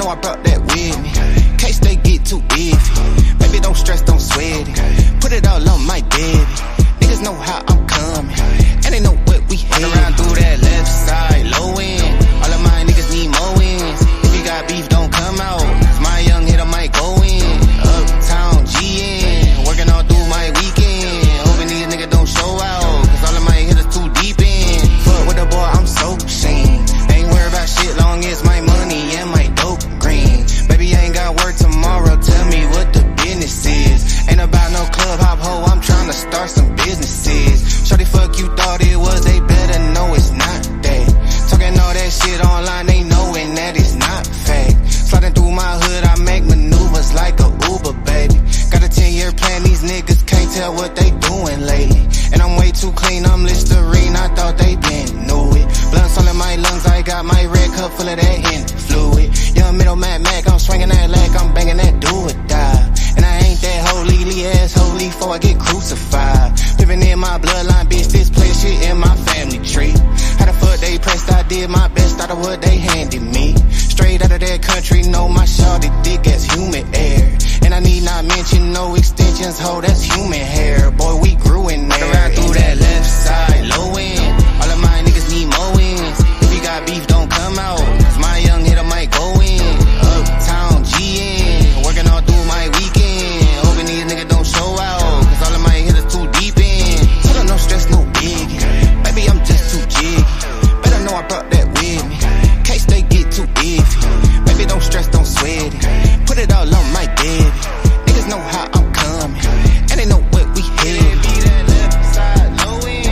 know I brought that with me. In case they get too iffy. Baby, don't stress, don't sweat it. Put it all on my baby. Niggas know how I'm coming, and they know what we hate. Around through that left side, low end. All of my niggas need more wins. If you got beef, don't come out. My young hitter might go in. Uptown GN, working all through my weekend. Hoping these niggas don't show out, cause all of my hitters too deep in. Fuck with the boy, I'm so seen. Ain't worried about shit long as my money and my dope green. Baby, I ain't got work tomorrow, tell me what the business is. Ain't about no club hop hoe, I'm tryna start some businesses. Shorty, fuck you thought it was, they better know it's not that. Talking all that shit online, they knowing that it's not fact. Sliding through my hood, I make maneuvers like a Uber, baby. Got a 10-year plan, these niggas can't tell what they doing lately. And I'm way too clean, I'm Listerine, I thought they been knew it. Blunts all in my lungs, I got my red cup full of that Henny fluid. Young middle Mac, I'm swinging that leg, I'm banging that do or die. And I ain't that holy, ass holy, before I get crucified. Living in my bloodline, bitch, this place shit in my family tree. How the fuck they pressed, I did my best out of what they handed me. Straight out of that country, know my shawty dick as human air. And I need not mention no extensions, ho, that's human hair. Boy, we grew in there. Around through that left side, low end. All of my niggas need more wins. If you got beef, don't come out, cause my young hitter might go in. Uptown GN, working all through my weekend. Hoping these niggas don't show out, cause all of my hitters too deep in. Tell them no stress, no biggie. Baby, I'm just too jiggy. Better know I brought that with me. In case they get too iffy. Baby, don't stress, don't sweat it. Put it all on my baby. Niggas know how I'm coming, and they know what we headed. Be that left side, low end.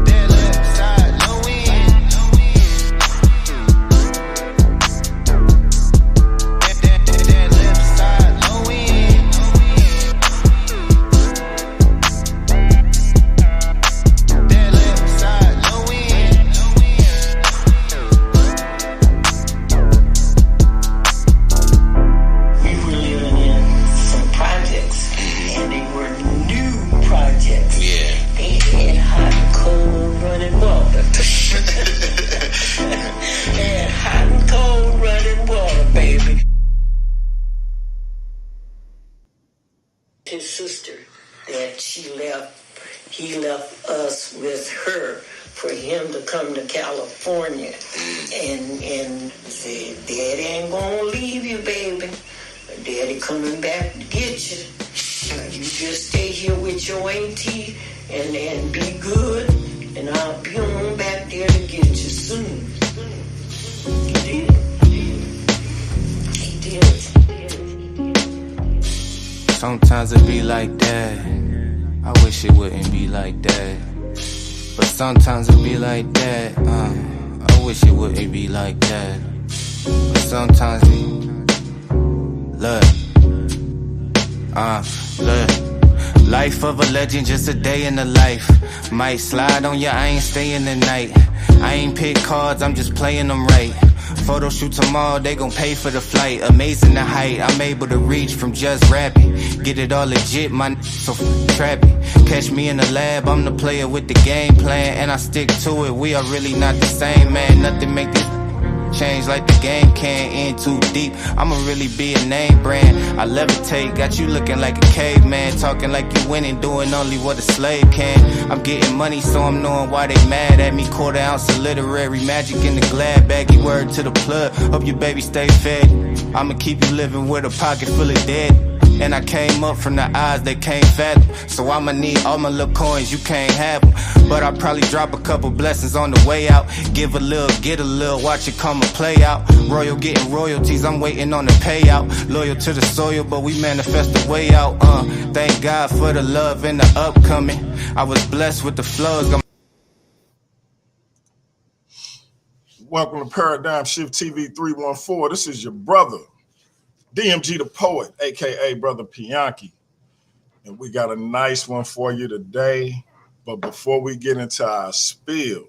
That left side, low end. That left side, low end. That left side, low end. We were living in some projects, and they were new projects. Yeah. They had hot and cold running water. They had hot and cold running water, baby. His sister, that he left us with her for him to come to California and said, Daddy ain't gonna leave you, baby. Daddy coming back to get you. You just stay here with your auntie and be good, and I'll be on back there to get you soon. He did. He did. Sometimes it be like that. I wish it wouldn't be like that. But sometimes it be like that. I wish it wouldn't be like that. But sometimes look. Life of a legend, just a day in the life. Might slide on ya, I ain't staying the night. I ain't pick cards, I'm just playing them right. Photo shoot tomorrow, they gon' pay for the flight. Amazing the height, I'm able to reach from just rapping. Get it all legit, my so trappy. Catch me in the lab, I'm the player with the game plan, and I stick to it. We are really not the same, man. Nothing make this change like the game can't end too deep. I'ma really be a name brand. I levitate, got you looking like a caveman, talking like you winning, doing only what a slave can. I'm getting money, so I'm knowing why they mad at me. Quarter ounce of literary magic in the glad baggy. Word to the plug, hope your baby stay fed. I'ma keep you living with a pocket full of dead. And I came up from the eyes they can't fathom. So I'ma need all my little coins, you can't have them. But I'll probably drop a couple blessings on the way out. Give a little, get a little, watch it come and play out. Royal getting royalties, I'm waiting on the payout. Loyal to the soil, but we manifest the way out. Thank God for the love and the upcoming. I was blessed with the floods. Welcome to Paradigm Shift TV 314. This is your brother, DMG the Poet, a.k.a. Brother Pianki. And we got a nice one for you today. But before we get into our spiel,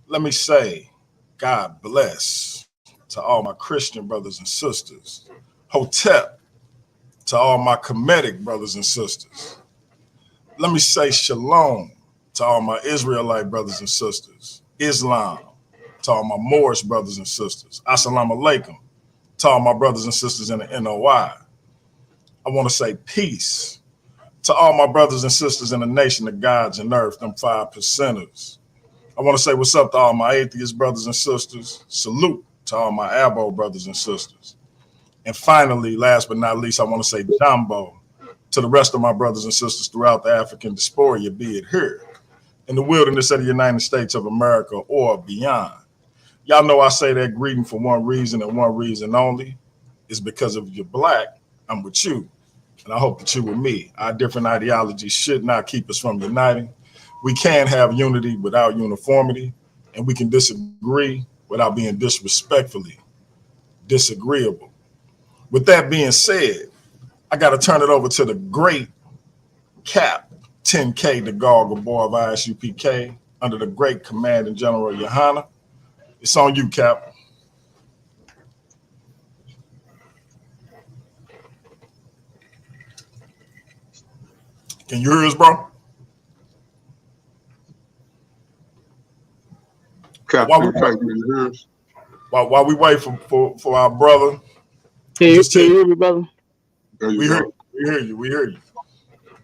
let me say, God bless to all my Christian brothers and sisters. Hotep to all my Kemetic brothers and sisters. Let me say shalom To all my Israelite brothers and sisters, Islam. To all my Moorish brothers and sisters, Assalamu alaikum. To all my brothers and sisters in the NOI, I want to say peace. To all my brothers and sisters in the nation of gods and earth, them 5%ers. I want to say what's up to all my atheist brothers and sisters. Salute to all my Abo brothers and sisters. And finally, last but not least, I want to say Jambo to the rest of my brothers and sisters throughout the African diaspora, be it here in the wilderness of the United States of America or beyond. Y'all know I say that greeting for one reason and one reason only. Is because if you're black, I'm with you. And I hope that you with me. Our different ideologies should not keep us from uniting. We can have unity without uniformity, and we can disagree without being disrespectfully disagreeable. With that being said, I got to turn it over to the great Cap 10K, the Gauger boy of ISUPK, under the great Command and General Yohana. It's on you, Cap. Can you hear us, bro? Cap, While we, can you hear us? while we wait for our brother, Can you hear me, brother? There you we go. hear you. We hear you.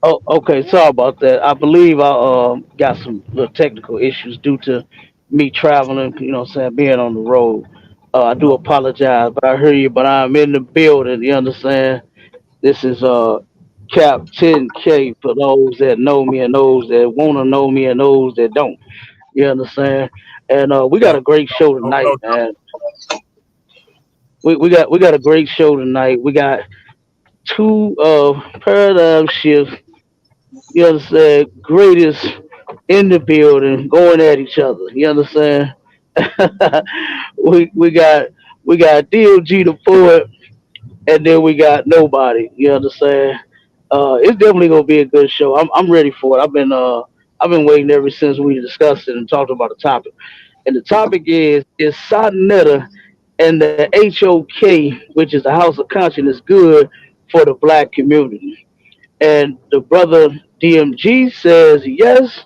Oh, okay. Sorry about that. I believe I got some little technical issues due to me traveling. You know, what I'm saying, being on the road. I do apologize, but I hear you. But I'm in the building. You understand? This is Cap 10K for those that know me and those that want to know me and those that don't. You understand? And we got a great show tonight, No, man. We got a great show tonight. We got two paradigm shifts. You understand? Greatest in the building, going at each other. You understand? we got DLG the poet, and then we got NoBody. You understand? It's definitely gonna be a good show. I'm ready for it. I've been waiting ever since we discussed it and talked about the topic. And the topic is SaNeter and the HOK, which is the House of Conscience, good for the black community. And the brother DMG says yes,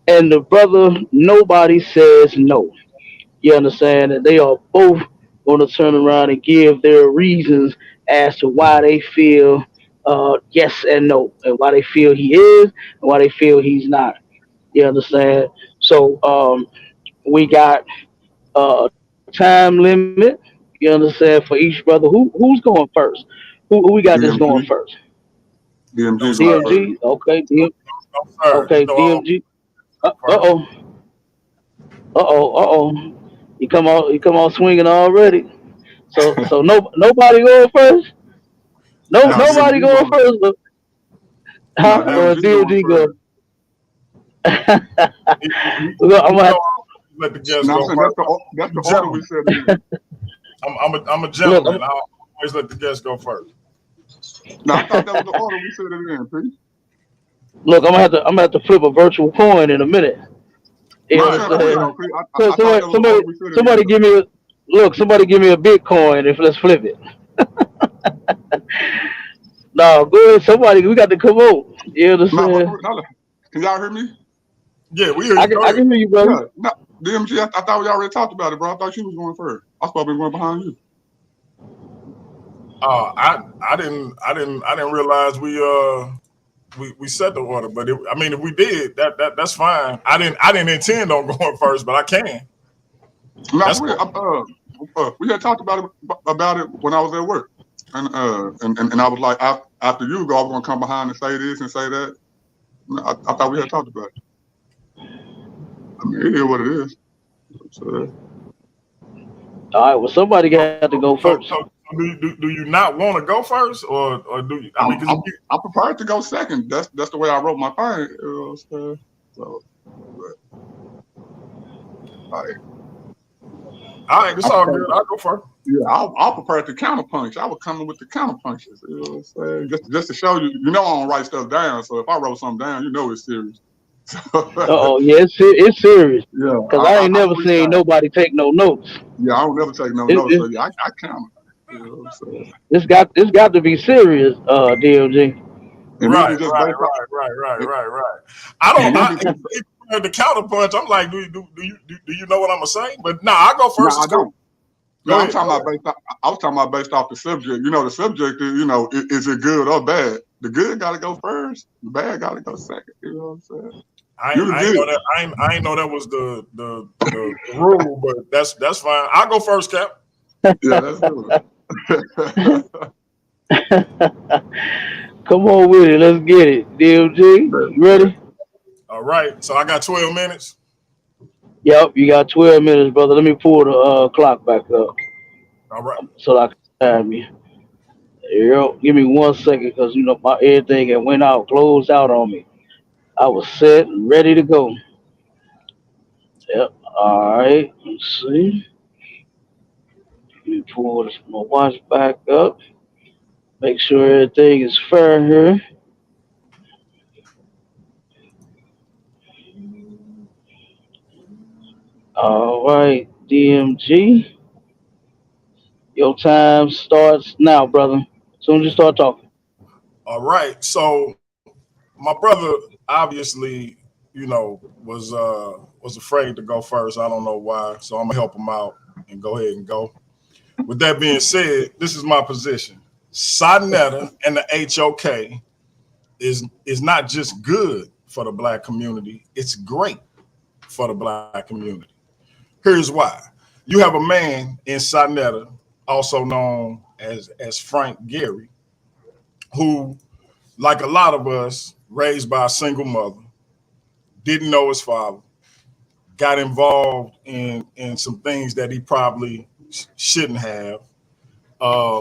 and the brother NoBody says no. You understand? And they are both going to turn around and give their reasons as to why they feel yes and no, and why they feel he is and why they feel he's not. You understand? So we got time limit. You understand, for each brother. Who's going first? Who we got this going DMG. first? DMG No, going first. DMG. Okay. no, sir. Okay. You know, DMG. Uh-oh. Uh-oh. He come out swinging already. So nobody going first. No, Nah, nobody DMG going going. first. Nah, Huh? Or DMG going DMG go. first. Look, I'm gonna have, let the guests No, I'm go saying first. that's the order we Gentlemen. said it in. I'm a look. gentleman. I always let the guests go first. No, I thought that was the order we said it in, Pete. Look, I'm gonna have to flip a virtual coin in a minute. You No, know tell what me, I'm you saying? know, Pete. So I thought that was the order we said it in. somebody give me somebody give me a Bitcoin if let's flip it. No, go ahead. Somebody, we got to come on. You No, understand? no, can y'all hear me? Yeah, we hear I you. can Go I ahead. can hear you, brother. Yeah. No, DMG, I thought we already talked about it, bro. I thought you was going first. I supposed to be going behind you. I didn't realize we set the order, but I mean, if we did, that's fine. I didn't intend on going first, but I can. No, That's for real. We had talked about it when I was at work, and I was like, after you go, I was gonna come behind and say this and say that. I thought we had talked about it. I mean, it is what it is. So, All right. Well, somebody got to go first. So do you not want to go first, or do you? I mean, I'm prepared to go second. That's the way I wrote my thing. So, all right. all right, it's all good. I'll go first. Yeah, I'll prepare to counterpunch. I was coming with the counterpunches. You know what I'm saying? Just to show you, I don't write stuff down. So if I wrote something down, it's serious. Oh yeah, it's serious. Yeah, Cause I ain't never seen nobody take no notes. Yeah, I don't never take no It, notes. it, So yeah, I count. You know what I'm saying? it's got to be serious, DLG. And this is just Right. based off. I don't. And this is just, The counterpunch. I'm like, do you know what I'm gonna say? But nah, I go no, first. I It's cool. don't. No, Go I'm ahead. talking about based off. I was talking about based off the subject. You know, the subject is, you know, is it good or bad? The good got to go first. The bad got to go second. You know what I'm saying? You the I ain't know good. that. I ain't know that was the rule, but that's fine. I'll go first, Cap. Yeah, that's good. Come on with it. Let's get it. DMG, But, you ready? All right. So I got 12 minutes. Yep, you got 12 minutes, brother. Let me pull the clock back up All right. so I can time you. Yep. Give me 1 second because, you know, my everything had went out, closed out on me. I was set and ready to go. Yep. All right. Let's see. Let me pull my watch back up. Make sure everything is fair here. All right, DMG. Your time starts now, brother. As soon as you start talking. All right. So my brother obviously, was afraid to go first. I don't know why. So I'm gonna help him out and go ahead and go. With that being said, this is my position. SaNeter and the HOK is not just good for the black community, it's great for the black community. Here's why. You have a man in SaNeter, also known as Frank Gehry, who, like a lot of us, raised by a single mother, didn't know his father, got involved in some things that he probably shouldn't have,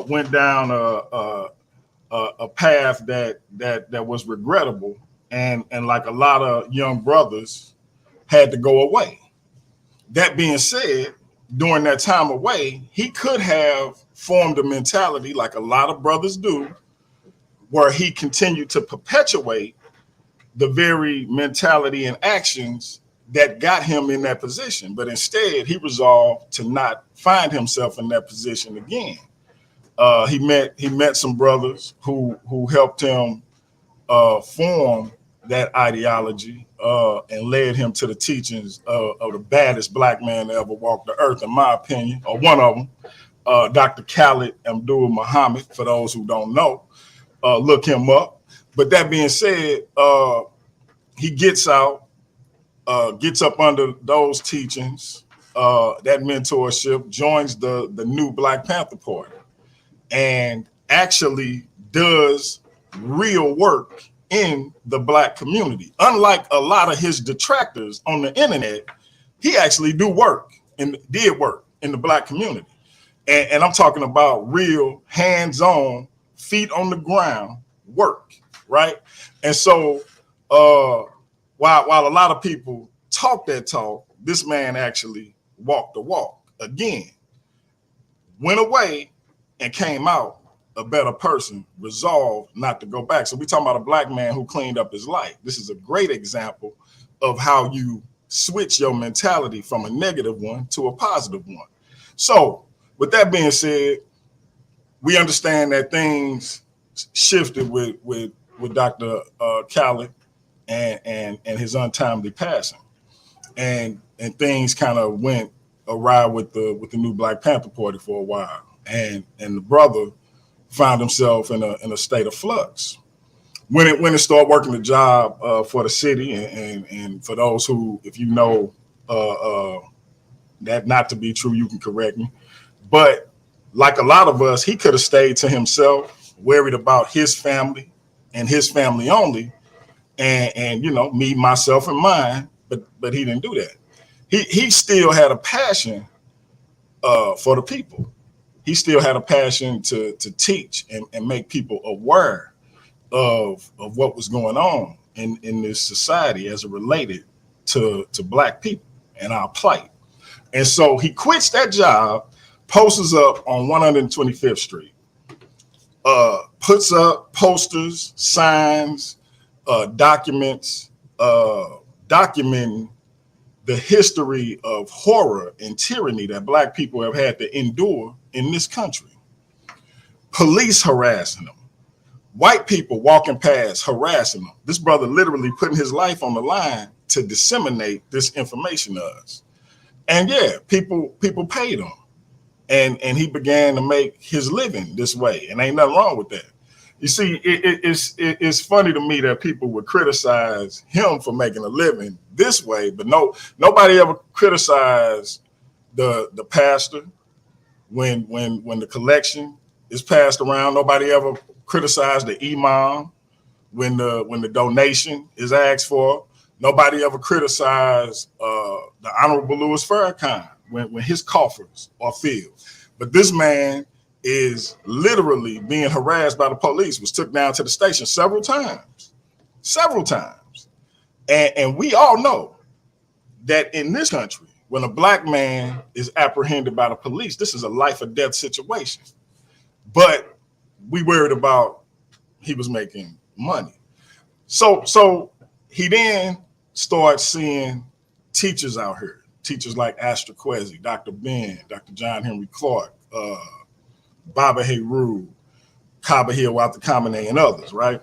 went down a path that was regrettable, and like a lot of young brothers, had to go away. That being said, during that time away, he could have formed a mentality like a lot of brothers do, where he continued to perpetuate the very mentality and actions that got him in that position. But instead, he resolved to not find himself in that position again. He met some brothers who helped him form that ideology and led him to the teachings of the baddest black man to ever walk the earth, in my opinion, or one of them, Dr. Khalid Abdul Muhammad. For those who don't know, look him up. But that being said, he gets out, gets up under those teachings, that mentorship, joins the new Black Panther Party, and actually does real work in the black community. Unlike a lot of his detractors on the internet, he actually did work in the black community. And I'm talking about real hands-on, feet on the ground work, right? And so while a lot of people talk that talk, this man actually walked the walk again, went away and came out a better person, resolved not to go back. So we're talking about a black man who cleaned up his life. This is a great example of how you switch your mentality from a negative one to a positive one. So with that being said, we understand that things shifted with Dr. Khaled and his untimely passing, and things kind of went awry with the new Black Panther Party for a while, and the brother found himself in a state of flux when it started working the job for the city, and for those who, if you know that not to be true, you can correct me. But like a lot of us, he could have stayed to himself, worried about his family and his family only, and me, myself, and mine. But he didn't do that. He still had a passion for the people. He still had a passion to teach and make people aware of what was going on in this society as it related to black people and our plight. And so he quits that job, posts up on 125th Street, puts up posters, signs, documents, documenting the history of horror and tyranny that black people have had to endure in this country. Police harassing them, white people walking past, harassing him. This brother literally putting his life on the line to disseminate this information to us. And yeah, people paid him. And he began to make his living this way. And ain't nothing wrong with that. You see, it's funny to me that people would criticize him for making a living this way, but nobody ever criticized the pastor when the collection is passed around. Nobody ever criticized the imam when the donation is asked for. Nobody ever criticized the Honorable Louis Farrakhan when his coffers are filled. But this man is literally being harassed by the police, was took down to the station several times. And we all know that in this country, when a black man is apprehended by the police, this is a life or death situation. But we worried about he was making money. So he then starts seeing teachers out here, teachers like Astor Kwesi, Dr. Ben, Dr. John Henry Clark, Baba Heru, Kaba Hill, Walter Kamene, and others, right?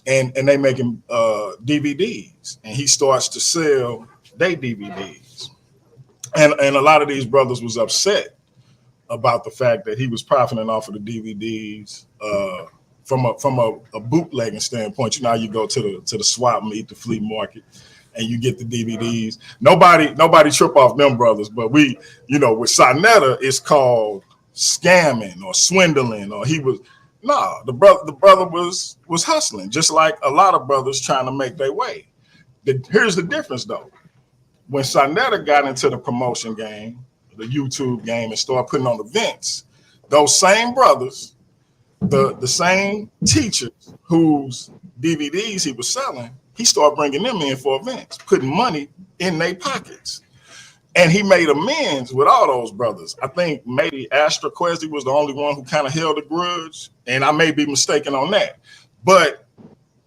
And they making DVDs, and he starts to sell their DVDs. And a lot of these brothers was upset about the fact that he was profiting off of the DVDs from a bootlegging standpoint. You know how you go to the swap meet, the flea market, and you get the DVDs. Nobody trip off them brothers, but we, with SaNeter, it's called scamming or swindling, or the brother was hustling, just like a lot of brothers trying to make their way. Here's the difference though. When SaNeter got into the promotion game, the YouTube game, and started putting on events, those same brothers, the same teachers whose DVDs he was selling, he started bringing them in for events, putting money in their pockets. And he made amends with all those brothers. I think maybe Astor Kwesi was the only one who kind of held a grudge, and I may be mistaken on that. But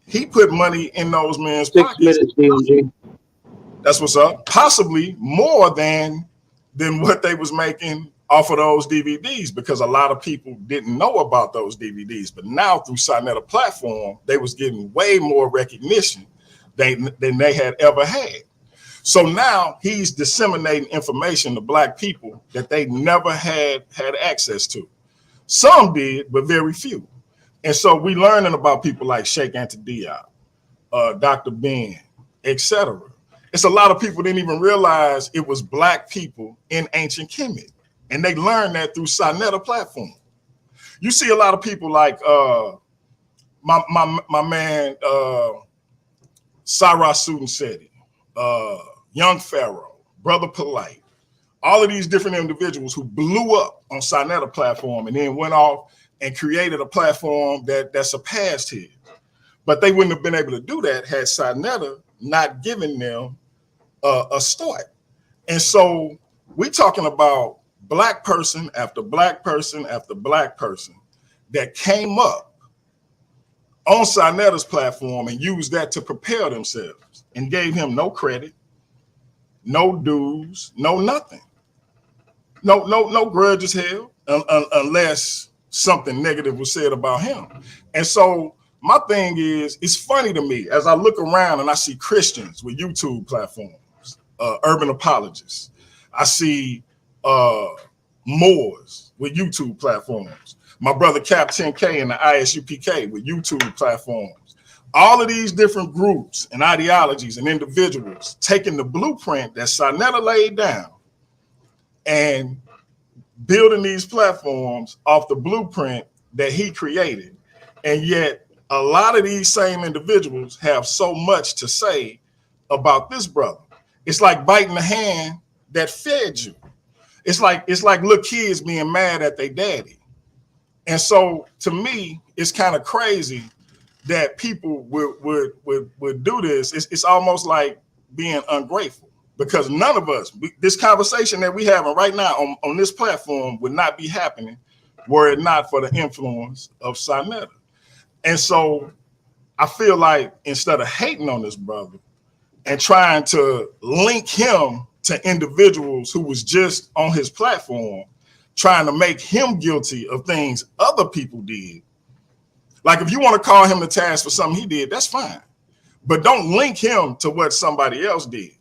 he put money in those men's pockets. 6 minutes, DMG. That's what's up. Possibly more than what they was making off of those DVDs, because a lot of people didn't know about those DVDs. But now through SaNeter platform, they was getting way more recognition than they had ever had. So now he's disseminating information to black people that they never had access to. Some did, but very few. And so we learning about people like Sheikh Anta Diop, Dr. Ben, etc. It's a lot of people didn't even realize it was black people in ancient Kemet. And they learned that through SaNeter platform. You see a lot of people like my man Sarah Sudanseti, Young Pharaoh, Brother Polite, all of these different individuals who blew up on SaNeter platform and then went off and created a platform that surpassed his. But they wouldn't have been able to do that had SaNeter not given them a start. And so we're talking about black person after black person after black person that came up on SaNeter's platform and used that to prepare themselves and gave him no credit, no dues, no nothing. No grudges held unless something negative was said about him. And so my thing is, it's funny to me as I look around and I see Christians with YouTube platforms, urban apologists. I see Moors with YouTube platforms. My brother Cap 10K and the ISUPK with YouTube platforms. All of these different groups and ideologies and individuals taking the blueprint that SaNeter laid down and building these platforms off the blueprint that he created. And yet a lot of these same individuals have so much to say about this brother. It's like biting the hand that fed you. It's like little kids being mad at their daddy. And so to me, it's kind of crazy that people would do this. It's almost like being ungrateful, because none of us, this conversation that we having right now on this platform would not be happening were it not for the influence of SaNeter. And so I feel like instead of hating on this brother and trying to link him to individuals who was just on his platform, trying to make him guilty of things other people did, Like if you want to call him the task for something he did, that's fine. But don't link him to what somebody else did.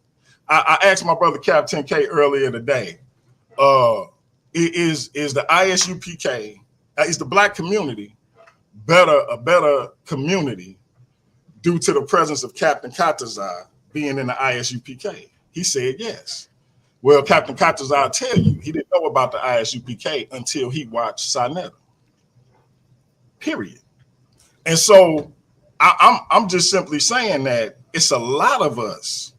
I asked my brother Captain K earlier today, is the ISUPK, is the black community a better community due to the presence of Captain Katazai being in the ISUPK? He said yes. Well, Captain Katazai will tell you he didn't know about the ISUPK until he watched SaNeter. Period. And so I'm just simply saying that it's a lot of us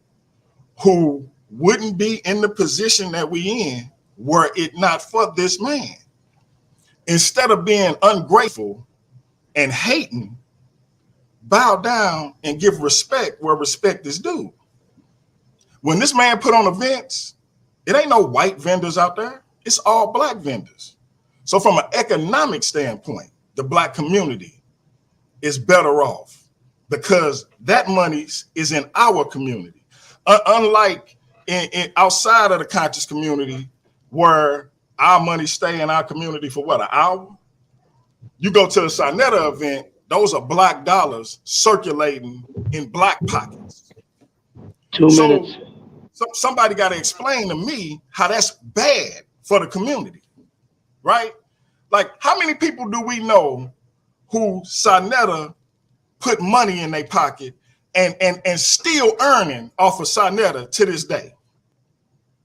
who wouldn't be in the position that we in were it not for this man. Instead of being ungrateful and hating, bow down and give respect where respect is due. When this man put on events, it ain't no white vendors out there. It's all black vendors. So from an economic standpoint, the black community is better off because that money is in our community. Unlike in outside of the conscious community where our money stay in our community for what, an hour? You go to a SaNeter event, those are black dollars circulating in black pockets. 2 minutes. So somebody got to explain to me how that's bad for the community, right? Like how many people do we know who SaNeter put money in their pocket and still earning off of SaNeter to this day?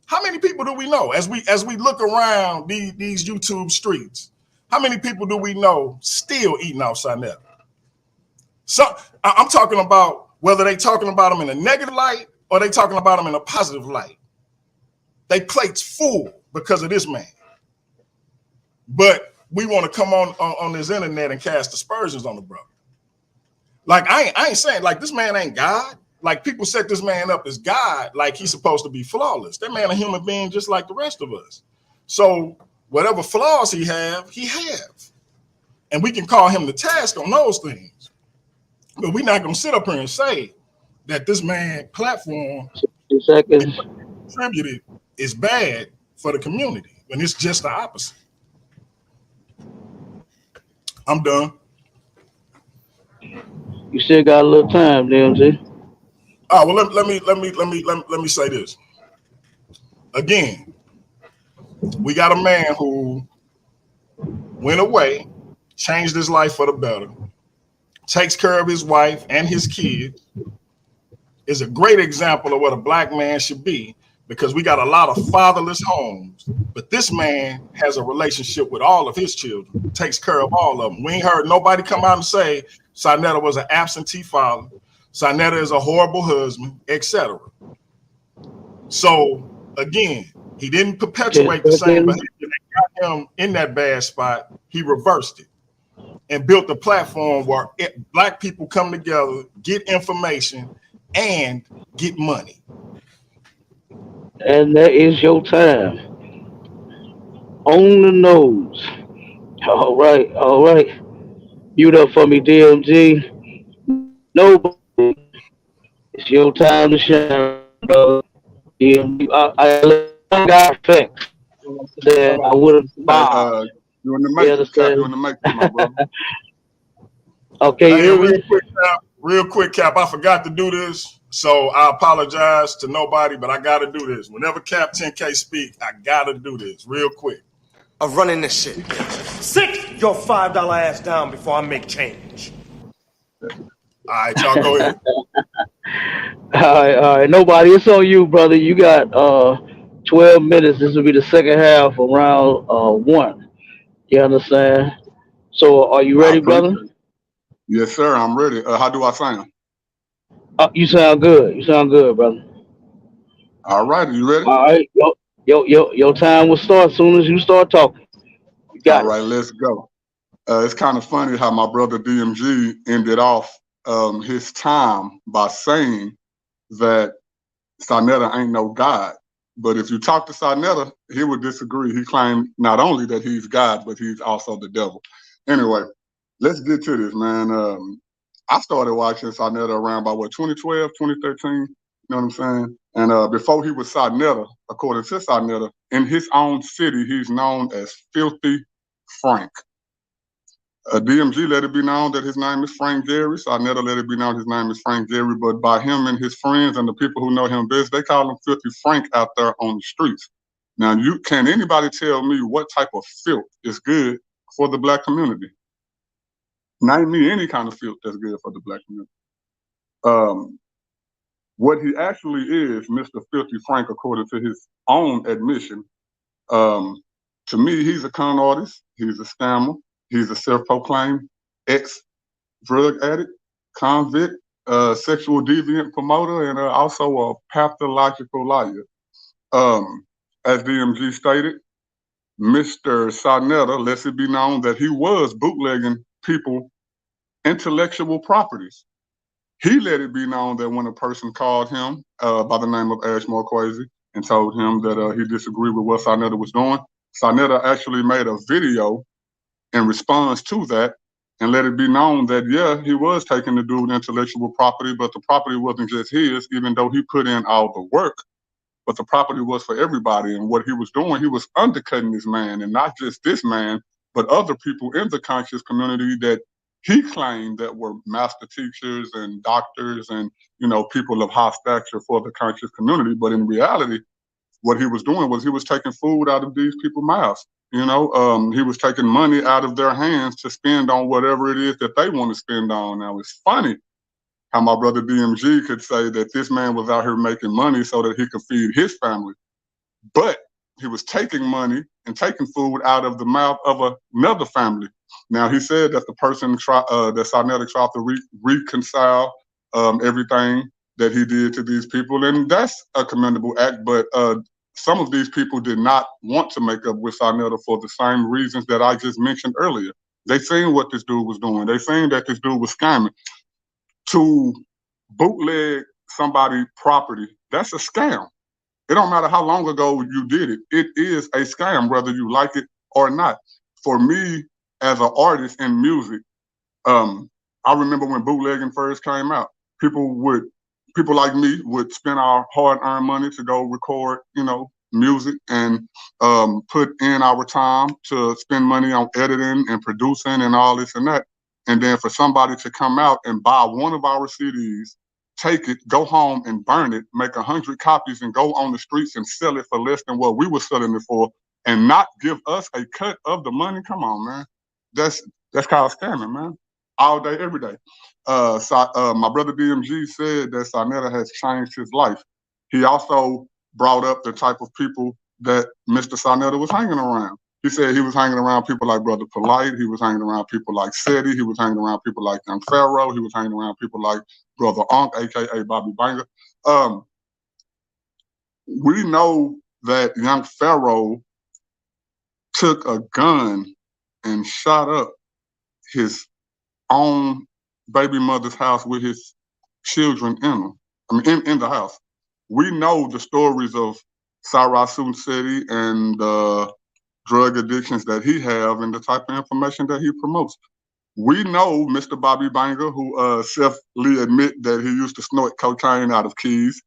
How many people do we know as we look around these YouTube streets? How many people do we know still eating off SaNeter? So I'm talking about whether they talking about them in a negative light or they talking about them in a positive light. They plates full because of this man. But we want to come on this internet and cast aspersions on the brother. Like I ain't saying like this man ain't God. Like people set this man up as God, like he's supposed to be flawless. That man a human being just like the rest of us. So whatever flaws he have. And we can call him the task on those things. But we're not gonna sit up here and say that this man platform 2 seconds. contributed is bad for the community when it's just the opposite. I'm done. You still got a little time, DMG. Oh well, let me say this again. We got a man who went away, changed his life for the better, takes care of his wife and his kids, is a great example of what a black man should be because we got a lot of fatherless homes, but this man has a relationship with all of his children, takes care of all of them. We ain't heard nobody come out and say SaNeter was an absentee father, SaNeter is a horrible husband, etc. So again, he didn't perpetuate the same behavior that got him in that bad spot. He reversed it and built a platform where black people come together, get information, and get money. And that is your time. On the nose. All right. Mute up for me, DMG. Nobody. It's your time to shine, brother. DMG. I got facts that I would have bombed. You in the matrix, Cap. You in the matrix, my brother. Okay, Hey, you hear me? real quick, Cap. I forgot to do this, so I apologize to nobody, but I got to do this. Whenever Cap 10K speak, I got to do this real quick. Of running this shit. Sit your $5 ass down before I make change. All right, y'all go ahead. All right. Nobody. It's on you, brother. You got 12 minutes. This will be the second half of round 1. You understand? So are you ready, brother? Yes, sir. I'm ready. How do I sound? You sound good. You sound good, brother. All right. Are you ready? All right. Your time will start as soon as you start talking. You got All right. Let's go. It's kind of funny how my brother DMG ended off his time by saying that SaNeter ain't no God. But if you talk to SaNeter, he would disagree. He claimed not only that he's God, but he's also the devil. Anyway, let's get to this, man. I started watching SaNeter around by 2012, 2013. You know what I'm saying? And before he was SaNeter, according to SaNeter, in his own city, he's known as Filthy Frank. DMG let it be known that his name is Frank Gary. SaNeter let it be known his name is Frank Gary, but by him and his friends and the people who know him best, they call him Filthy Frank out there on the streets. Now, can anybody tell me what type of filth is good for the black community? Name me any kind of filth that's good for the black community. What he actually is, Mr. Filthy Frank, according to his own admission, to me, he's a con artist, he's a scammer, he's a self-proclaimed ex-drug addict, convict, sexual deviant promoter, and also a pathological liar. As DMG stated, Mr. SaNeter lets it be known that he was bootlegging people intellectual properties. He let it be known that when a person called him by the name of Ash Marquazi and told him that he disagreed with what SaNeter was doing, SaNeter actually made a video in response to that and let it be known that, yeah, he was taking the dude intellectual property, but the property wasn't just his, even though he put in all the work, but the property was for everybody. And what he was doing, he was undercutting this man, and not just this man, but other people in the conscious community that he claimed that were master teachers and doctors and, people of high stature for the conscious community. But in reality, what he was doing was he was taking food out of these people's mouths. He was taking money out of their hands to spend on whatever it is that they want to spend on. Now, it's funny how my brother DMG could say that this man was out here making money so that he could feed his family. But he was taking money and taking food out of the mouth of another family. Now, he said that the person that SaNeter tried to reconcile everything that he did to these people, and that's a commendable act, but some of these people did not want to make up with SaNeter for the same reasons that I just mentioned earlier. They seen what this dude was doing. They seen that this dude was scamming. To bootleg somebody's property, that's a scam. It don't matter how long ago you did it. It is a scam, whether you like it or not. For me, as an artist in music, I remember when bootlegging first came out, people like me would spend our hard-earned money to go record, music and put in our time to spend money on editing and producing and all this and that. And then for somebody to come out and buy one of our CDs, take it, go home and burn it, make 100 copies and go on the streets and sell it for less than what we were selling it for and not give us a cut of the money. Come on, man. That's called scamming, man. All day, every day. My brother DMG said that SaNeter has changed his life. He also brought up the type of people that Mr. SaNeter was hanging around. He said he was hanging around people like Brother Polite. He was hanging around people like SaNeter. He was hanging around people like Young Pharaoh. He was hanging around people like Brother Unk, a.k.a. Bobby Banger. We know that Young Pharaoh took a gun and shot up his own baby mother's house with his children in the house. We know the stories of Sarasun City and drug addictions that he have and the type of information that he promotes. We know Mr. Bobby Banger, who selfly admit that he used to snort cocaine out of keys.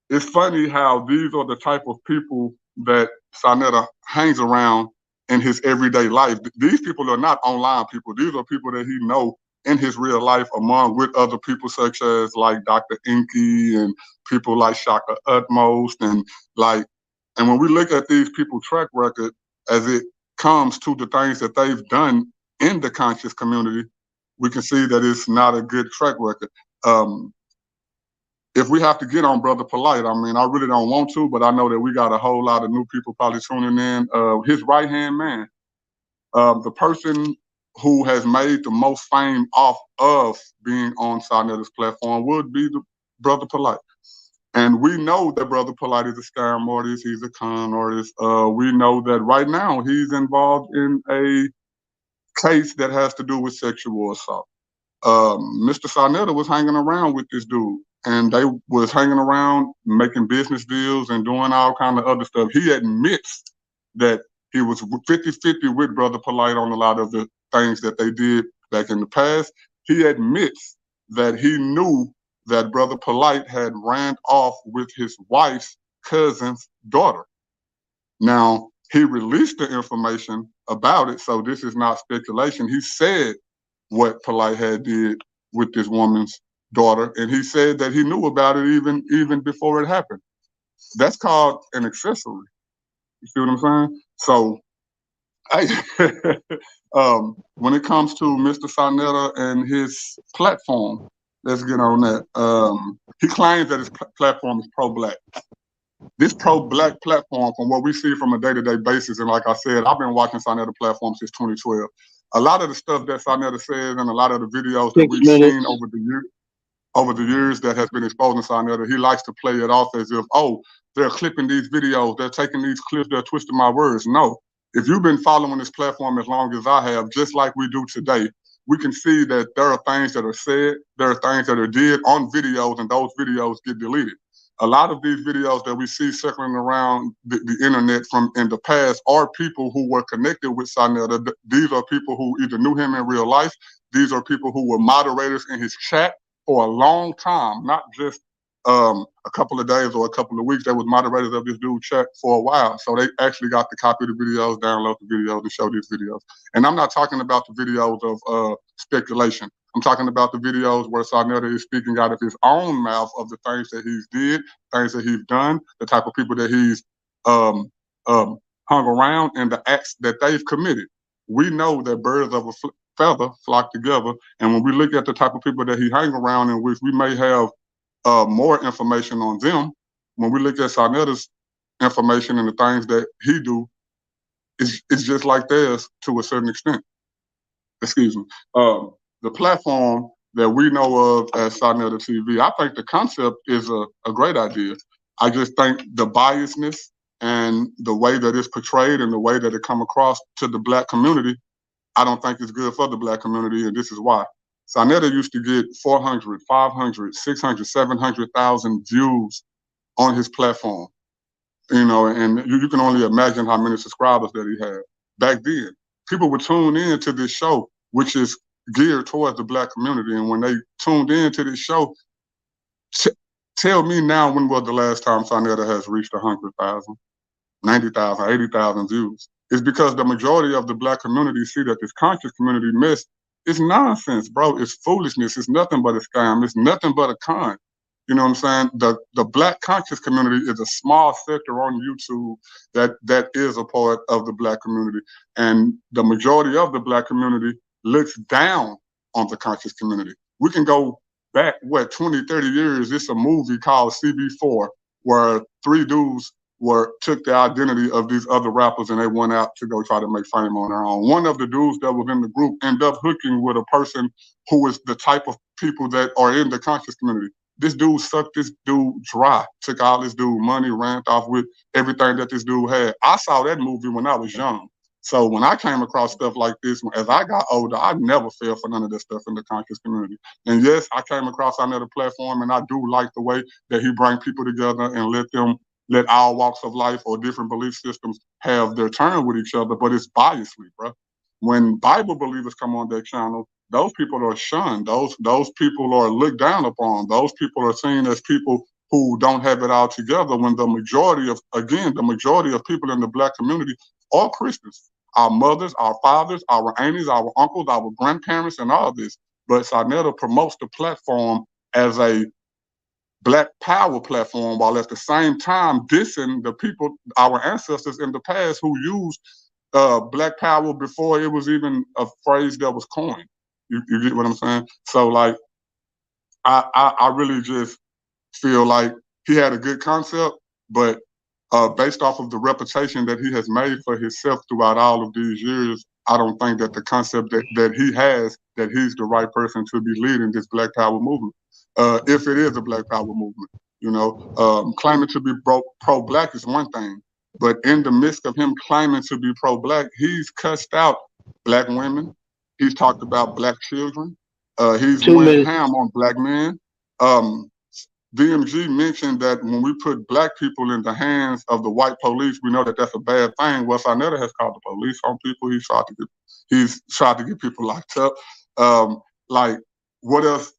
It's funny how these are the type of people that SaNeter hangs around in his everyday life. These people are not online people. These are people that he know in his real life, with other people such as like Dr. Inky and people like Shaka Utmost and when we look at these people's track record as it comes to the things that they've done in the conscious community, we can see that it's not a good track record. If we have to get on Brother Polite, I really don't want to, but I know that we got a whole lot of new people probably tuning in. His right-hand man, the person who has made the most fame off of being on SaNeter's platform would be the Brother Polite. And we know that Brother Polite is a scam artist. He's a con artist. We know that right now he's involved in a case that has to do with sexual assault. Mr. SaNeter was hanging around with this dude, and they was hanging around making business deals and doing all kind of other stuff. He admits that he was 50-50 with Brother Polite on a lot of the things that they did back in the past. He admits that he knew that Brother Polite had ran off with his wife's cousin's daughter. Now, he released the information about it, so this is not speculation. He said what Polite had did with this woman's daughter, and he said that he knew about it even before it happened. That's called an accessory. You see what I'm saying? So, when it comes to Mr. SaNeter and his platform, let's get on that. He claims that his platform is pro-black. This pro-black platform, from what we see from a day-to-day basis, and like I said, I've been watching SaNeter platform since 2012. A lot of the stuff that SaNeter says and a lot of the videos that we've seen over the years that has been exposing SaNeter, he likes to play it off as if, oh, they're clipping these videos, they're taking these clips, they're twisting my words. No. If you've been following this platform as long as I have, just like we do today, we can see that there are things that are said, there are things that are did on videos, and those videos get deleted. A lot of these videos that we see circling around the internet from in the past are people who were connected with SaNeter. These are people who either knew him in real life. These are people who were moderators in his chat for a long time, not just a couple of days or a couple of weeks. They was moderators of this dude's chat for a while. So they actually got to copy the videos, download the videos, and show these videos. And I'm not talking about the videos of speculation. I'm talking about the videos where SaNeter is speaking out of his own mouth of the things that he's did, things that he's done, the type of people that he's hung around, and the acts that they've committed. We know that birds of a feather flock together, and when we look at the type of people that he hang around, in which we may have more information on them, when we look at SaNeter's information and the things that he do, it's just like theirs to a certain extent. Excuse me. The platform that we know of as SaNeter TV, I think the concept is a great idea. I just think the biasness and the way that it's portrayed and the way that it come across to the Black community, I don't think it's good for the Black community, and this is why. SaNeter used to get 400, 500, 600, 700,000 views on his platform. You know, and you can only imagine how many subscribers that he had. Back then, people would tune in to this show, which is geared towards the Black community. And when they tuned in to this show, tell me now, when was the last time SaNeter has reached 100,000, 90,000, 80,000 views? It's because the majority of the Black community see that this conscious community mess is nonsense, bro. It's foolishness. It's nothing but a scam. It's nothing but a con. You know what I'm saying? The Black conscious community is a small sector on YouTube that is a part of the Black community. And the majority of the Black community looks down on the conscious community. We can go back, 20, 30 years. It's a movie called CB4, where three dudes took the identity of these other rappers and they went out to go try to make fame on their own. One of the dudes that was in the group ended up hooking with a person who is the type of people that are in the conscious community. This dude sucked this dude dry, took all this dude money, ran off with everything that this dude had. I saw that movie when I was young. So when I came across stuff like this, as I got older, I never fell for none of this stuff in the conscious community. And yes, I came across another platform, and I do like the way that he bring people together and let all walks of life or different belief systems have their turn with each other, but it's biasly, bro. When Bible believers come on their channel, those people are shunned. Those people are looked down upon. Those people are seen as people who don't have it all together, when the majority of people in the Black community are Christians. Our mothers, our fathers, our aunties, our uncles, our grandparents, and all this. But SaNeter promotes the platform as a Black power platform, while at the same time dissing the people, our ancestors in the past, who used Black power before it was even a phrase that was coined. You get what I'm saying? So, like, I really just feel like he had a good concept, but based off of the reputation that he has made for himself throughout all of these years, I don't think that the concept that he has, that he's the right person to be leading this Black power movement. If it is a Black power movement, you know, claiming to be pro-Black is one thing, but in the midst of him claiming to be pro-Black, he's cussed out Black women. He's talked about Black children. He's went ham on Black men. DMG mentioned that when we put Black people in the hands of the white police, we know that that's a bad thing. Well, SaNeter has called the police on people. He's tried to get people locked up. Like, what else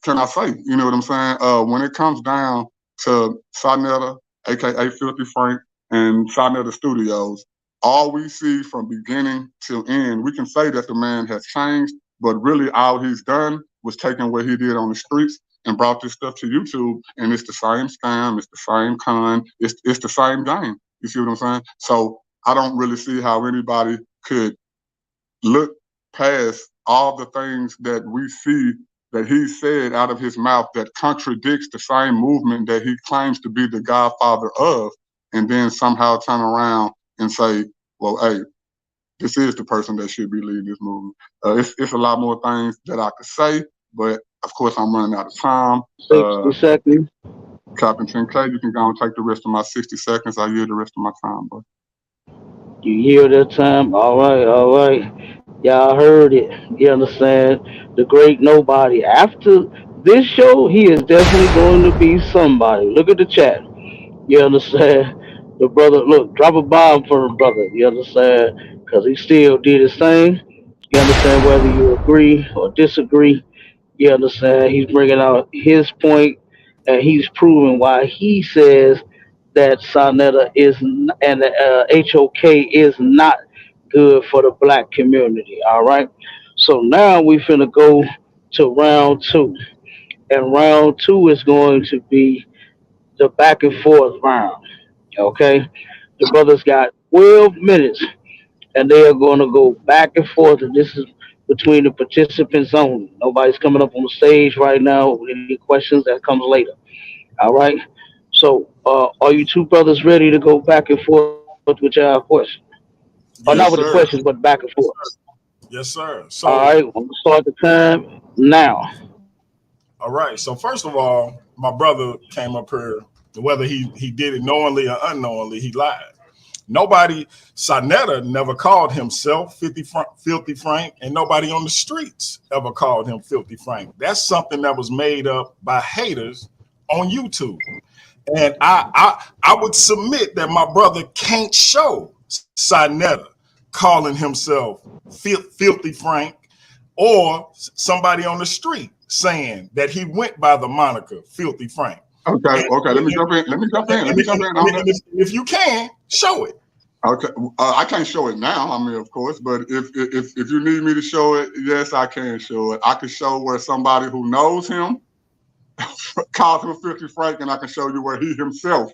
can I say? You know what I'm saying? When it comes down to SaNeter, aka Filthy Frank, and SaNeter Studios, all we see from beginning to end, we can say that the man has changed, but really all he's done was taking what he did on the streets and brought this stuff to YouTube, and it's the same scam, it's the same con, it's the same game. You see what I'm saying? So I don't really see how anybody could look past all the things that we see that he said out of his mouth that contradicts the same movement that he claims to be the godfather of, and then somehow turn around and say, well, hey, this is the person that should be leading this movement. It's a lot more things that I could say, but of course I'm running out of time. 60 seconds. Captain 10K, you can go and take the rest of my 60 seconds. I yield the rest of my time, bro. You yield that time. All right, all right. Y'all heard it. You understand? The great nobody. After this show, he is definitely going to be somebody. Look at the chat. You understand? The brother, look, drop a bomb for the brother. You understand? Because he still did his thing. You understand? Whether you agree or disagree, you understand? He's bringing out his point, and he's proving why he says that SaNeter is and the HOK is not good for the black community. All right. So now we finna go to round two, and round two is going to be the back and forth round. Okay. The brothers got 12 minutes, and they are going to go back and forth, and this is between the participants only. Nobody's coming up on the stage right now with any questions. That comes later. All right. So, are you two brothers ready to go back and forth with your questions? Or not with the Yes, questions, sir. but back and forth. Yes, sir. All So, right. I'm gonna start the time now. all right. So first of all, my brother came up here. Whether he did it knowingly or unknowingly, he lied. Nobody, SaNeter never called himself Filthy Frank, and nobody on the streets ever called him Filthy Frank. That's something that was made up by haters on YouTube. And I would submit that my brother can't show SaNeter calling himself Filthy Frank or somebody on the street saying that he went by the moniker Filthy Frank. Okay, okay. Let me jump in. Let me jump in. Let me jump in on that. If you can, show it. Okay, I can't show it now. I mean, of course, but if you need me to show it, yes, I can show it. I can show where somebody who knows him calls him Filthy Frank, and I can show you where he himself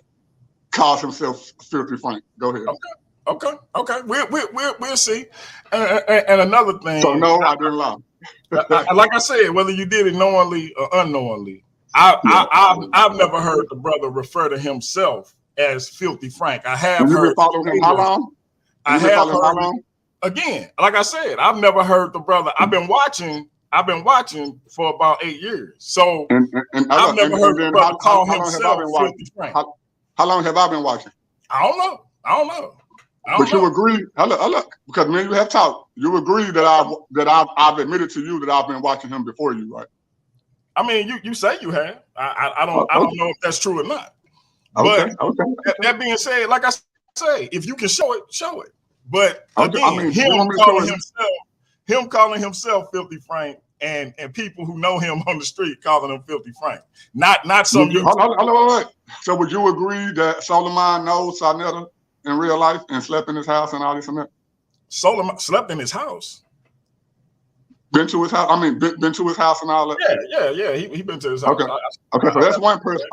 calls himself Filthy Frank. Go ahead. Okay. We'll see. And another thing. So no, I didn't lie. Like I said, whether you did it knowingly or unknowingly, I've never heard the brother refer to himself as Filthy Frank. I have you heard. Been following him how long? I have heard. Again, like I said, I've never heard the brother. I've been watching for about 8 years. So I've never heard the brother call himself Filthy Frank. How long have I been watching? I don't know. But you agree? Look, because me and you have talked. You agree that I've admitted to you that I've been watching him before you, right? I mean, you say you have. I don't know if that's true or not. Okay. But that being said, like I say, if you can show it. But again, I mean, him calling himself Filthy Frank, and people who know him on the street calling him Filthy Frank, not some. Wait. So would you agree that Solomon knows SaNeter in real life and slept in his house and all this and that? Solomon slept in his house. Been to his house. I mean, been to his house and all that. Yeah. He been to his house. Okay. So that's one person.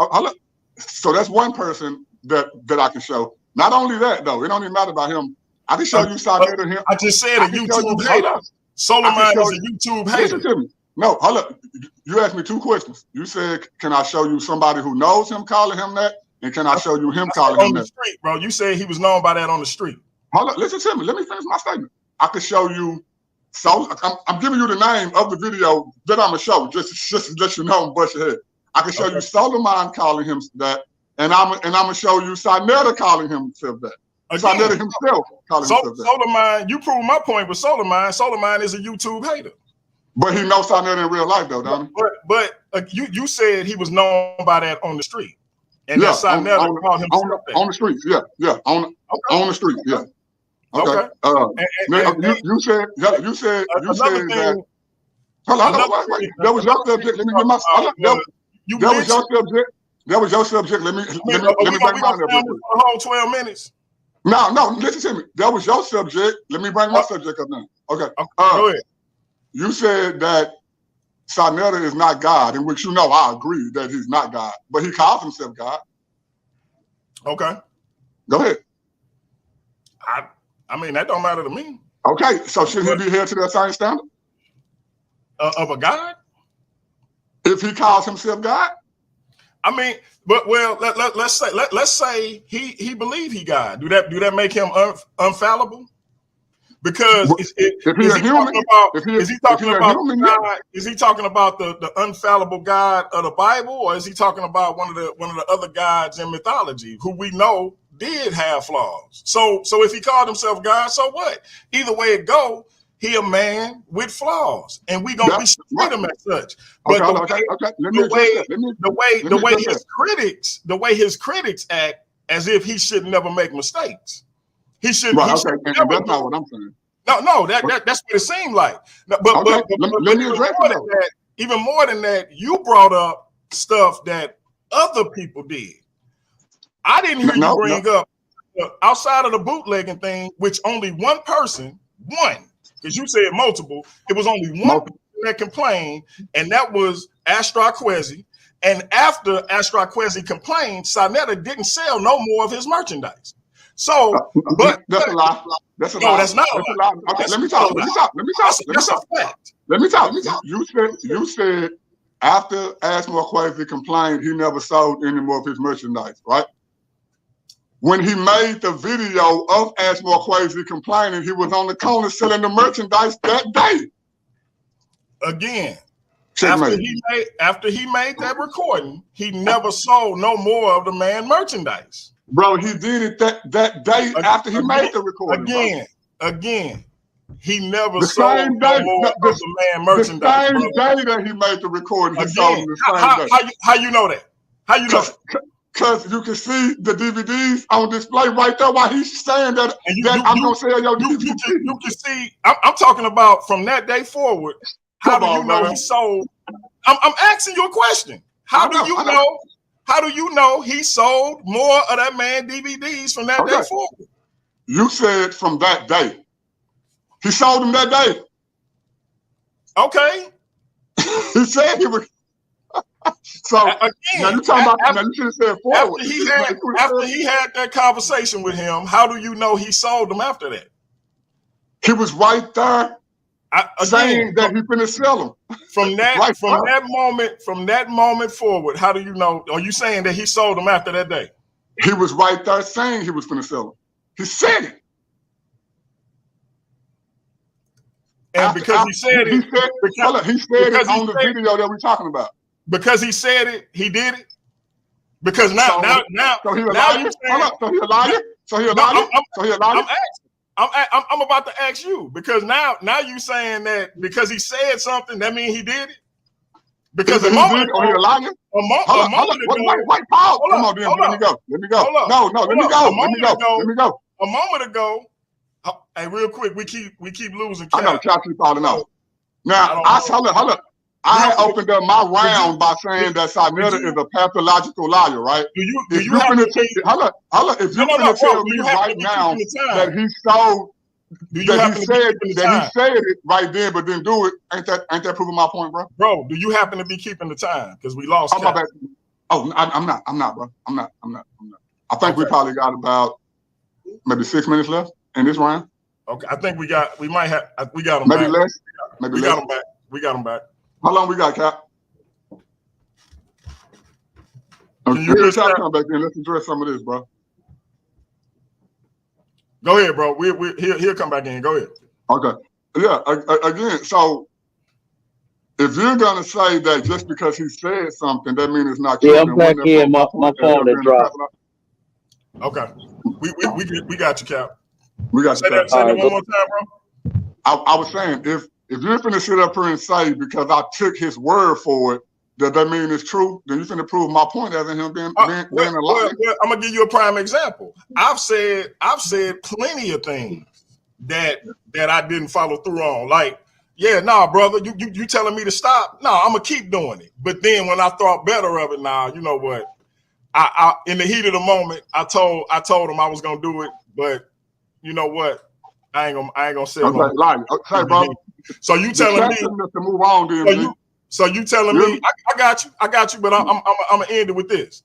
So that's one person that I can show. Not only that though, it don't even matter about him. I can show you SaNeter him. I just said a YouTube hater. Solomon is a YouTube hater. Listen to me. No, hold up. You asked me two questions. You said, can I show you somebody who knows him calling him that? And can I show you him calling him on the that? Street, bro? You said he was known by that on the street. Hold up. Listen to me. Let me finish my statement. I could show you. So I'm giving you the name of the video that I'm gonna show, just to let you know and bust your head. I can show you Solomon calling him that, and I'm gonna show you SaNeter calling himself that. SaNeter himself calling himself that. Solomon, you proved my point with Solomon. Solomon is a YouTube hater. But he knows SaNeter in real life though, don't he? But you said he was known by that on the street, and that SaNeter called himself that. On the streets, yeah, on the streets, yeah. Okay. You said that. Hold on, wait. That was your subject. Let me get my. That was your subject. That was your subject. Let me bring mine up. The whole 12 minutes. No, listen to me. That was your subject. Let me bring my subject up now. Okay. Go ahead. You said that SaNeter is not God, in which I agree that he's not God, but he calls himself God. Okay. Go ahead. I mean, that don't matter to me. Okay, so shouldn't he be held to that same standard? Of a God? If he calls himself God? I mean, but let's say he believe he God. Do that make him unfallible? Because is he talking about the infallible God of the Bible, or is he talking about one of the other gods in mythology who we know did have flaws? So if he called himself God, so what? Either way it go, he a man with flaws, and we gonna treat him as such. But the way his critics act as if he should never make mistakes. He should. Right. Okay. And that's not what I'm saying. No. That's what it seemed like. But let me address that. Even more than that, you brought up stuff that other people did. I didn't hear you bring up outside of the bootlegging thing, which only one person, because you said multiple. It was only one person that complained, and that was Astra Kwesi. And after Astra Kwesi complained, SaNeter didn't sell no more of his merchandise. So, but that's a lie. That's a lie. No, that's not a lie. Okay, let me talk. Let me talk. You said after Astra Kwesi complained, he never sold any more of his merchandise, right? When he made the video of Astra Kwesi complaining, he was on the corner selling the merchandise that day. Again, after he made that recording, he never sold no more of the man merchandise. Bro, he did it that day after he made the recording. Again, he never sold no more of the man merchandise. The same day that he made the recording, he sold them the same day. How you know that? How you know? Because you can see the DVDs on display right there while he's saying that, I'm going to sell your DVD. You can see, I'm talking about from that day forward. How do you know he sold? I'm asking you a question. How do you know he sold more of that man DVDs from that day forward? You said from that day. He sold them that day. Okay. He said he was. So again, now you talking about? Now you should have said forward. After he had that conversation with him, how do you know he sold them after that? He was right there. Saying that he's gonna sell them. From that moment forward, how do you know? Are you saying that he sold them after that day? He was right there saying he was gonna sell them. He said it. And because he said it, he said it on the video that we're talking about. Because he said it, he did it. Because now so he a liar. So he a liar. So he a liar. So he a liar. I'm about to ask you, because now you saying that because he said something, that means he did it? Because a moment ago, wait, Paul. Come on, let me go. Let me go. Let me go. A moment ago, hey, real quick, we keep losing. I know, y'all keep falling out. Now, hold up. I opened up my round by saying that SaNeter is a pathological liar, right? If you're going to tell me right now that he sold, that he said it right then, but didn't do it, ain't that proving my point, bro? Bro, do you happen to be keeping the time? Because we lost. I'm not, bro. I'm not. I think we probably got about maybe 6 minutes left in this round. Okay, I think we got them maybe back. Less. We got them back. We got them back. How long we got, Cap? Come back in. Let's address some of this, bro. Go ahead, bro. He'll come back in. Go ahead. Okay. Yeah. Again, so if you're gonna say that just because he said something, that means it's not true. Yeah, I'm back in. My phone is dropped. Okay. We got you, Cap. We got you. Say that one more time, bro. I was saying if you're finna sit up here and say because I took his word for it, does that mean it's true? Then you're finna prove my point as in him being a liar. Well, I'm gonna give you a prime example. I've said plenty of things that I didn't follow through on. Like, brother, you telling me to stop? No, I'm gonna keep doing it. But then when I thought better of it, you know what? I in the heat of the moment, I told him I was gonna do it, but you know what? I ain't gonna say Okay, no. like, okay, bro. So you The telling me captain is to move on, DMG. so you telling Yeah. me I got you, but I'm gonna end it with this.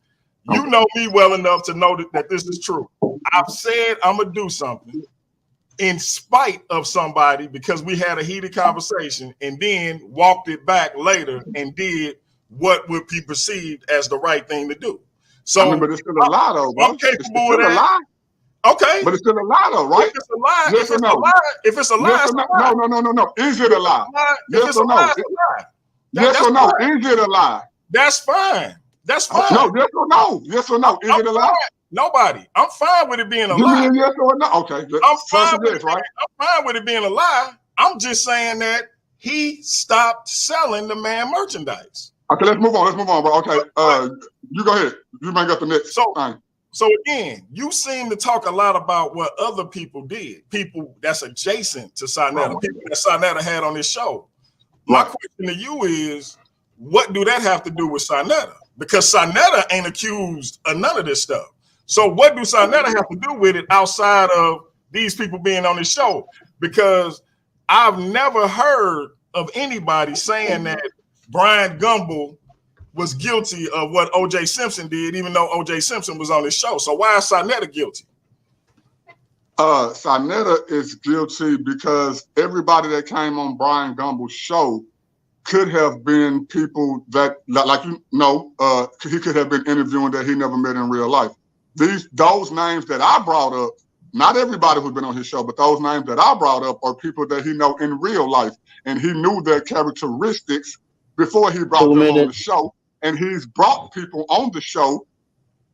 You Okay. know me well enough to know that this is true. I've said I'm gonna do something in spite of somebody because we had a heated conversation and then walked it back later and did what would be perceived as the right thing to do. So I mean, but it's still a lie, though, bro. I'm capable It's of still a that. lie. Okay. But it's still a lie, though, right? If it's a lie, Yes or no? if it's a lie, Yes it's or a no? lie. No. Is it a lie? If Yes it's or a no? lie, it's a lie. Yes or no? Is it a lie? That's fine. That's fine. No, yes or no? Yes or no? Is it a lie? Nobody. I'm fine with it being a Give lie. me a yes or no. Okay. I'm First fine with yes, it. right? I'm fine with it being a lie. I'm just saying that he stopped selling the man merchandise. Okay, let's move on, bro. Okay, you go ahead. You bring up the next thing. So again, you seem to talk a lot about what other people did, people that's adjacent to SaNeter, people that SaNeter had on this show. My question to you is, what do that have to do with SaNeter? Because SaNeter ain't accused of none of this stuff. So what do SaNeter have to do with it outside of these people being on the show? Because I've never heard of anybody saying that Brian Gumble was guilty of what O.J. Simpson did, even though O.J. Simpson was on the show. So why is SaNeter guilty? SaNeter is guilty because everybody that came on Brian Gumbel's show could have been people that, like he could have been interviewing that he never met in real life. Those names that I brought up, not everybody who's been on his show, but those names that I brought up are people that he know in real life, and he knew their characteristics before he brought them on the show. And he's brought people on the show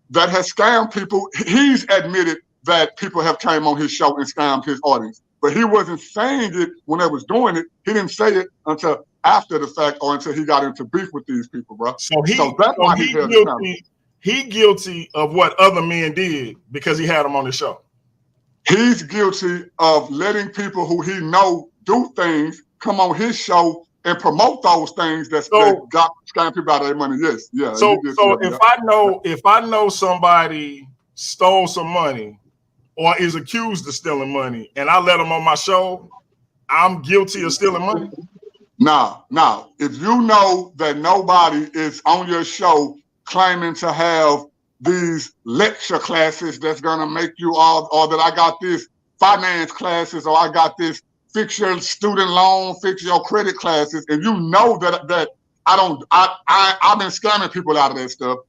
that has scammed people. He's admitted that people have came on his show and scammed his audience, but he wasn't saying it when they was doing it. He didn't say it until after the fact or until he got into beef with these people, bro. So that's why he's guilty. He guilty of what other men did because he had them on the show. He's guilty of letting people who he know do things come on his show and promote those things that got scam people out of their money. Yes, yeah. So if I know somebody stole some money or is accused of stealing money and I let them on my show, I'm guilty of stealing money? Now, if you know that nobody is on your show claiming to have these lecture classes that's gonna make you all, or that I got this finance classes, or I got this fix your student loan, fix your credit classes, and you know that I've been scamming people out of that stuff.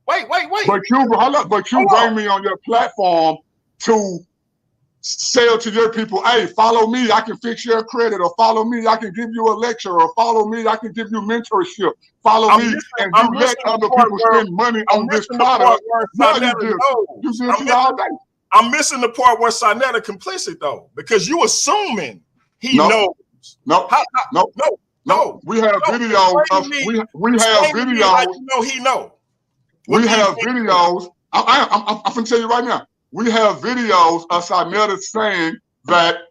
Wait. But you bring me on your platform to sell to your people, hey, follow me, I can fix your credit, or follow me, I can give you a lecture, or follow me, I can give you mentorship. Follow me, and you let other people spend money on this product. I'm missing the part where SaNeter complicit though, because you assuming he knows. No. We have videos. We have videos. Like you know he know. We have videos. I'm gonna tell you right now. We have videos of SaNeter saying that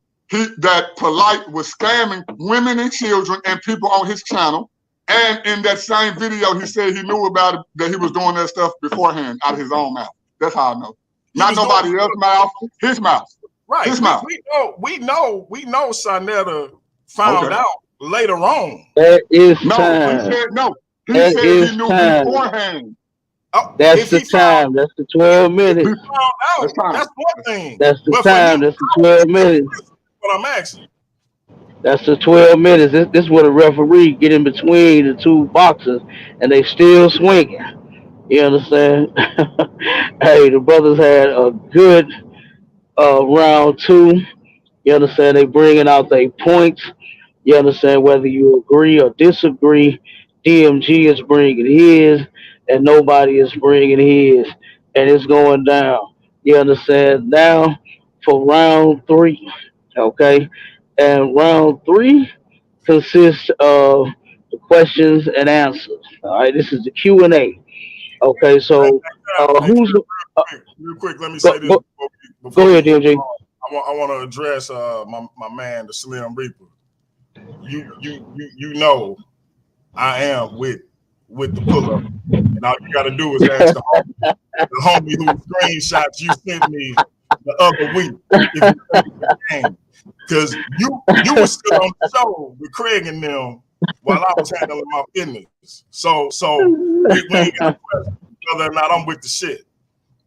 Polite was scamming women and children and people on his channel. And in that same video, he said he knew about it, that he was doing that stuff beforehand out of his own mouth. That's how I know. Not nobody else's mouth, his mouth. Right. His mouth. We know SaNeter found out later on. That is time. He said he knew beforehand. That's the time. That's the 12 minutes. That's one thing. That's the time. That's the 12 minutes. What I'm asking. That's the 12 minutes. This is where the referee get in between the two boxers, and they still swinging. You understand? Hey, the brothers had a good round two. You understand? They bringing out their points. You understand? Whether you agree or disagree, DMG is bringing his, and nobody is bringing his, and it's going down. You understand? Now for round three, okay? And round three consists of the questions and answers. All right, this is the Q&A. Okay, so who's real quick? Let me say this. Go ahead, DMG. I want to address my man, the Slim Reaper. You know, I am with with the pull-up. And all you got to do is ask the homie whose screenshots you sent me the other week if you think the game. Because you were still on the show with Craig and them while I was handling my business. So we ain't got a question whether or not I'm with the shit.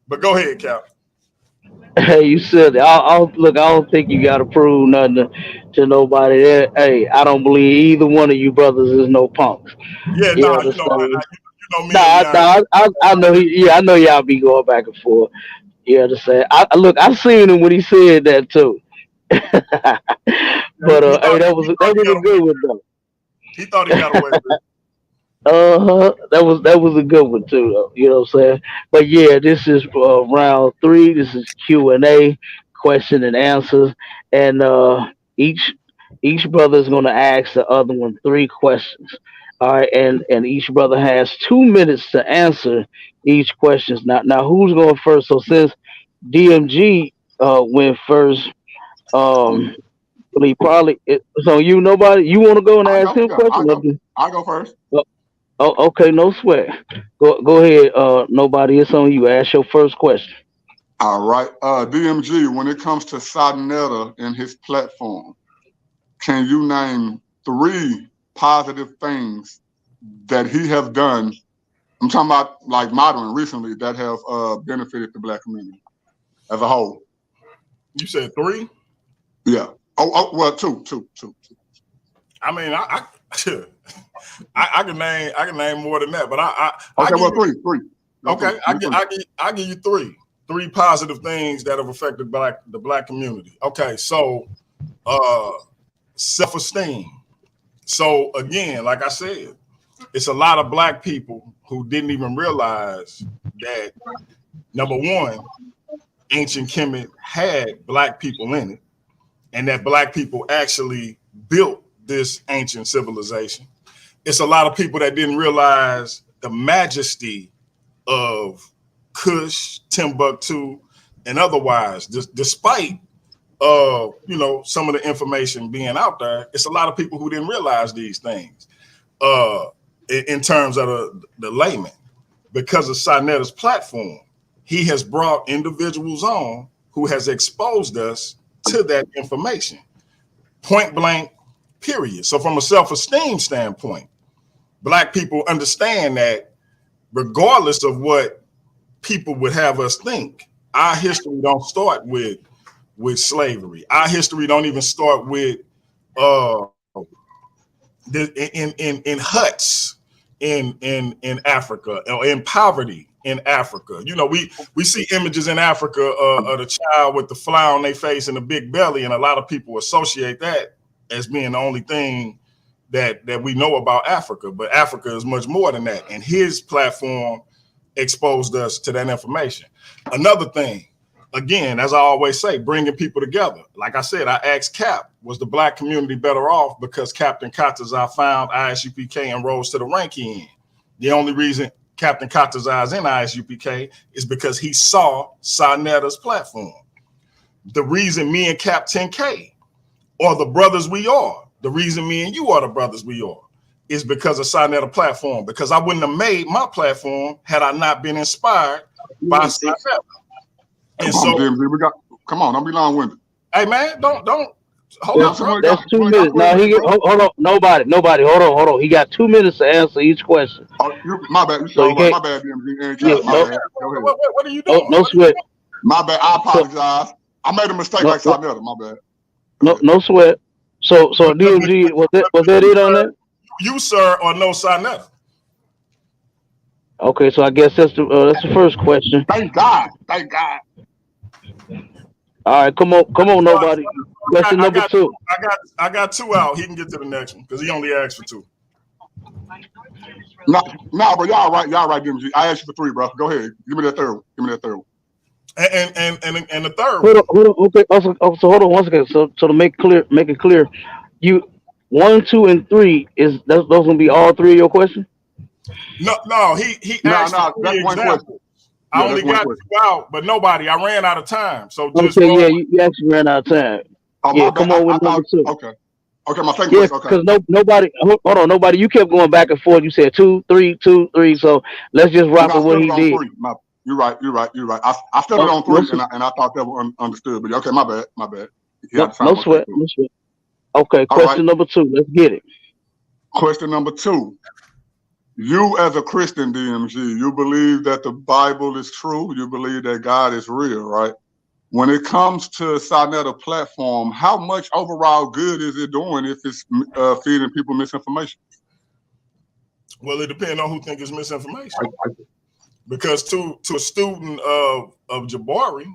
But go ahead, Cap. Hey, you said look. I don't think you got to prove nothing to nobody. Hey, I don't believe either one of you brothers is no punks. Yeah, You nah, you know, understand? you know me and Nah, Leon. I know. I know y'all be going back and forth. You understand? Look. I seen him when he said that too. But hey, that was a good one though. He thought he got away with it. That was a good one too. Though, you know what I'm saying? But yeah, this is round three. This is Q&A, question and answers, and each each brother is going to ask the other one three questions. All right, and each brother has 2 minutes to answer each questions. Now who's going first? So since DMG went first, um, he probably so you nobody you want to go and ask him questions? I go first. Oh, okay, no sweat. Go ahead. Nobody, it's on you. Ask your first question. All right. DMG, when it comes to SaNeter and his platform, can you name 3 positive things that he have done? I'm talking about like modern recently that have benefited the Black community as a whole. You said 3? Yeah. Well, two. I mean, I can name more than that, but three. Okay, I give you 3. 3 positive things that have affected the Black community. Okay, so self-esteem. So again, like I said, it's a lot of Black people who didn't even realize that, number one, ancient Kemet had Black people in it, and that Black people actually built this ancient civilization. It's a lot of people that didn't realize the majesty of Kush, Timbuktu, and otherwise. Despite some of the information being out there, it's a lot of people who didn't realize these things in terms of the layman. Because of SaNeter's platform, he has brought individuals on who has exposed us to that information. Point blank, period. So from a self-esteem standpoint, Black people understand that regardless of what people would have us think, our history don't start with slavery. Our history don't even start with in huts in Africa or in poverty in Africa. You know, we see images in Africa of the child with the flower on their face and a big belly, and a lot of people associate that as being the only thing that we know about Africa. But Africa is much more than that, and his platform exposed us to that information. Another thing, again, as I always say, bringing people together. Like I said, I asked Cap, was the Black community better off because Captain Katazai found ISUPK and rose to the rank he in? The only reason Captain Katazai is in ISUPK is because he saw SaNeter's platform. The reason me and Cap 10K are the brothers we are, the reason me and you are the brothers we are, is because of SaNeter platform. Because I wouldn't have made my platform had I not been inspired by SaNeter. And come on, don't be long-winded. Hey man, don't hold on. Bro. That's 2 minutes. Now hold on. Nobody. Hold on. He got 2 minutes to answer each question. Oh, my bad. My bad, DMG. Yeah, bad. What are you doing? No sweat. My bad. I apologize. I made a mistake like SaNeter. My bad. No sweat. So DMG, was that it on that? You, sir, or no SaNeter? Okay, so I guess that's the first question. Thank God. All right, come on, nobody. Question number 2. I got 2 out. He can get to the next one because he only asked for 2. No, bro, y'all right, DMG. I asked you for 3, bro. Go ahead. Give me that third one. And the third. Hold on. Okay. So hold on one second. So to make it clear, you 1, 2, and 3 those gonna be all 3 of your questions? No. He asked for 3 examples. I only got 2 out, but nobody. I ran out of time. So just okay, yeah, you actually ran out of time. Oh, yeah, come on with number 2. Okay, my second Yeah, question. Okay. because nobody. Hold on, nobody. You kept going back and forth. You said 2, 3, 2, 3. So let's just You rock know, I with what settled he on did. three. You're right. I settled No, on no, three, and I thought that was understood. But okay, my bad. You had no, to no sound more sweat, straightforward. no sweat. Okay, All right. question number 2. Let's get it. Question number 2. You as a Christian, DMG, you believe that the Bible is true. You believe that God is real, right? When it comes to SaNeter platform, how much overall good is it doing if it's feeding people misinformation? Well, it depends on who think it's misinformation. Because to a student of Jabari,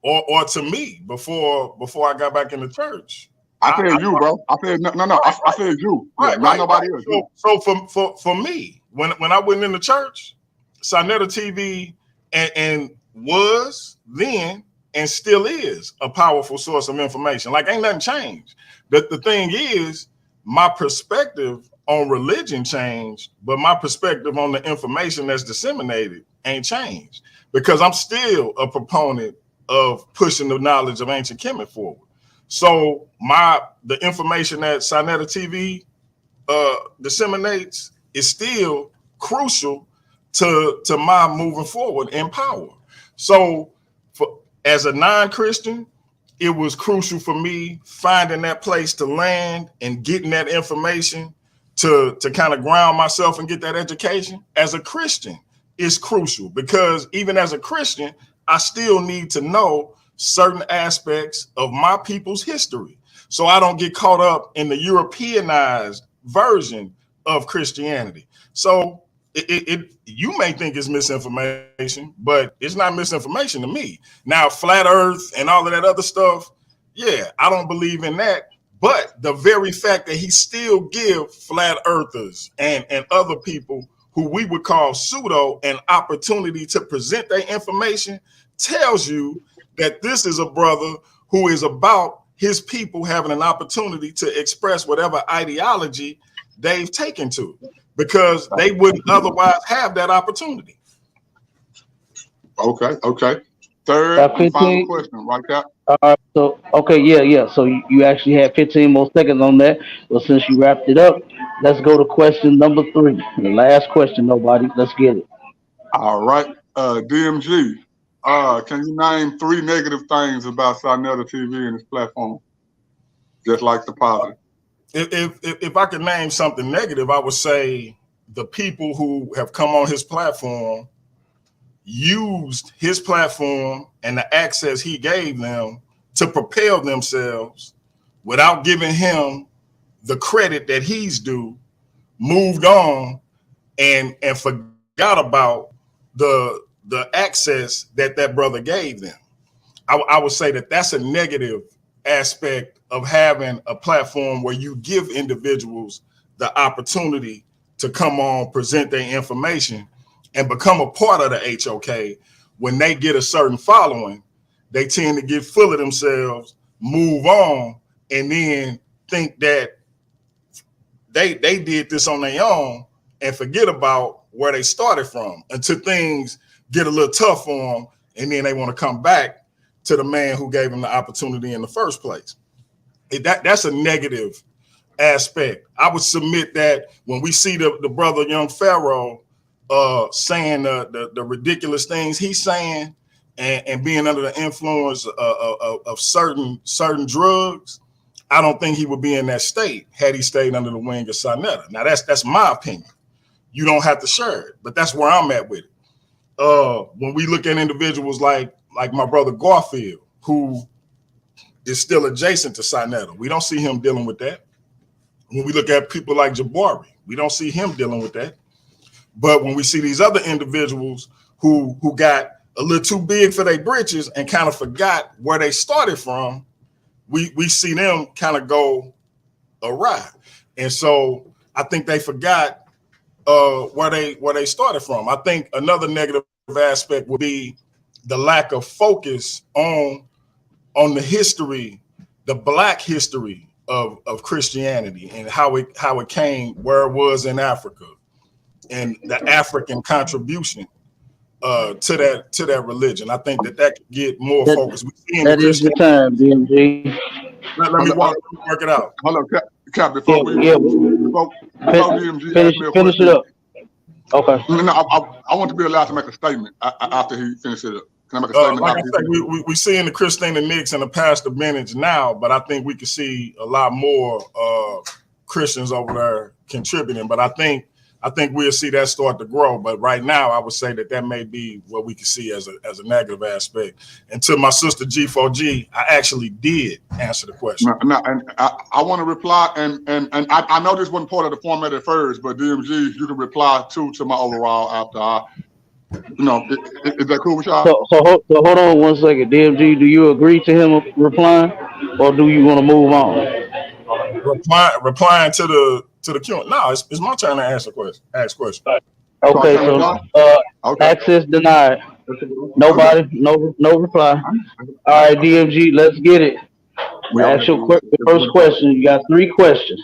or to me before I got back in the church. I said you, bro. I said no. I said you. Yeah, not nobody else. So for me, when I went in the church, SaNeter TV and was then and still is a powerful source of information. Like ain't nothing changed. The thing is, my perspective on religion changed, but my perspective on the information that's disseminated ain't changed because I'm still a proponent of pushing the knowledge of ancient Kemet forward. So the information that SaNeter TV disseminates is still crucial to my moving forward in power. So as a non-Christian, it was crucial for me finding that place to land and getting that information to kind of ground myself and get that education. As a Christian, it's crucial because even as a Christian, I still need to know certain aspects of my people's history so I don't get caught up in the Europeanized version of Christianity. So you may think it's misinformation, but it's not misinformation to me. Now, flat earth and all of that other stuff, yeah, I don't believe in that. But the very fact that he still give flat earthers and other people who we would call pseudo an opportunity to present their information tells you that this is a brother who is about his people having an opportunity to express whatever ideology they've taken to, because they wouldn't otherwise have that opportunity. Okay. Third Got and final 15. question, right there. All right. So okay, yeah. So you actually had 15 more seconds on that. Well, since you wrapped it up, let's go to question number 3. The last question, nobody. Let's get it. All right. DMG, can you name 3 negative things about SaNeter TV and its platform? Just like the positive. If I could name something negative, I would say the people who have come on his platform used his platform and the access he gave them to propel themselves without giving him the credit that he's due, moved on and forgot about the access that brother gave them. I would say that that's a negative aspect of having a platform where you give individuals the opportunity to come on, present their information, and become a part of the HOK. When they get a certain following, they tend to get full of themselves, move on, and then think that they did this on their own and forget about where they started from until things get a little tough for them, and then they want to come back to the man who gave them the opportunity in the first place. That's a negative aspect. I would submit that when we see the brother Young Pharaoh saying the ridiculous things he's saying and being under the influence of certain drugs, I don't think he would be in that state had he stayed under the wing of SaNeter. Now that's my opinion. You don't have to share it, but that's where I'm at with it. When we look at individuals like my brother Garfield, who is still adjacent to SaNeter, we don't see him dealing with that. When we look at people like Jabari, we don't see him dealing with that. But when we see these other individuals who got a little too big for their britches and kind of forgot where they started from, we see them kind of go awry. And so I think they forgot where they started from. I think another negative aspect would be the lack of focus on the history, the Black history of Christianity and how it came where it was in Africa and the African contribution to that religion. I think that could get more focus. We see in the That is your Christianity. time, DMG. Let me work it out. Hold on. Cap, before DMG asked me a finish question. it up. Okay. No, I want to be allowed to make a statement after he finishes it up. Can I make a statement? Like I said, we seeing the Christina Nicks and the Pastor Bennett's now, but I think we could see a lot more Christians over there contributing. But I think we'll see that start to grow. But right now, I would say that may be what we can see as a negative aspect. And to my sister G4G, I actually did answer the question. No, and I want to reply, and I know this wasn't part of the format at first, but DMG, you can reply to my overall after I, is that cool with y'all? So hold on one second. DMG, do you agree to him replying, or do you want to move on? Replying to the Q. No, it's my turn to ask question. Okay, so access denied. Nobody, no reply. All right, DMG, let's get it. Ask your first question. You got 3 questions.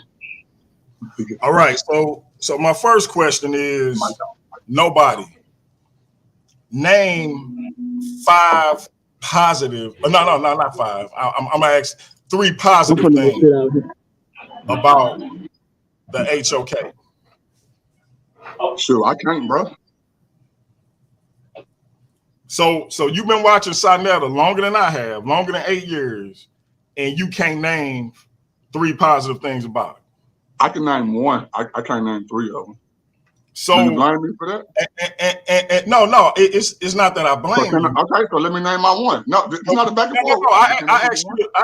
All right, so my first question is NoBody. Name 5 positive. No, not 5. I'm gonna ask 3 positive things about the HOK. Sure, I can't, bro. So you've been watching SaNeter longer than I have, longer than 8 years, and you can't name 3 positive things about it. I can name 1. I can't name 3 of them. So do you blame me for that? And no, it's not that I blame you. Okay, so let me name my 1. No, it's not a back and forth. No, I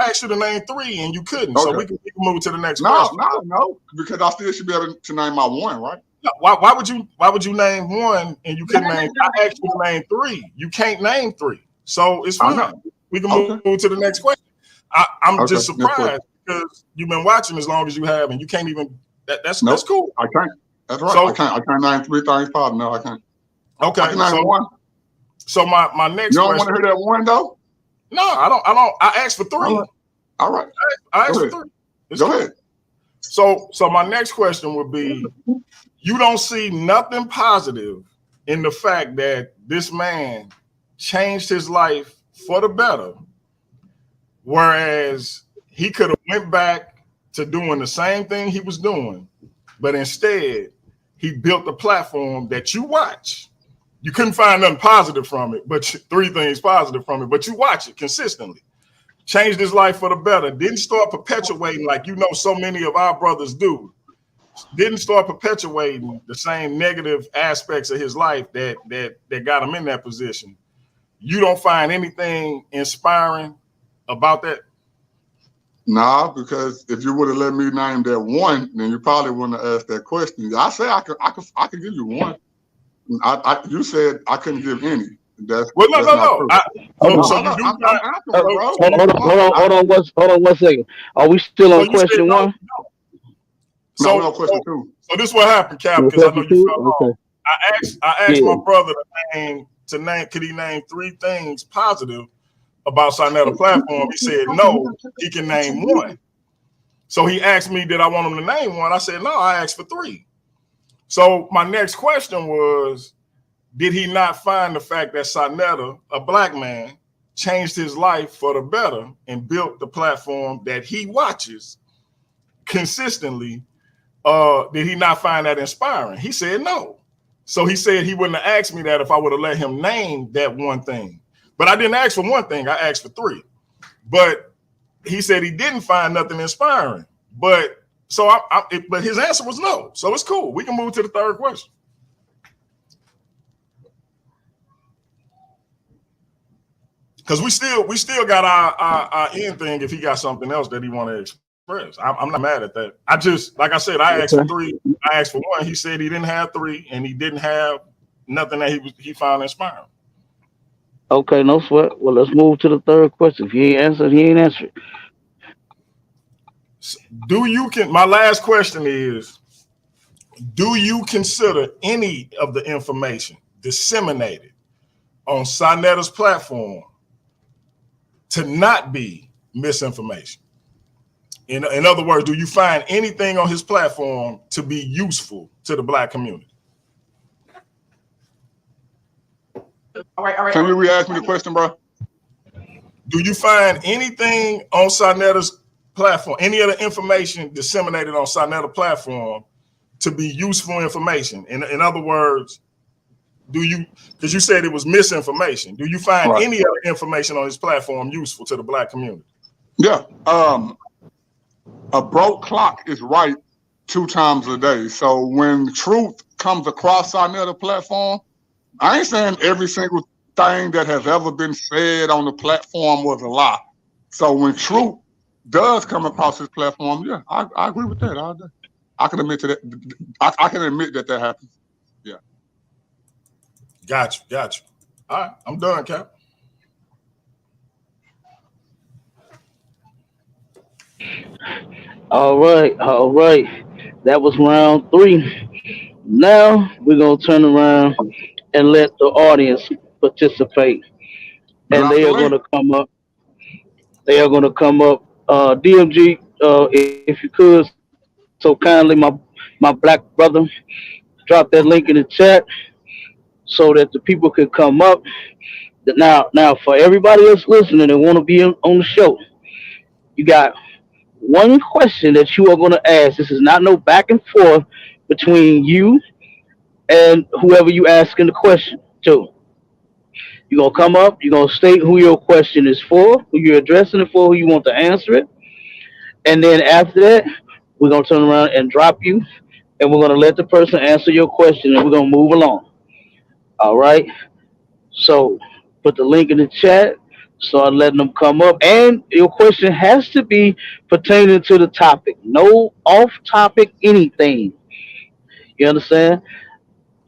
asked you to name 3 and you couldn't. Okay. So we can move to the next question. No, because I still should be able to name my 1, right? No, why would you name 1 and you couldn't name? I asked you to name 3. You can't name 3, so it's fine. We can move to the next question. I'm just surprised because you've been watching as long as you have, and you can't even. That's cool. I can't. That's right. So, I can't name 3 things positive. No, I can't. Okay. I can name 1. So my next. You don't question, want to hear that 1 though? No, I don't. I asked for 3. All right. I asked for 3. Go ahead. So my next question would be: you don't see nothing positive in the fact that this man changed his life for the better, whereas he could have went back to doing the same thing he was doing, but instead he built a platform that you watch. You couldn't find nothing positive from it, but 3 things positive from it, but you watch it consistently. Changed his life for the better. Didn't start perpetuating like so many of our brothers do. Didn't start perpetuating the same negative aspects of his life that got him in that position. You don't find anything inspiring about that? Nah, because if you would have let me name that 1, then you probably wouldn't have asked that question. I say I could give you 1. You said I couldn't give any. No. Hold on 1 second. Are we still on question 1? No, question 2. So this is what happened, Cap, because I know you felt wrong. I asked my brother to name. Could he name 3 things positive about SaNeter platform? He said no, he can name 1. So he asked me, did I want him to name 1? I said no, I asked for 3. So my next question was, did he not find the fact that SaNeter, a black man, changed his life for the better and built the platform that he watches consistently? Did he not find that inspiring? He said no. So he said he wouldn't have asked me that if I would have let him name that 1 thing. But I didn't ask for 1 thing. I asked for 3. But he said he didn't find nothing inspiring. But his answer was no. So it's cool. We can move to the 3rd question. Because we still got our end thing if he got something else that he want to express. I'm not mad at that. I just, like I said, I asked for 3. I asked for 1. He said he didn't have 3, and he didn't have nothing that he found inspiring. Okay, no sweat. Well, let's move to the 3rd question. If he ain't answered, he ain't answered. My last question is, do you consider any of the information disseminated on SaNeter's platform to not be misinformation? In other words, do you find anything on his platform to be useful to the black community? All right. Can you re-ask me the question, bro? Do you find anything on SaNeter's platform, any other information disseminated on SaNeter platform to be useful information? In other words, do you, because you said it was misinformation, do you find any other information on this platform useful to the Black community? Yeah. A broke clock is right 2 times a day. So when truth comes across SaNeter platform, I ain't saying every single thing that has ever been said on the platform was a lie. So when truth does come across this platform, yeah, I agree with that all day. I can admit to that. I can admit that happens. Yeah. Got you. All right, I'm done, Cap. All right. That was round 3. Now we're gonna turn around and let the audience participate, and Drop they the are link. gonna come up. DMG, if you could, so kindly, my black brother, drop that link in the chat so that the people could come up. Now, for everybody else listening and want to be on the show, you got one question that you are going to ask. This is not no back and forth between you and whoever you asking the question to. You're going to come up, you're going to state who your question is for, who you're addressing it for, who you want to answer it. And then after that, we're going to turn around and drop you, and we're going to let the person answer your question, and we're going to move along. All right? So put the link in the chat, start letting them come up. And your question has to be pertaining to the topic. No off topic anything. You understand?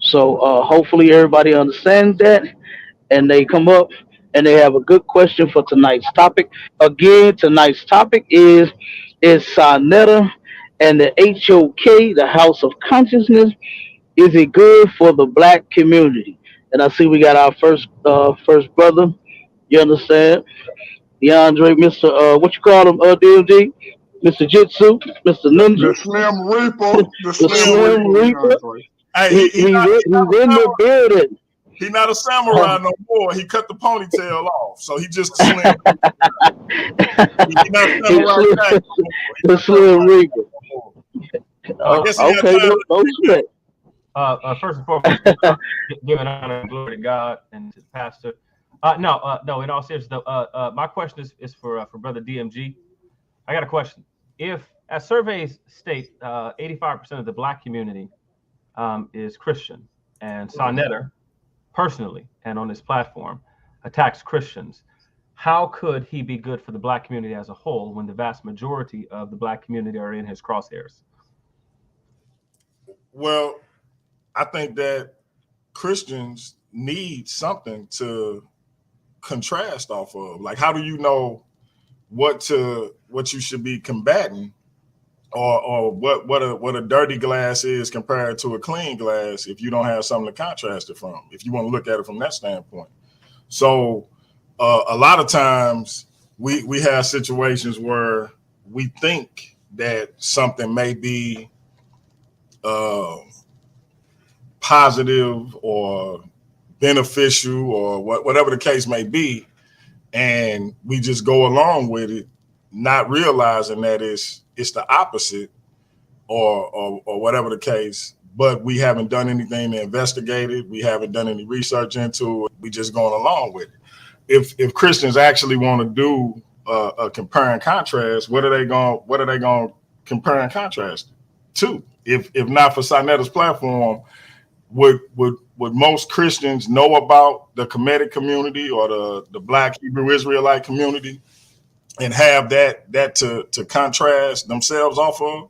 So hopefully everybody understands that, and they come up and they have a good question for tonight's topic. Again, tonight's topic is SaNeter and the HOK, the House of Consciousness. Is it good for the Black community? And I see we got our first brother. You understand? DeAndre, Mr. What you call him? DMG, Mr. Jitsu, Mr. The Ninja, Slim Reaper. The the Slim Slim Reaper. Reaper. Hey, He's in the building. He not a samurai no more. He cut the ponytail off, so he just a slim. He not samurai Jack no more. He The not Slim samurai Reaper. Jack no more. I guess he got Okay, time no sweat. First and foremost, giving honor and glory to God and to the pastor. No. In all seriousness, my question is for Brother DMG. I got a question. If, as surveys state, 85% of the Black community is Christian, and SaNeter, personally and on this platform, attacks Christians, how could he be good for the Black community as a whole when the vast majority of the Black community are in his crosshairs? Well, I think that Christians need something to contrast off of. Like, how do you know what you should be combating, or what a dirty glass is compared to a clean glass if you don't have something to contrast it from, if you want to look at it from that standpoint? So a lot of times we have situations where we think that something may be positive or beneficial or whatever the case may be, and we just go along with it, not realizing that it's the opposite or whatever the case. But we haven't done anything to investigate it. We haven't done any research into it. We just going along with it. If Christians actually want to do a compare and contrast, what are they going to compare and contrast to? If not for SaNeter's platform, would most Christians know about the Kemetic community or the Black Hebrew Israelite community and have that to contrast themselves off of?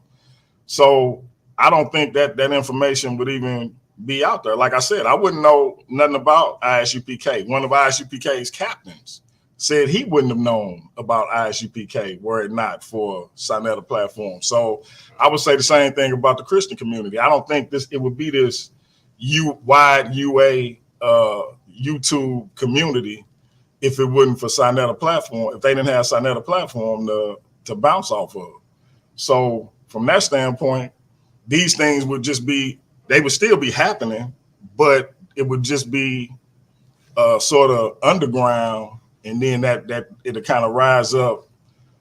So I don't think that information would even be out there. Like I said, I wouldn't know nothing about ISUPK. One of ISUPK's captains said he wouldn't have known about ISUPK were it not for SaNeter platform. So I would say the same thing about the Christian community. I don't think it would be this wide UA YouTube community if it wasn't for SaNeter platform, if they didn't have SaNeter platform to bounce off of. So from that standpoint, these things would still be happening, but it would just be sort of underground, and then that it'll kind of rise up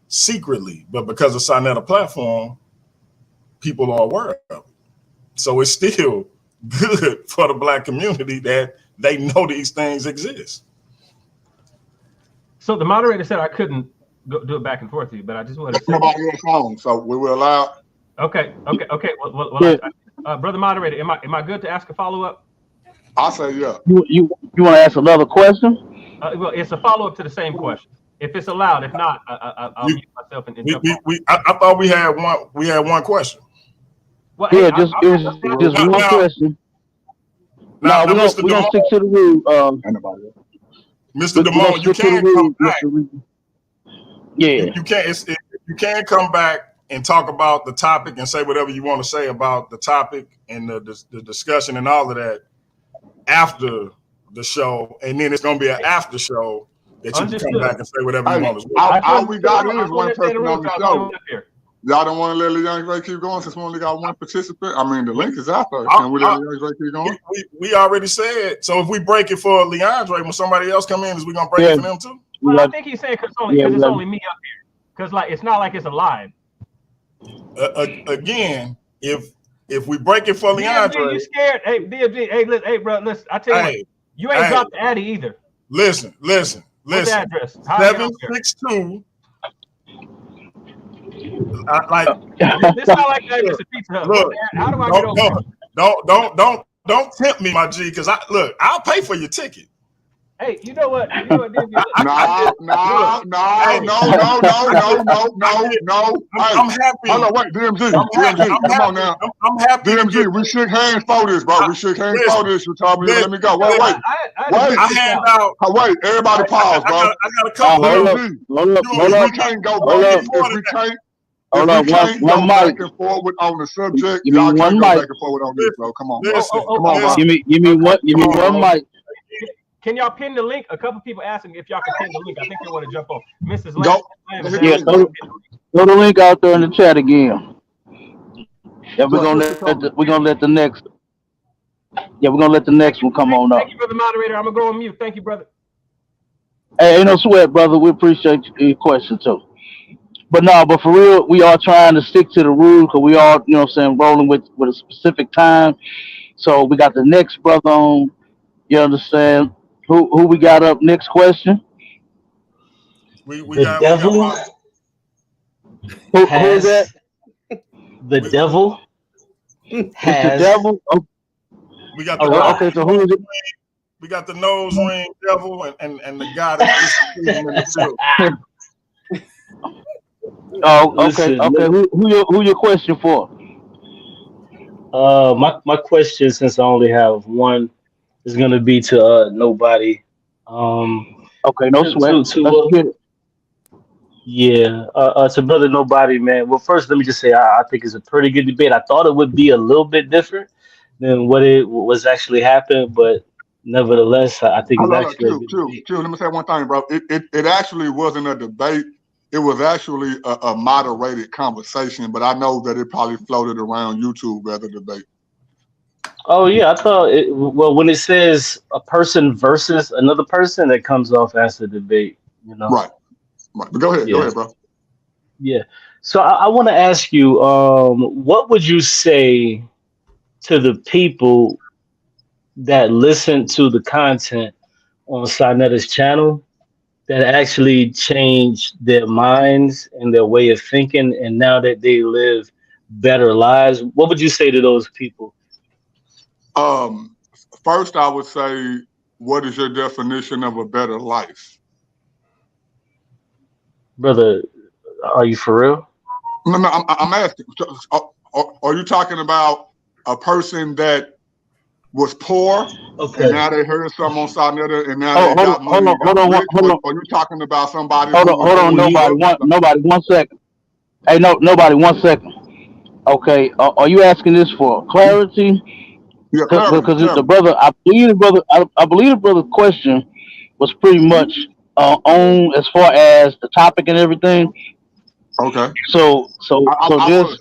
secretly, but because of SaNeter platform, people are aware of it. So it's still good for the Black community that they know these things exist. So the moderator said I couldn't do it back and forth to you, but I just wanted to say nobody else home, so we will allow. Okay. Well, brother moderator, am I good to ask a follow up? I say yeah. You want to ask another question? Well, it's a follow up to the same question. If it's allowed, if not, I'll mute myself and jump on. I thought we had one. We had one question. Well, Yeah, hey, just one question. Now, we're gonna stick to the rule. Mr. Damone, you can come back. Yeah, you can come back and talk about the topic and say whatever you want to say about the topic and the discussion and all of that after the show, and then it's going to be an after show that you can come back and say whatever you want to say. All we got is one person on the show. Y'all don't want to let the Young Ray keep going since we only got one participant? I mean, the link is out there. Can we let the Young Ray keep going? We already said, so if we break it for Leandre, when somebody else come in, is we going to break it for them too? Well, I think he's saying because it's only me up here. Because like it's not like it's a live. Again, if we break it for Leandre, you scared? Hey, DMG, hey, bro, listen. I tell you what, you ain't dropped the Addy either. Listen. What's the address? 762. This sound like that is a Pizza Hut. Look, how do I get over? Don't tempt me, my G, because I'll pay for your ticket. Hey, you know what? No. I'm happy. Hold on, wait, DMG. Come on now. I'm happy. DMG, we shook hands for this, bro. We shook hands for this. You told me to let me go. Wait. Wait, everybody pause, bro. I got a couple. We can't go back. If we can't go back and forward on the subject, y'all can't go back and forward on this, bro. Come on, bro. Come on, bro. Give me one mic. Can y'all pin the link? A couple people asking if y'all can pin the link. I think they want to jump on. Mrs. Throw the link out there in the chat again. Yeah, we're gonna let the next one come on up. Thank you, brother moderator. I'm gonna go on mute. Thank you, brother. Hey, ain't no sweat, brother. We appreciate your question too. But for real, we are trying to stick to the rules because we are, rolling with a specific time. So we got the next brother on. You understand? Who we got up next question? We the got devil. Who's that? The devil has. The devil. Oh. We got the okay. So who is it? We got the nose ring devil and the guy that's just Oh, okay. Who your question for? My question, since I only have one, is gonna be to NoBody. Okay, no sweat. To brother NoBody, man. Well, first let me just say I think it's a pretty good debate. I thought it would be a little bit different than what it was actually happened, but nevertheless, I think it's actually. Q, let me say one thing, bro. It actually wasn't a debate. It was actually a moderated conversation, but I know that it probably floated around YouTube as a debate. Oh yeah, I thought when it says a person versus another person, that comes off as a debate, Right. But go ahead, bro. Yeah. So I want to ask you, what would you say to the people that listen to the content on SaNeter's channel that actually changed their minds and their way of thinking, and now that they live better lives? What would you say to those people? First, I would say, what is your definition of a better life? Brother, are you for real? No, I'm asking. Are you talking about a person that was poor, and now they heard something on SaNeter, and now they got money? Hold on. Are you talking about somebody? Hold on, nobody. 1 second. Hey, nobody. 1 second. Okay, are you asking this for clarity? Yeah, because the brother, I believe the brother's question was pretty much on as far as the topic and everything. Okay. So I was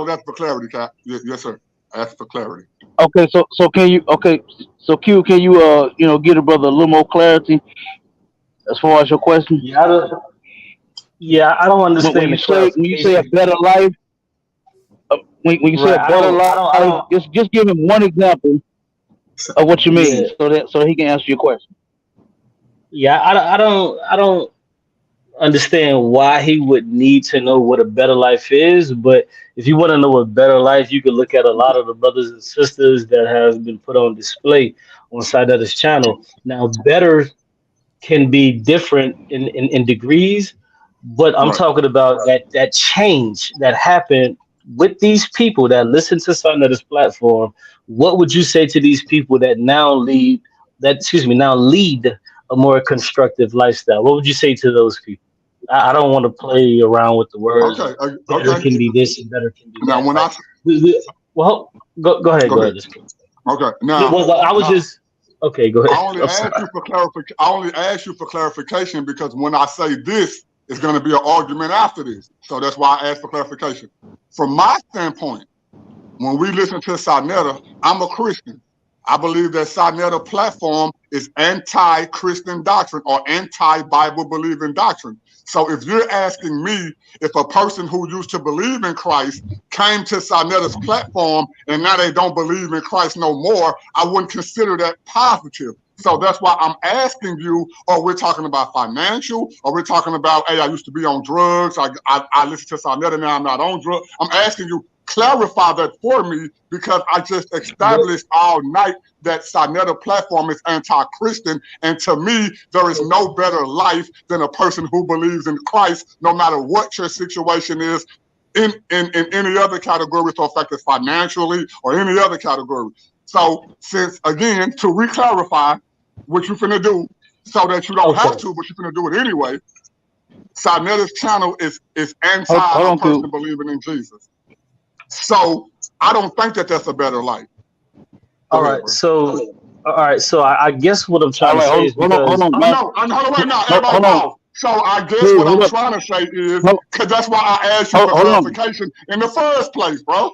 asked for clarity, Cap. Yes, sir. I asked for clarity. Okay, so can you? Okay, so Q, can you give the brother a little more clarity as far as your question? Yeah, I don't understand the When you say a clarification. better life, when you say Right. a better I life, don't. just give him one example of what you mean, Yeah. so he can answer your question. Yeah. I don't understand why he would need to know what a better life is. But if you want to know what better life, you can look at a lot of the brothers and sisters that have been put on display on SaNeter's channel. Now, better can be different in degrees, but I'm Right. talking about that change that happened with these people that listen to SaNeter's platform. What would you say to these people that now lead a more constructive lifestyle? What would you say to those people? I don't want to play around with the words. Okay. Better Okay. can be this and better can be Now that. when Like, I well, go ahead, go go ahead. ahead. Just Okay. well, I was just okay. Go I ahead. only I'm asked sorry. you for clarification. I only asked you for clarification because when I say this, it's going to be an argument after this. So that's why I asked for clarification. From my standpoint, when we listen to SaNeter, I'm a Christian. I believe that SaNeter platform is anti-Christian doctrine or anti-Bible believing doctrine. So if you're asking me if a person who used to believe in Christ came to SaNeter's platform and now they don't believe in Christ no more, I wouldn't consider that positive. So that's why I'm asking you, or we're talking about financial, or we're talking about, hey, I used to be on drugs. I listen to SaNeter, now I'm not on drugs. I'm asking you, clarify that for me, because I just established all night that SaNeter platform is anti-Christian, and to me, there is no better life than a person who believes in Christ, no matter what your situation is, in any other category, so affected financially or any other category. So, since again, to re-clarify what you're finna do, so that you don't have Okay. to, but you're finna do it anyway. SaNeter's channel is anti Hold a on, person Coop. believing in Jesus. So I don't think that that's a better life. Go All ahead, right. bro. So I guess what I'm All trying to right, say is hold because on, Oh man. no, hold on right now. Everybody Hold on. pause. So I guess Cool, what I'm hold up. trying to say is, Hold, because that's why I asked you for hold on. clarification in the first place, bro.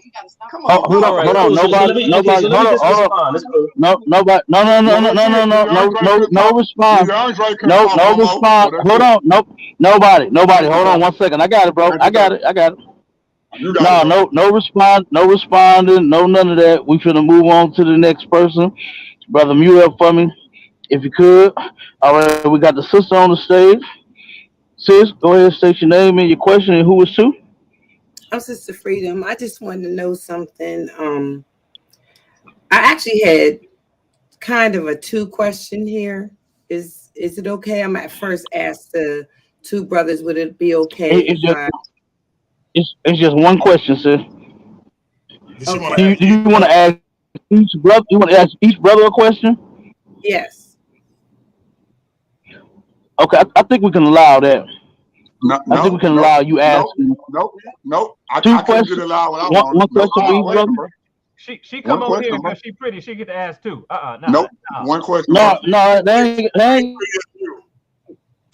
Come on, all right, bro. cool. So let me okay. Nobody, So let me hold just up. respond. Let's go. No, nobody, Well, that's it. DeAndre can no talk. response. DeAndre can talk No no more. response. So that's Hold it. on. Nobody. Thank you, Hold sir. on 1 second. I got it, bro. Thank you, sir. I got it. You got it, bro. No response, no responding, no none of that. We finna move on to the next person. Brother, mute up for me, if you could. All right, we got the sister on the stage. Sis, go ahead, state your name and your question and who is to. I'm Sister Freedom. I just wanted to know something. I actually had kind of a two question here. Is it okay? I'm at first asked the two brothers, would it be okay It's if just I it's just one question, sis. Does she want okay. to ask Do each you want to brother? ask each brother? You want to ask each brother a question? Yes. Okay, I think we can allow that. No, I think we no, can no, allow you no, asking no, no. two I couldn't get questions. it out what I wanted. One Nope, question I'm for not each brother. waiting, bro. She One come over here question, bro. because she pretty. She get to ask too. Nope. No. One question, bro. No, they ain't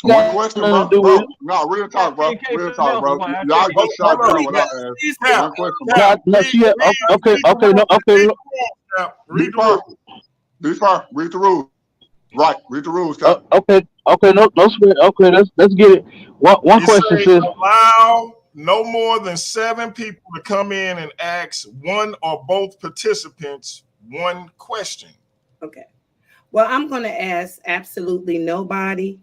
One got question, nothing to bro. do with it. Bro, no, real talk, bro. In case Real something talk, else is bro. going to happen, Y'all you just get shot cut down off. what Hold I on. asked. Cap, One question, bro. Cap, No, she had, okay, read the okay, rules. no, okay, Read no, the rules, Cap. Be Read the fair. rules. Be fair. Read the rules. Right. Read the rules, Cap. okay, no sweat. Okay, let's get it. One It question say says, allow no more than 7 people to come in and ask one or both participants one question. Okay. Well, I'm gonna ask absolutely nobody.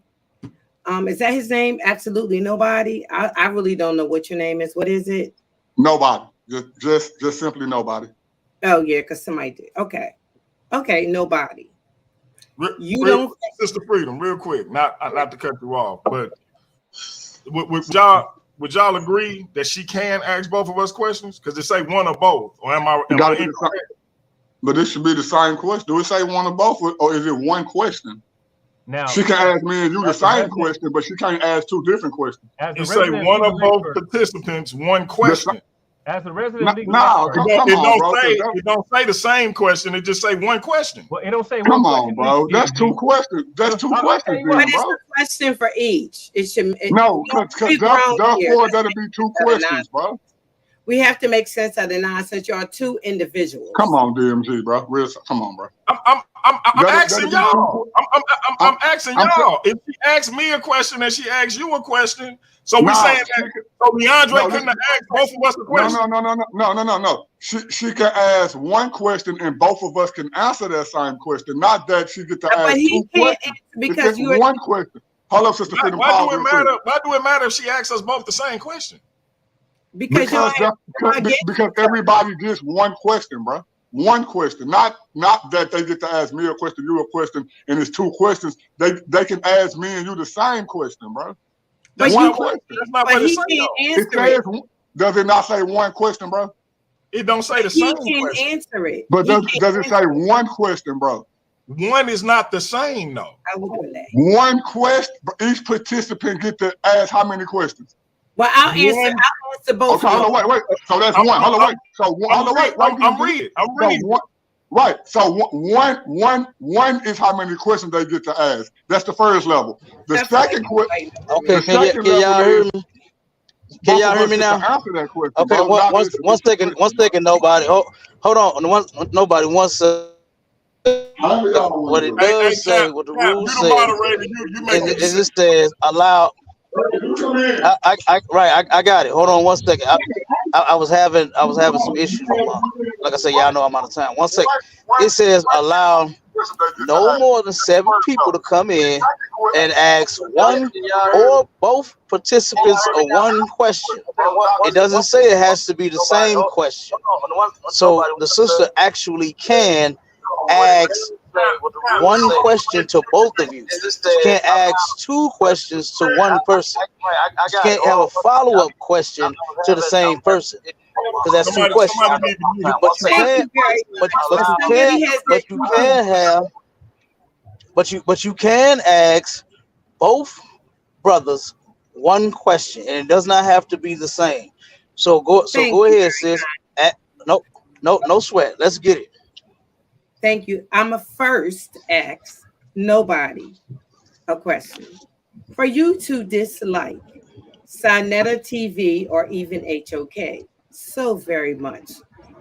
Is that his name? Absolutely nobody. I really don't know what your name is. What is it? Nobody. Just simply nobody. Oh yeah, because somebody did. Okay, nobody. You don't Sister Freedom, real quick, not to cut you off, but would y'all agree that she can ask both of us questions? Because it say one or both, or am I It gotta be the same. incorrect? But this should be the same question. Do it say one or both, or is it one question? Now, She can ask me and you the as the same resident, question, but she can't ask two different questions. as the It say resident one or legal both expert, participants one The question. as the resident legal No, expert. come on, bro. It don't say the same question. It just say one question. Well, it don't say one Come question on, bro. each, That's two DMG. questions. That's So two I tell questions you What what. then, is bro. the question for each? No, We because grown here. therefore Let's that'll make be two it better, not questions, bro. We have to make sense of the nonsense. Y'all two individuals. Come on, DMG, bro. Come on, bro. I'm asking y'all. I'm asking y'all. If she asks me a question and she asks you a question, so we saying that so DeAndre couldn't have asked both of us a question. No. She can ask one question and both of us can answer that same question. Not that she get to ask two questions. Because you one question. Hold up, Sister Freedom. Why do it matter? Why do it matter if she asks us both the same question? Because everybody gets one question, bro. One question. Not that they get to ask me a question, you a question, and it's two questions. They can ask me and you the same question, bro. That's one question. That's not but what he it can't says. answer it. Does it not say one question, bro? It don't say the same question. He can't answer it. But does it say one question, bro? One is not the same, though. I will do that. One question. Each participant get to ask how many questions? Well, I'll answer both. Okay, hold on, wait. So that's one. Hold on, wait. So I'm reading. Right. So one is how many questions they get to ask. That's the first level. The second question. Okay, can y'all hear me? Can y'all hear me now? Answer that question. Okay, one second, nobody. Hold on, nobody. One second. What it does say, what the rules say, is it says allow. I got it. Hold on one second. I was having some issues. Like I said, y'all know I'm out of time. 1 second. It says allow no more than 7 people to come in and ask one or both participants of one question. It doesn't say it has to be the same question. So the sister actually can ask one question to both of you. You can't ask 2 questions to one person. You can't have a follow-up question to the same person because that's 2 questions. But you can ask both brothers one question, and it does not have to be the same. So go ahead, sis. No sweat. Let's get it. Thank you. I'm a first ask nobody a question. For you to dislike SaNeter TV or even HOK so very much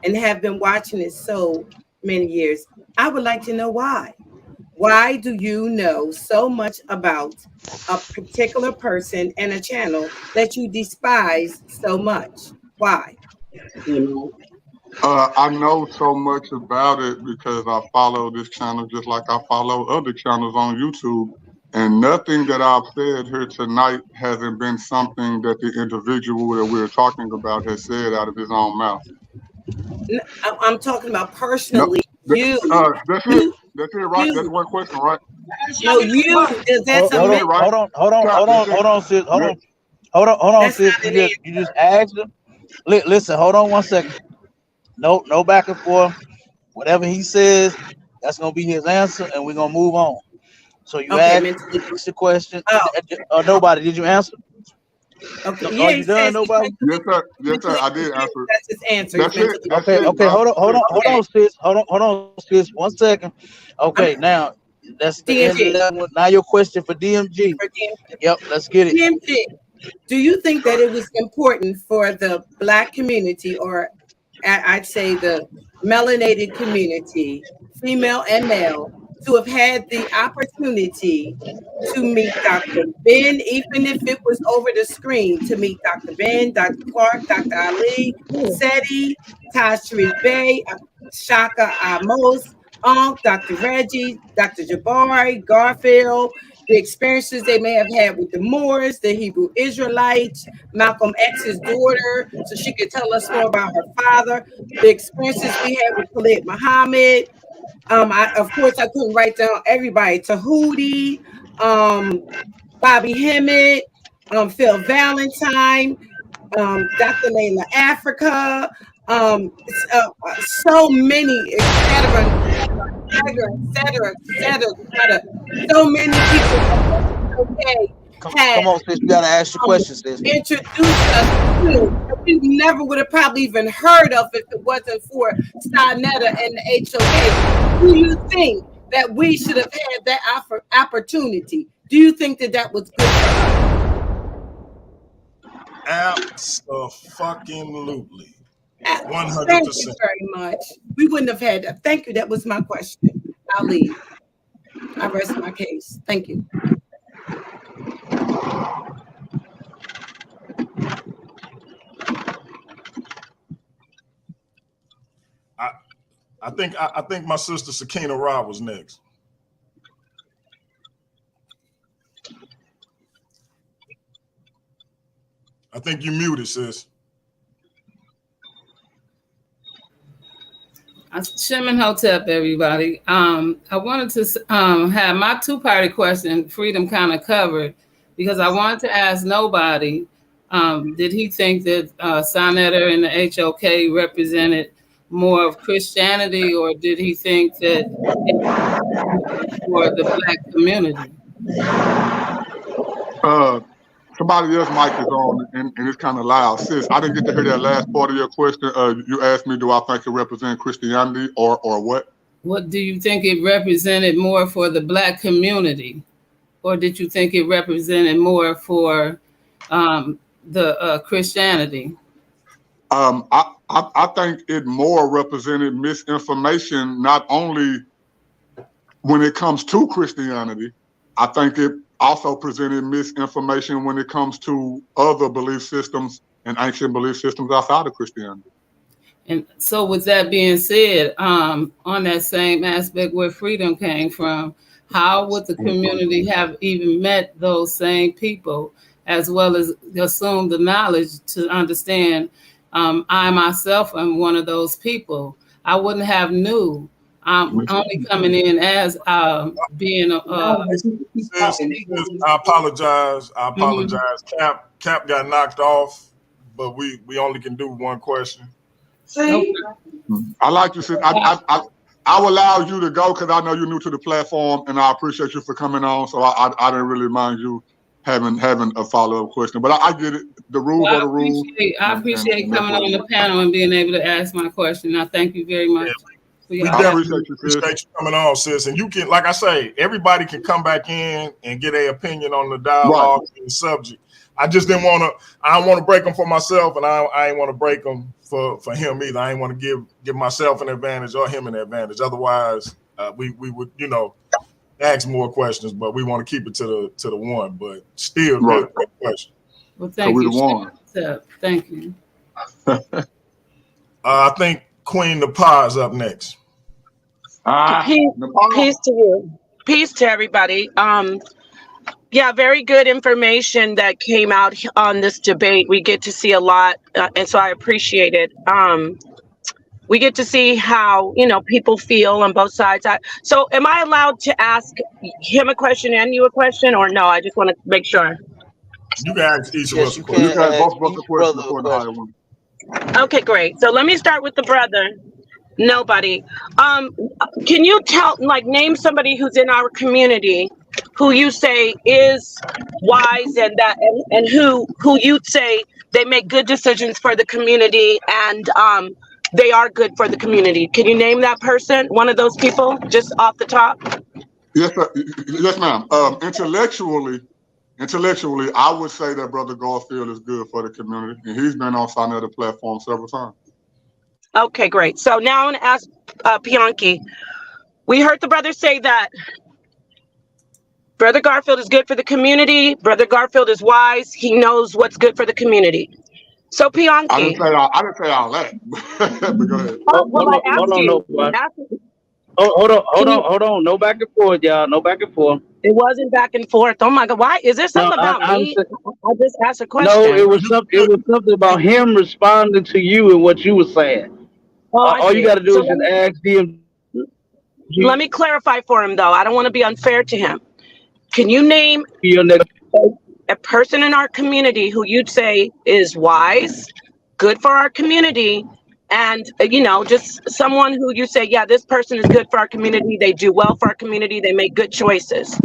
and have been watching it so many years, I would like to know why. Why do you know so much about a particular person and a channel that you despise so much? Why? I know so much about it because I follow this channel just like I follow other channels on YouTube. And nothing that I've said here tonight hasn't been something that the individual that we're talking about has said out of his own mouth. I'm talking about personally. You. That's it, right? You. That's one question, right? No, you. Is that something? Hold on, sis. Hold on, sis. You just asked him. Listen, hold on 1 second. No back and forth. Whatever he says, that's gonna be his answer, and we're gonna move on. So you asked the question. Nobody, did you answer? Okay. No, you done, nobody? Yes, sir. I did answer. That's his answer. That's it. Okay. Hold on, sis. Hold on, sis. 1 second. Okay, now that's the end of that one. Now your question for DMG. Yep, let's get it. DMG, do you think that it was important for the Black community, or I'd say the melanated community, female and male, to have had the opportunity to meet Dr. Ben, even if it was over the screen, to meet Dr. Ben, Dr. Clark, Dr. Ali, Seti, Tashri Bey, Shaka Amos, Dr. Reggie, Dr. Jabari, Garfield, the experiences they may have had with the Moors, the Hebrew Israelites, Malcolm X's daughter, so she could tell us more about her father, the experiences we had with Khalid Muhammad. Of course, I couldn't write down everybody. Tahuti, Bobby Hemmett, Phil Valentine, Dr. Layla Africa, so many, etc. So many people. Okay. Come on, sis. You gotta ask your questions, sis. Introduced us to we never would have probably even heard of if it wasn't for SaNeter and the HOK. Do you think that we should have had that opportunity? Do you think that was good for us? Absolutely. 100%. Thank you very much. We wouldn't have had that. Thank you. That was my question. I'll leave. I rest my case. Thank you. I think my sister Sakina Robb was next. I think you muted, sis. Shemin Hotep, everybody. I wanted to have my two-party question, Freedom kind of covered, because I wanted to ask NoBody, did he think that SaNeter and the HOK represented more of Christianity, or did he think that it for the Black community? Somebody else's mic is on and it's kind of loud. Sis, I didn't get to hear that last part of your question. You asked me, do I think it represents Christianity or what? What do you think it represented more for the Black community? Or did you think it represented more for the Christianity? I think it more represented misinformation, not only when it comes to Christianity. I think it also presented misinformation when it comes to other belief systems and ancient belief systems outside of Christianity. And so with that being said, on that same aspect where freedom came from, how would the community have even met those same people, as well as assume the knowledge to understand I myself am one of those people? I wouldn't have knew. I'm only coming in as being I apologize. Mm-hmm. Cap got knocked off, but we only can do one question. See? I like you said. I will allow you to go because I know you're new to the platform, and I appreciate you for coming on. So I didn't really mind you having a follow-up question, but I get it. The rules are the rules. I appreciate coming on the panel and being able to ask my question. I thank you very much. We appreciate you coming on, sis. And you can, like I say, everybody can come back in and get an opinion on the dialogue and the subject. I just didn't want to. I don't want to break them for myself, and I ain't want to break them for him either. I ain't want to give myself an advantage or him an advantage. Otherwise, we would ask more questions, but we want to keep it to the one. But still, good question. Well, thank you. Thank you. I think Queen Napa is up next. Peace to you. Peace to everybody. Yeah, very good information that came out on this debate. We get to see a lot, and so I appreciate it. We get to see how people feel on both sides. So, am I allowed to ask him a question and you a question, or no? I just want to make sure. You can ask each of us a question. You can ask both a question before the higher one. Okay, great. So let me start with the brother. NoBody. Can you name somebody who's in our community who you say is wise and who you say they make good decisions for the community and they are good for the community? Can you name that person? One of those people, just off the top? Yes, yes, ma'am. Intellectually, I would say that Brother Garfield is good for the community, and he's been on SaNeter platform several times. Okay, great. So now I want to ask Pianki. We heard the brother say that Brother Garfield is good for the community. Brother Garfield is wise. He knows what's good for the community. So Pianki. I didn't say all that. But go ahead. Hold on. No back and forth, y'all. No back and forth. It wasn't back and forth. Oh my God! Why is there something about me? I just asked a question. No, it was something about him responding to you and what you were saying. All you got to do is just ask him. Let me clarify for him, though. I don't want to be unfair to him. Can you name a person in our community who you'd say is wise, good for our community, and just someone who you say, yeah, this person is good for our community. They do well for our community. They make good choices.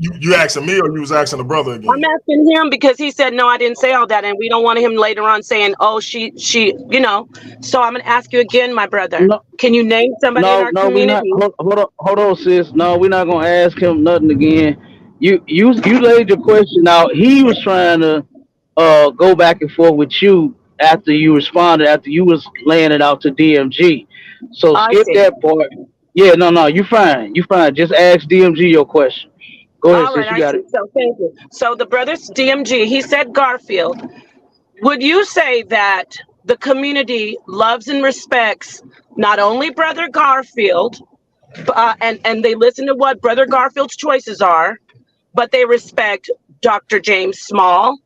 You asking me or you was asking the brother again? I'm asking him because he said, no, I didn't say all that. And we don't want him later on saying, oh, she. So I'm going to ask you again, my brother. No, can you name somebody in our community? Hold on, sis. No, we're not going to ask him nothing again. you laid your question out. He was trying to go back and forth with you after you responded, after you was laying it out to DMG. So I skip see. that part. Yeah, no, you fine. You fine. Just ask DMG your question. Go ahead, All right, sis. You I got see. it. So thank you. So the brother's DMG, he said Garfield. Would you say that the community loves and respects not only Brother Garfield, and they listen to what Brother Garfield's choices are, but they respect Dr. James Small,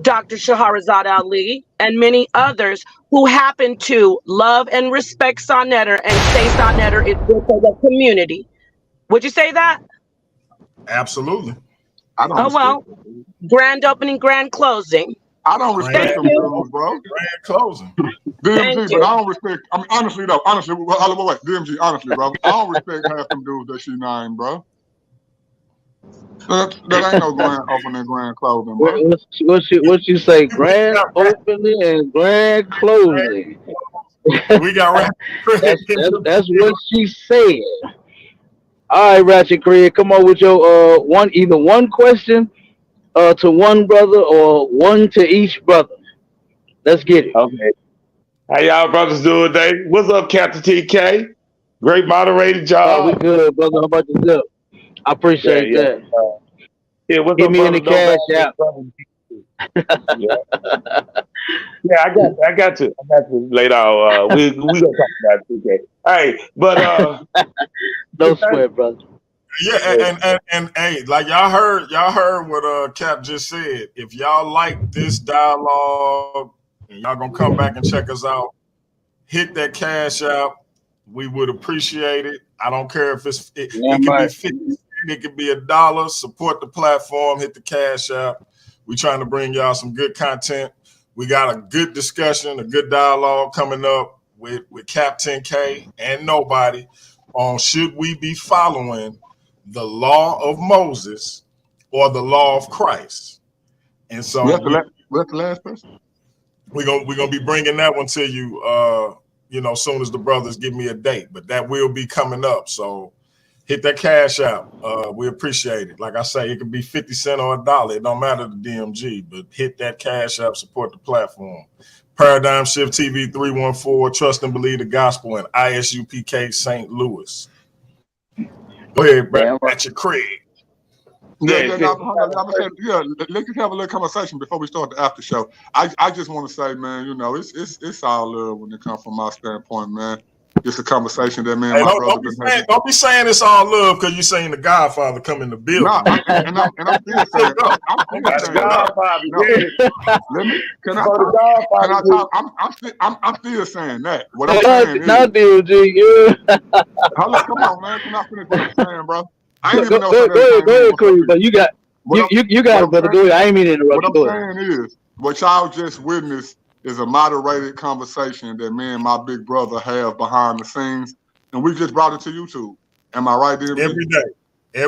Dr. Shahrazad Ali, and many others who happen to love and respect SaNeter and say SaNeter is good for the community? Would you say that? Absolutely. I don't Oh, respect well, grand opening, grand closing. I don't Grand, respect Thank them you. dudes, bro. grand closing. Thank DMG, but you. I don't respect. I mean, honestly though, honestly, wait, DMG, honestly, bro, I don't respect half them dudes that she named, bro. That ain't no grand opening, grand closing, bro. What you say? Grand opening and grand closing. We got Ratchet Craig in the That's what building. she said. All right, Ratchet Craig, come on with your either one question to one brother or one to each brother. Let's get it. Okay. How y'all brothers doing today? What's up, Captain TK? Great moderating We job. good, brother. How about yourself? I Yeah, appreciate yeah. that. Yeah, what's Hit up, me in brother? the cash Nobody. app. Yeah. Yeah, I got you later on. We gonna talk about it, TK. Hey, but No sweat, brother. Yeah, and hey, like y'all heard what Cap just said. If y'all like this dialogue and y'all gonna come back and check us out, hit that cash out. We would appreciate it. I don't care if Yeah, it could be right. 50 cents, it could be $1. Support the platform, hit the cash out. We trying to bring y'all some good content. We got a good discussion, a good dialogue coming up with Captain K and NoBody on should we be following the law of Moses or the law of Christ. And so What's the last person? we're gonna be bringing that one to you as soon as the brothers give me a date, but that will be coming up. So hit that cash out. We appreciate it. Like I say, it could be 50 cents or $1. It don't matter to DMG, but hit that cash out, support the platform. Paradigm Shift TV 314, trust and believe the gospel in ISUPK St. Louis. Go ahead, Damn right. Ratchet Craig. Let's just have a little conversation before we start the after show. I just want to say, man, it's all love when it comes from my standpoint, man. It's a conversation that me and my brother been having. Don't be saying it's all love because you're saying the Godfather come in the building. No, I'm still saying, I'm still saying, I'm still saying that. What I'm saying is, not DMG. come on, man. Can I finish what I'm saying, bro? I ain't even know. Go ahead, Cruz. But you got it, brother. Go ahead. I ain't mean to interrupt. What I'm saying is, what y'all just witnessed is a moderated conversation that me and my big brother have behind the scenes, and we just brought it to YouTube. Am I right, DMG? Every day.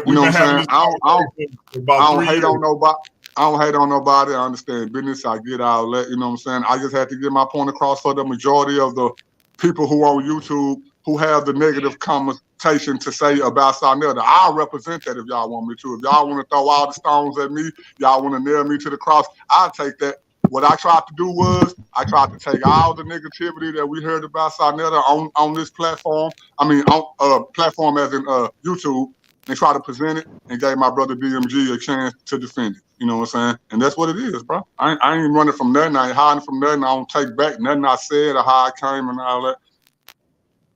You know what I'm saying? I don't hate on nobody. I don't hate on nobody. I understand business. I get all that. You know what I'm saying? I just had to get my point across for the majority of the people who are on YouTube who have the negative connotation to say about SaNeter. I'll represent that if y'all want me to. If y'all want to throw all the stones at me, y'all want to nail me to the cross, I'll take that. What I tried to do was I tried to take all the negativity that we heard about SaNeter on this platform. I mean, on platform as in YouTube, and try to present it and gave my brother DMG a chance to defend it. You know what I'm saying? And that's what it is, bro. I ain't running from nothing. I ain't hiding from nothing. I don't take back nothing I said or how I came and all that.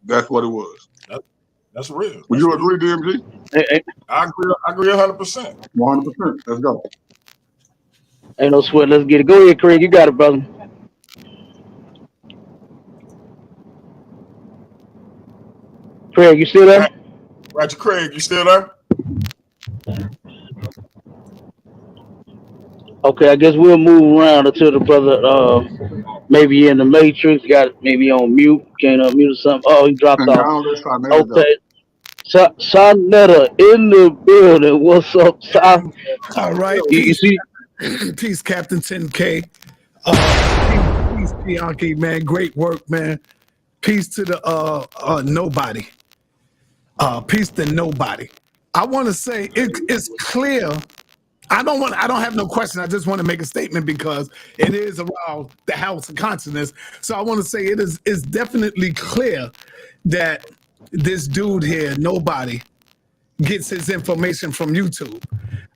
That's what it was. That's real. Would you agree, DMG? I agree 100%. 100%. Let's go. Ain't no sweat. Let's get it. Go ahead, Craig. You got it, brother. Craig, you still there? Roger Craig, you still there? Okay, I guess we'll move around until the brother maybe in the matrix, got maybe on mute, can't unmute or something. Oh, he dropped off. Okay. SaNeter in the building. What's up, Sa? All right. You see? Peace, Captain 10K. Peace, Bianchi, man. Great work, man. Peace to the NoBody. Peace to NoBody. I want to say it's clear. I don't have no question. I just want to make a statement because it is around the house of consciousness. So I want to say it's definitely clear that this dude here, NoBody, gets his information from YouTube.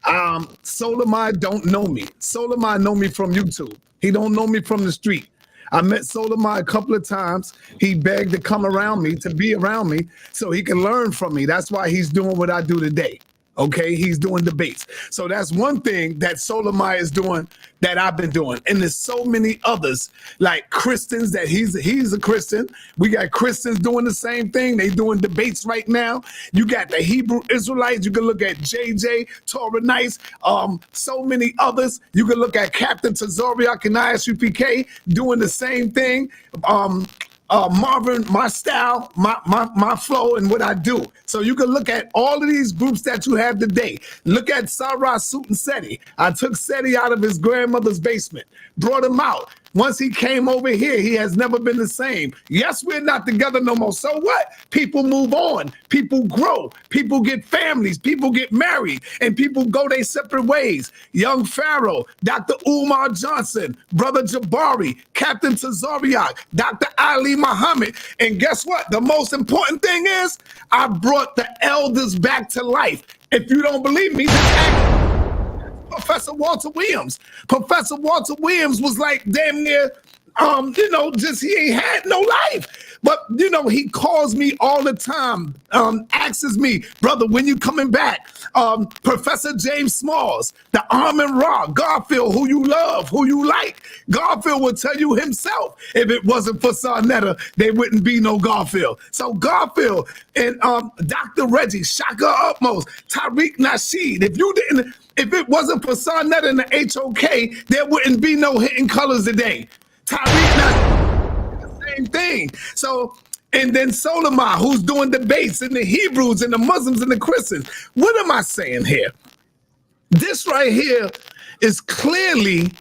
Solimai don't know me. Solimai know me from YouTube. He don't know me from the street. I met Solimai a couple of times. He begged to come around me, to be around me, so he can learn from me. That's why he's doing what I do today. Okay, he's doing debates. So that's one thing that Solimai is doing that I've been doing. And there's so many others, like Christians, that he's a Christian. We got Christians doing the same thing. They doing debates right now. You got the Hebrew Israelites. You can look at JJ, Torah Nice, so many others. You can look at Captain Tazoriak and ISUPK doing the same thing. Marvin, my style, my flow, and what I do. So you can look at all of these groups that you have today. Look at Sarah Suit and Seti. I took Seti out of his grandmother's basement, brought him out. Once he came over here, he has never been the same. Yes, we're not together no more. So what? People move on. People grow. People get families. People get married. And people go their separate ways. Young Pharaoh, Dr. Umar Johnson, Brother Jabari, Captain Tazoriak, Dr. Ali Muhammad. And guess what? The most important thing is I brought the elders back to life. If you don't believe me, just ask Professor Walter Williams. Professor Walter Williams was like damn near, just he ain't had no life. But, he calls me all the time, asks me, brother, when you coming back? Professor James Smalls, the Armin Ra, Garfield, who you love, who you like. Garfield will tell you himself, if it wasn't for SaNeter, there wouldn't be no Garfield. So Garfield and Dr. Reggie, Shaka Utmost, Tariq Nasheed, if it wasn't for SaNeter and the HOK, there wouldn't be no Hidden Colors today. Tariq Nasheed, the same thing. So, and then Solimai, who's doing debates, and the Hebrews and the Muslims and the Christians. What am I saying here? This right here is clearly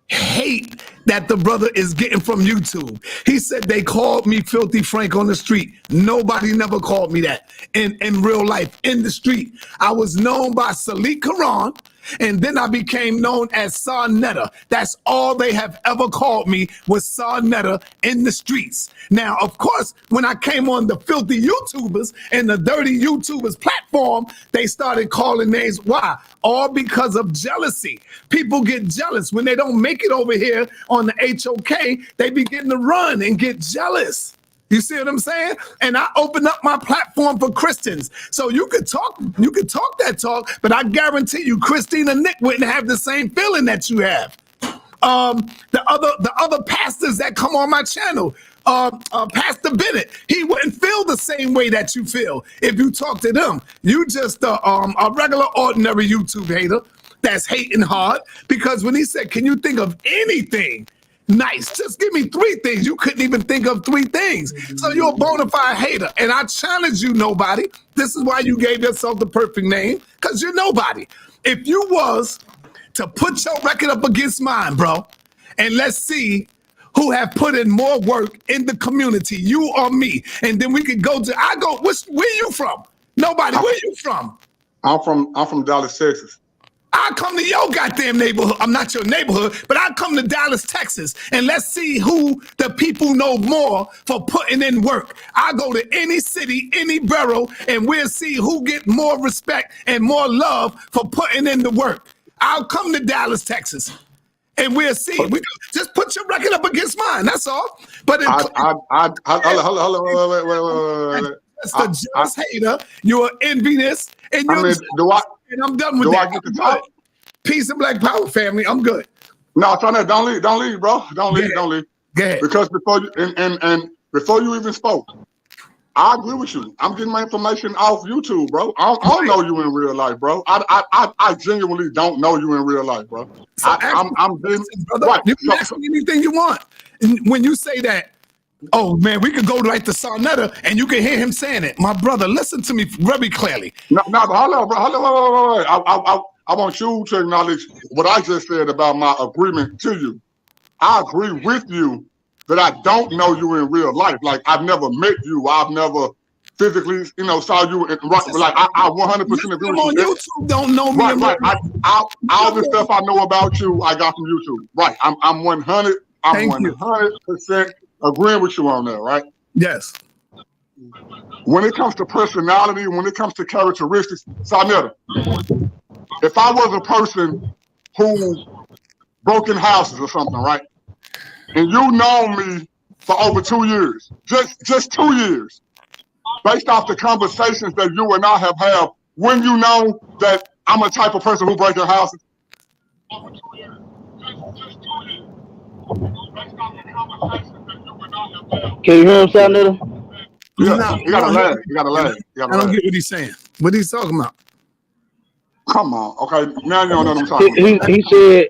hate that the brother is getting from YouTube. He said they called me Filthy Frank on the street. Nobody never called me that in real life, in the street. I was known by Salik Quran, and then I became known as SaNeter. That's all they have ever called me, was SaNeter in the streets. Now, of course, when I came on the Filthy YouTubers and the Dirty YouTubers platform, they started calling names. Why? All because of jealousy. People get jealous. When they don't make it over here on the HOK, they begin to run and get jealous. You see what I'm saying? And I open up my platform for Christians. So you could talk that talk, but I guarantee you Christina Nick wouldn't have the same feeling that you have. The other pastors that come on my channel, Pastor Bennett, he wouldn't feel the same way that you feel if you talk to them. You just a regular ordinary YouTube hater that's hating hard, because when he said, can you think of anything nice? Just give me 3 things. You couldn't even think of 3 things. So you're a bona fide hater. And I challenge you, NoBody. This is why you gave yourself the perfect name, because you're nobody. If you was to put your record up against mine, bro, and let's see who have put in more work in the community, you or me, and then we could go to, where you from? NoBody, where you from? I'm from Dallas, Texas. I come to your goddamn neighborhood. I'm not your neighborhood, but I come to Dallas, Texas, and let's see who the people know more for putting in work. I go to any city, any borough, and we'll see who get more respect and more love for putting in the work. I'll come to Dallas, Texas, and we'll see. We just put your record up against mine. That's all. But hold on. That's the jealous hater. You're envious, and you're. And I'm done with that. I get to talk? Peace and Black Power, family. I'm good. No, SaNeter, don't leave, bro. Don't leave. Go ahead. Because before you even spoke, I agree with you. I'm getting my information off YouTube, bro. I don't know you in real life, bro. I genuinely don't know you in real life, bro. So I'm getting right. You can ask me anything you want. And when you say that, oh man, we could go right to SaNeter and you can hear him saying it. My brother, listen to me very clearly. No, but hold on, bro. Hold on. I want you to acknowledge what I just said about my agreement to you. I agree with you that I don't know you in real life. Like, I've never met you. I've never physically, saw you and like I 100% agree with on you. YouTube don't know me. Right. All the stuff I know about you, I got from YouTube. Right. I'm 100%. I'm 100% agreeing with you on that. Right. Yes. When it comes to personality, when it comes to characteristics, SaNeter, if I was a person who broke in houses or something, right, and you know me for over 2 years, just 2 years, based off the conversations that you and I have had, when you know that I'm a type of person who breaks in houses? Can you hear him, SaNeter? Yeah, No, you gotta lag. You gotta lag. I don't get what he's saying. What he's talking about? Come on, okay. Now you don't know what I'm talking about. He said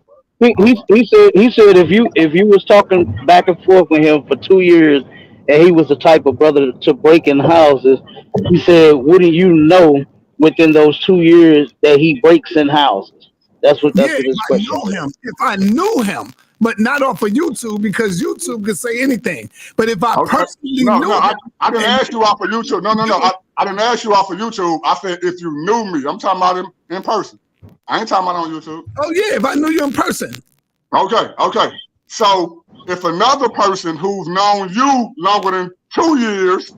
if you was talking back and forth with him for 2 years and he was the type of brother to break in houses, he said, wouldn't you know within those 2 years that he breaks in houses? That's what his question is. If I knew him, but not off of YouTube, because YouTube could say anything. But if I personally knew him, I didn't ask you off of YouTube. No. I didn't ask you off of YouTube. I said if you knew me. I'm talking about him in person. I ain't talking about on YouTube. Oh yeah, if I knew you in person. Okay. So if another person who's known you longer than 2 years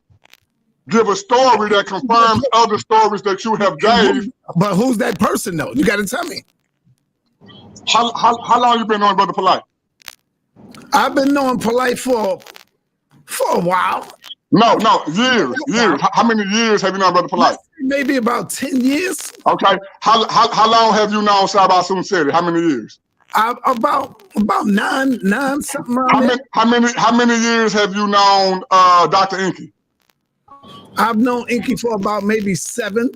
give a story that confirms other stories that you have gave. But who's that person though? You got to tell me. How long you been knowing Brother Polite? I've been knowing Polite for a while. No, years. How many years have you known Brother Polite? Maybe about 10 years. Okay. How long have you known Sabah City? How many years? About nine something around there. How many years have you known Dr. Inky? I've known Inky for about maybe 7,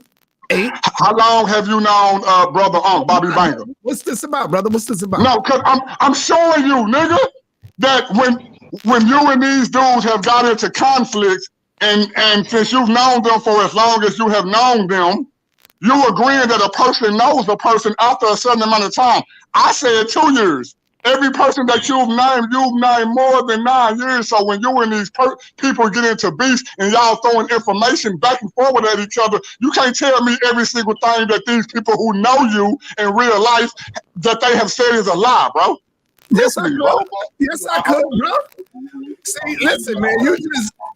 8. How long have you known Brother Bobby Banger? What's this about, brother? What's this about? No, cause I'm showing you, nigga, that when you and these dudes have got into conflicts, and since you've known them for as long as you have known them, you agreeing that a person knows a person after a certain amount of time. I said 2 years. Every person that you've named more than 9 years. So when you and these people get into beefs and y'all throwing information back and forward at each other, you can't tell me every single thing that these people who know you in real life that they have said is a lie, bro. Yes, I could. Yes, I could, bro. See, listen, man,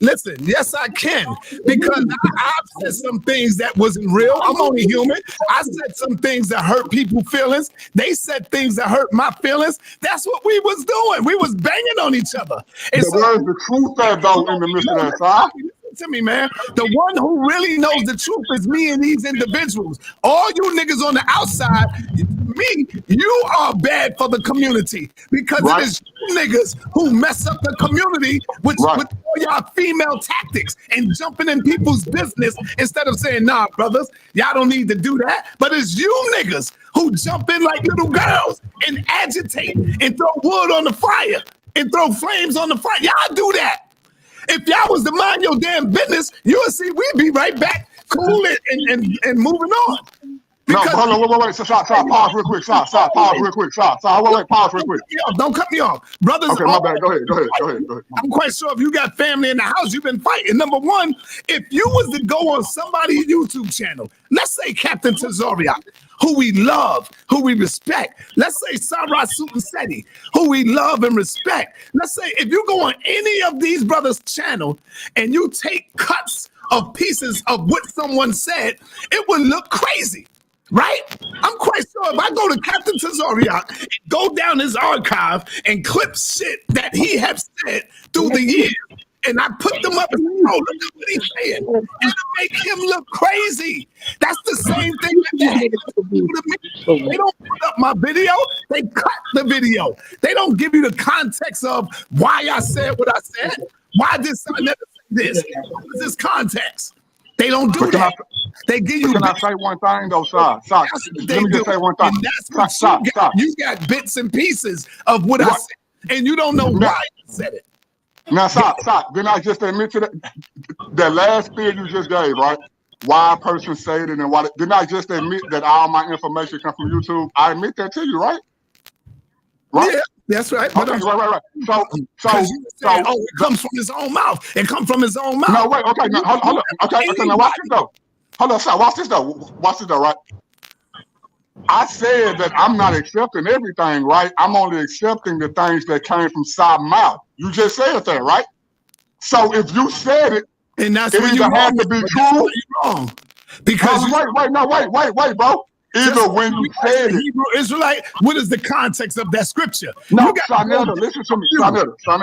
listen. Yes, I can, because I've said some things that wasn't real. I'm only human. I said some things that hurt people's feelings. They said things that hurt my feelings. That's what we was doing. We was banging on each other. And where's the truth at, though, in the midst of that, side? To me, man, the one who really knows the truth is me and these individuals. All you niggas on the outside, you are bad for the community, because it is you niggas who mess up the community with all y'all female tactics and jumping in people's business instead of saying, nah, brothers, y'all don't need to do that. But it's you niggas who jump in like little girls and agitate and throw wood on the fire and throw flames on the fire. Y'all do that. If y'all was to mind your damn business, you'll see we'd be right back, cool and moving on. Because hold on, wait. Stop, pause real quick. Stop, pause real quick. Pause real quick. Don't cut me off. Brothers. Okay, my bad. Go ahead. I'm quite sure if you got family in the house, you've been fighting. Number one, if you was to go on somebody's YouTube channel, let's say Captain Tazoriak, who we love, who we respect. Let's say Sarah Seti, who we love and respect. Let's say if you go on any of these brothers' channel and you take cuts of pieces of what someone said, it would look crazy. Right? I'm quite sure if I go to Captain Tazoriak, go down his archive and clip shit that he has said through the years, and I put them up and say, oh, look at what he's saying. It'll make him look crazy. That's the same thing that they do to me. They don't put up my video, they cut the video. They don't give you the context of why I said what I said. Why did SaNeter say this? What was this context? They don't do that. They give you. Can I say one thing though, Let me just say one thing. And that's what you got bits and pieces of what I said, and you don't know why I said it. Now, stop. Didn't I just admit to that last spiel you just gave, right? Why a person said it and why? Didn't I just admit that all my information comes from YouTube? I admit that to you, right? Yeah, That's right. Okay, right. So you said, oh, it comes from his own mouth. It comes from his own mouth. No, wait. Okay, now, hold up. Okay, now watch this though. Hold up, sir. Watch this though. Right? I said that I'm not accepting everything, right? I'm only accepting the things that came from Side mouth. You just said that, right? So if you said it, and that's it when either you had to be true. Wrong. Because wait, bro. Either when you said it, Hebrew Israelite, what is the context of that scripture? No, SaNeter, listen to me. SaNeter, I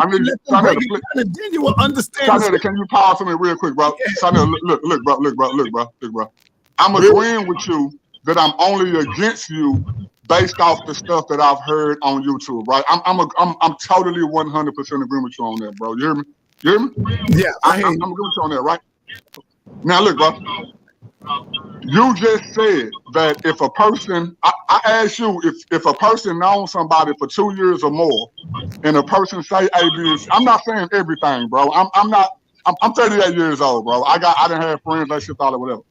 need you. SaNeter, and then you will understand. SaNeter, can you pause for me real quick, bro? SaNeter, look, bro. I'm agreeing with you that I'm only against you based off the stuff that I've heard on YouTube, right? I'm totally 100% agreeing with you on that, bro. You hear me? Yeah, I'm agreeing with you on that, right? Now look, bro. You just said that if a person, I asked you if a person knows somebody for 2 years or more, and a person say ABC, I'm not saying everything, bro. I'm 38 years old, bro. I didn't have friends, relationship, all that, whatever.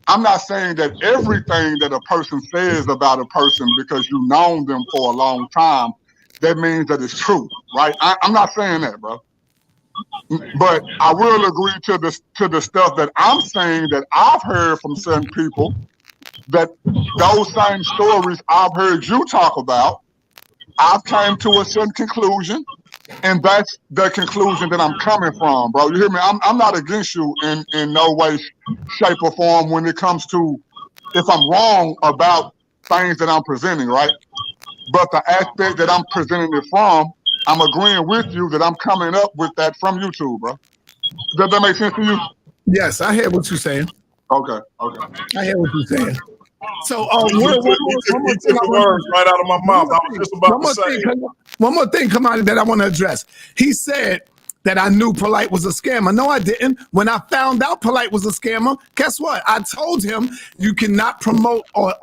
I'm not saying that everything that a person says about a person because you've known them for a long time, that means that it's true, right? I'm not saying that, bro. But I will agree to the stuff that I'm saying that I've heard from certain people, that those same stories I've heard you talk about, I've came to a certain conclusion, and that's the conclusion that I'm coming from, bro. You hear me? I'm not against you in no way, shape, or form when it comes to if I'm wrong about things that I'm presenting, right? But the aspect that I'm presenting it from, I'm agreeing with you that I'm coming up with that from YouTube, bro. Does that make sense to you? Yes, I hear what you're saying. Okay. I hear what you're saying. So, one more thing, words right out of my mouth. I was just about to say. One more thing, Kamani, that I want to address. He said that I knew Polite was a scammer. No, I didn't. When I found out Polite was a scammer, guess what? I told him you cannot promote or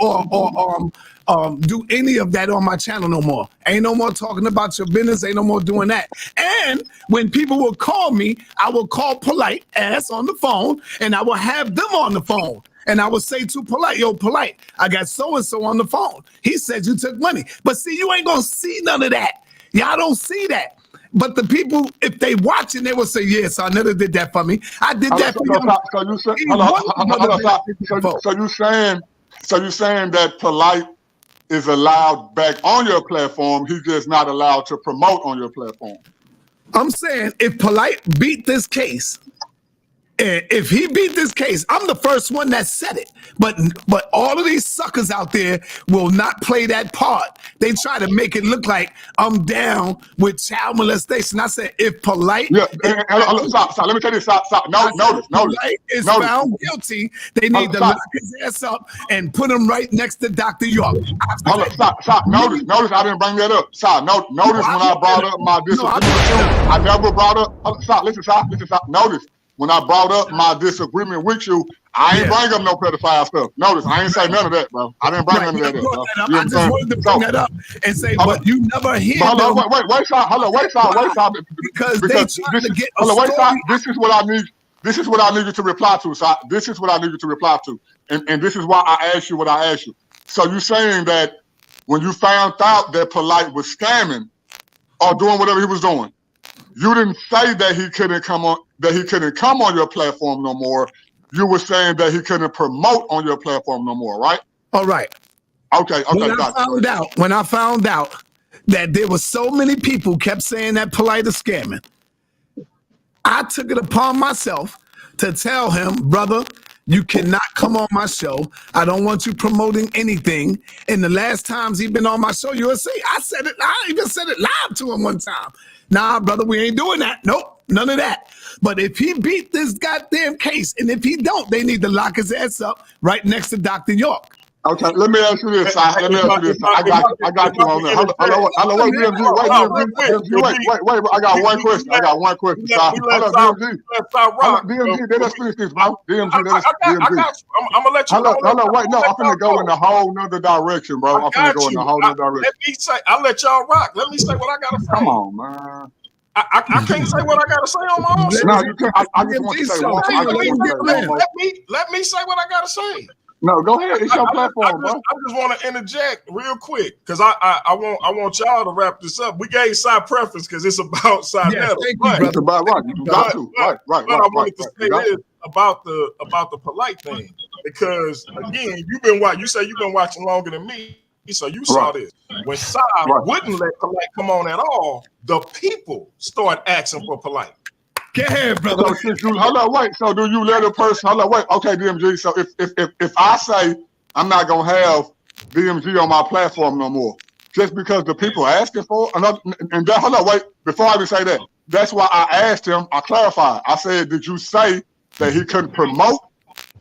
do any of that on my channel no more. Ain't no more talking about your business. Ain't no more doing that. And when people will call me, I will call Polite ass on the phone, and I will have them on the phone. And I will say to Polite, yo, Polite, I got so-and-so on the phone. He said you took money. But see, you ain't going to see none of that. Y'all don't see that. But the people, if they watching, they will say, yes, I never did that for me. I did that for you. So you saying that Polite is allowed back on your platform, he's just not allowed to promote on your platform? I'm saying if Polite beat this case, if he beat this case, I'm the first one that said it. But all of these suckers out there will not play that part. They try to make it look like I'm down with child molestation. I said, if Polite, stop. Let me tell you, stop. Notice. Polite is found guilty, they need to lock his ass up and put him right next to Dr. York. Stop. Notice. I didn't bring that up. Stop. Notice when I brought up my disagreement with you, I never brought up. Stop. Listen. Stop. Notice. When I brought up my disagreement with you, I ain't bring up no pedophile stuff. Notice, I ain't say none of that, bro. I didn't bring none of that up, bro. I just wanted to bring that up and say, but you never hear them. Wait, stop. Because they trying to get This is what I need. This is what I need you to reply to. So this is what I need you to reply to. And this is why I asked you what I asked you. So you saying that when you found out that Polite was scamming or doing whatever he was doing, you didn't say that he couldn't come on your platform no more. You were saying that he couldn't promote on your platform no more, right? All right. Okay. When I found out that there were so many people kept saying that Polite is scamming, I took it upon myself to tell him, brother, you cannot come on my show. I don't want you promoting anything. And the last times he's been on my show, you'll see. I even said it live to him one time. Nah, brother, we ain't doing that. Nope, none of that. But if he beat this goddamn case, and if he don't, they need to lock his ass up right next to Dr. York. Okay, let me ask you this. I got you on there. Wait. I got one question. DMG, let us finish this, bro. DMG. I'm gonna let you. Hold on, wait. No, I'm gonna go in a whole nother direction, bro. I'm gonna go in a whole nother direction. I'll let y'all rock. Let me say what I gotta say. Come on, man. I can't say what I gotta say on my own. No, you can't. I just want to say one. Let me say what I gotta say. No, go ahead. It's your platform, bro. I just want to interject real quick because I want y'all to wrap this up. We gave side preference because it's about SaNeter. Yes, thank you, brother. It's about right. You got to. Right. But I wanted to say this about the polite thing because again, you say you've been watching longer than me, so you saw this. When Sa wouldn't let polite come on at all, the people start asking for polite. Get ahead, brother. So since you hold on, wait. So do you let a person? Hold on, wait. Okay, DMG. So if I say I'm not gonna have DMG on my platform no more, just because the people asking for another, and that, hold on, wait. Before I even say that, that's why I asked him. I clarified. I said, did you say that he couldn't promote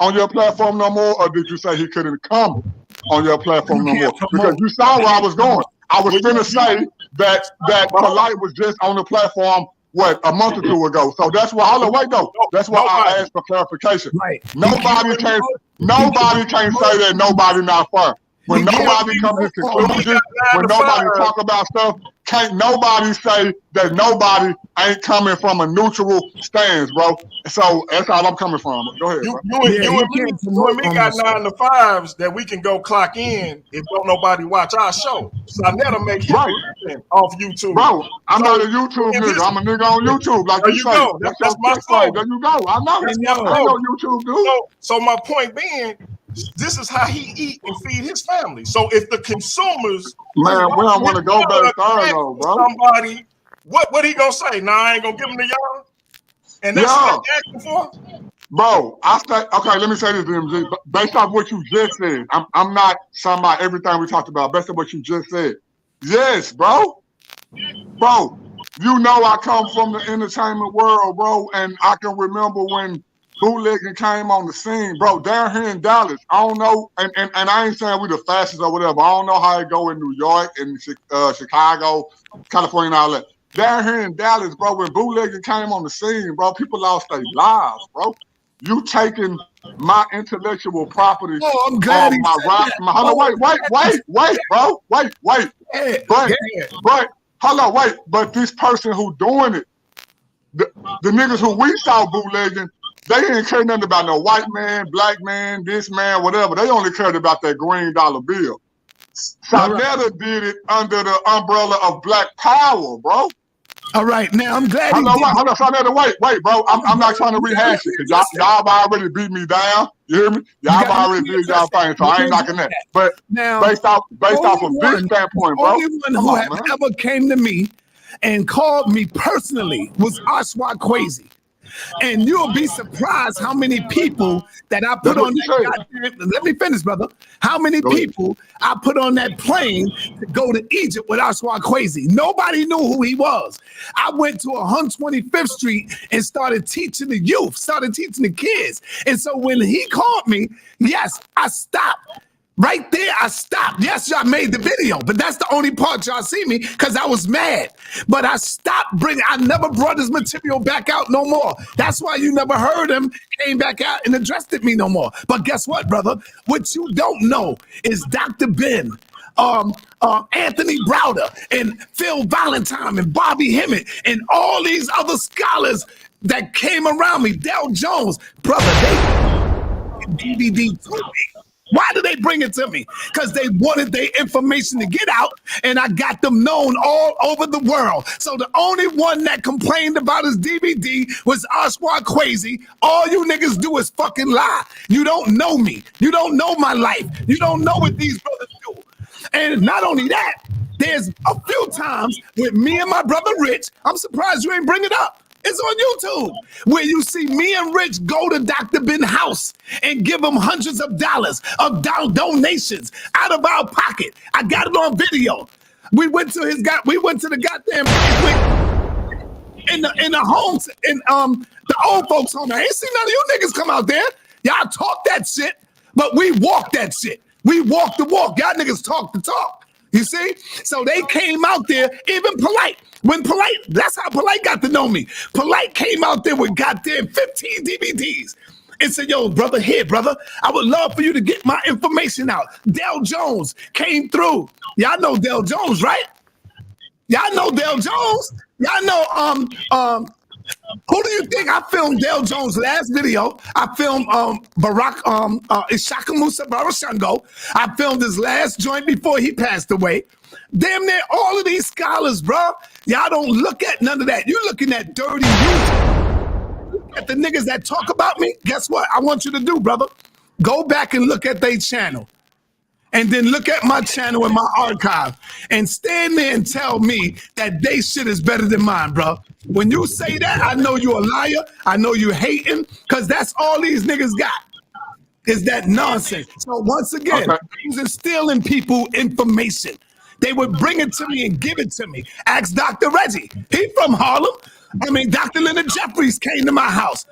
on your platform no more, or did you say he couldn't come on your platform no more? Because you saw where I was going. I was gonna say that polite was just on the platform. What, a month or two ago? So that's why. Hold on, wait though. That's why I asked for clarification. Right. Nobody can say that nobody not firm. When nobody comes to conclusions, when nobody talk about stuff, can't nobody say that nobody ain't coming from a neutral stance, bro. So that's all I'm coming from. Go ahead, bro. You and me got 9 to 5s that we can go clock in if don't nobody watch our show. SaNeter make his living off YouTube. Bro, I'm not a YouTube nigga. I'm a nigga on YouTube. Like you say. That's my slogan. There you go. I know. I know YouTube, dude. So my point being, this is how he eat and feed his family. So if the consumers, man, we don't want to go back there, though, bro. Somebody, what he gonna say? Nah, I ain't gonna give him to y'all. And that's what I'm asking for. Bro, okay. Let me say this, DMG. Based off what you just said, I'm not talking about everything we talked about. Based on what you just said, yes, bro. Bro, you know I come from the entertainment world, bro, and I can remember when bootlegging came on the scene, bro, down here in Dallas. I don't know, and I ain't saying we the fastest or whatever. I don't know how it go in New York and Chicago, California, and all that. Down here in Dallas, bro, when bootlegging came on the scene, bro, people lost their lives, bro. You taking my intellectual property I'm glad on my right. Hold on, wait, bro, wait. But hold on, wait. But this person who doing it, the niggas who we saw bootlegging, they didn't care nothing about no white man, black man, this man, whatever. They only cared about that green dollar bill. SaNeter did it under the umbrella of Black Power, bro. All right, now I'm glad. Hold on, SaNeter, wait, bro. I'm not trying to rehash it because y'all already beat me down. You hear me? Y'all already did y'all thing, so I ain't knocking that. But now, based off of this standpoint, bro. Only one who have ever came to me and called me personally was Ashwa Crazy. And you'll be surprised how many people that I put on that goddamn, let me finish, brother. How many people I put on that plane to go to Egypt with Ashwa Crazy. Nobody knew who he was. I went to 125th Street and started teaching the youth, started teaching the kids. And so when he called me, yes, I stopped. Right there, I stopped. Yes, y'all made the video, but that's the only part y'all see me because I was mad. But I stopped I never brought his material back out no more. That's why you never heard him came back out and addressed me no more. But guess what, brother? What you don't know is Dr. Ben, Anthony Browder, and Phil Valentine, and Bobby Hemmett, and all these other scholars that came around me, Del Jones, brother, they DVD to me. Why did they bring it to me? Because they wanted their information to get out, and I got them known all over the world. So the only one that complained about his DVD was Ashwa Crazy. All you niggas do is fucking lie. You don't know me. You don't know my life. You don't know what these brothers do. And not only that, there's a few times with me and my brother Rich, I'm surprised you ain't bring it up. It's on YouTube, where you see me and Rich go to Dr. Ben's house and give him hundreds of dollars of donations out of our pocket. I got it on video. We went to the goddamn in the homes, in the old folks' home. I ain't seen none of you niggas come out there. Y'all talk that shit, but we walk that shit. We walk the walk. Y'all niggas talk the talk. You see? So they came out there, even Polite. When Polite, that's how Polite got to know me. Polite came out there with goddamn 15 DVDs and said, yo, brother, here, brother, I would love for you to get my information out. Del Jones came through. Y'all know Del Jones, right? Y'all know Del Jones. Y'all know Who do you think I filmed Dale Jones' last video? I filmed Barack Ishaka Musa Barashango. I filmed his last joint before he passed away. Damn near all of these scholars, bro. Y'all don't look at none of that. You're looking at dirty youth. At the niggas that talk about me, guess what? I want you to do, brother. Go back and look at their channel. And then look at my channel and my archive and stand there and tell me that they shit is better than mine, bro. When you say that, I know you're a liar. I know you're hating, because that's all these niggas got is that nonsense. So once again, I was instilling people information. They would bring it to me and give it to me. Ask Dr. Reggie. He from Harlem. I mean, Dr. Leonard Jeffries came to my house.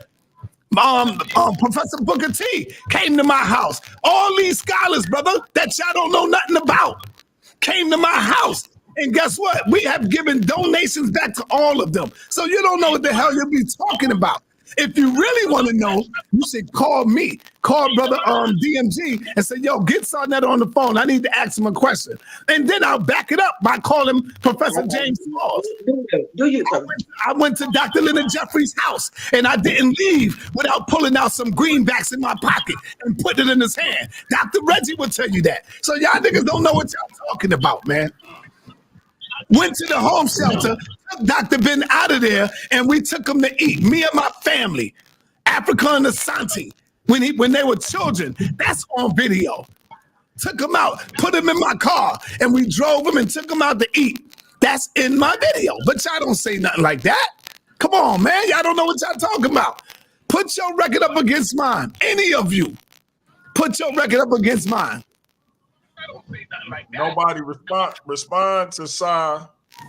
Professor Booker T came to my house. All these scholars, brother, that y'all don't know nothing about, came to my house. And guess what? We have given donations back to all of them. So you don't know what the hell you'll be talking about. If you really want to know, you should call me. Call brother DMG and say, yo, get SaNeter on the phone. I need to ask him a question. And then I'll back it up by calling Professor James Smalls. I went to Dr. Leonard Jeffries' house, and I didn't leave without pulling out some greenbacks in my pocket and putting it in his hand. Dr. Reggie will tell you that. So y'all niggas don't know what y'all talking about, man. Went to the home shelter, took Dr. Ben out of there, and we took him to eat. Me and my family, Africa and Asante, when they were children. That's on video. Took him out, put him in my car, and we drove him and took him out to eat. That's in my video. But y'all don't say nothing like that. Come on, man. Y'all don't know what y'all talking about. Put your record up against mine. Any of you. Put your record up against mine. Nobody respond to Sa.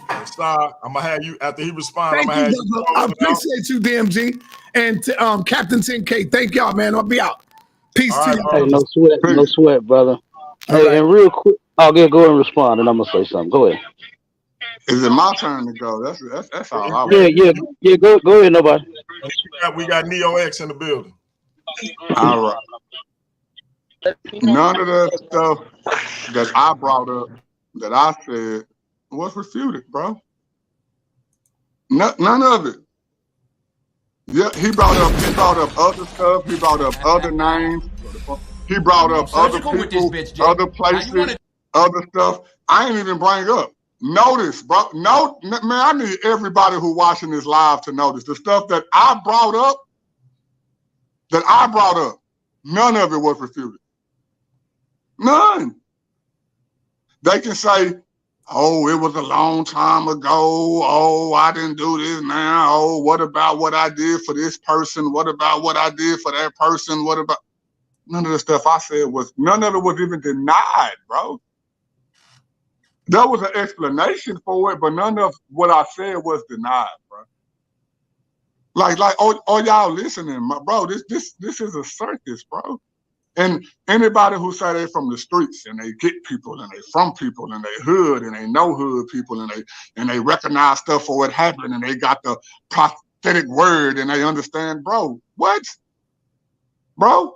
I'm gonna have you after he responds. I'm gonna have you. I appreciate you, DMG, and Captain 10K. Thank y'all, man. I'll be out. Peace to you. Hey, no sweat, brother. Hey, right. And real quick, I'll go and respond, and I'm gonna say something. Go ahead. Is it my turn to go? That's all I want. Yeah. Go ahead, nobody. We got Neo X in the building. All right. None of the stuff that I brought up, that I said, was refuted, bro. None of it. Yeah, he brought up other stuff. He brought up other names. He brought up other people, other places, other stuff. I ain't even bring up. Notice, bro. No, man, I need everybody who watching this live to notice the stuff that I brought up. None of it was refuted. None. They can say, oh, it was a long time ago. Oh, I didn't do this now. Oh, what about what I did for this person? What about what I did for that person? What about? None of the stuff I said none of it was even denied, bro. There was an explanation for it, but none of what I said was denied, bro. Like, oh, y'all listening, bro, this is a circus, bro. And anybody who say they from the streets and they get people and they from people and they hood and they know hood people and they recognize stuff for what happened and they got the prophetic word and they understand, bro, what? Bro,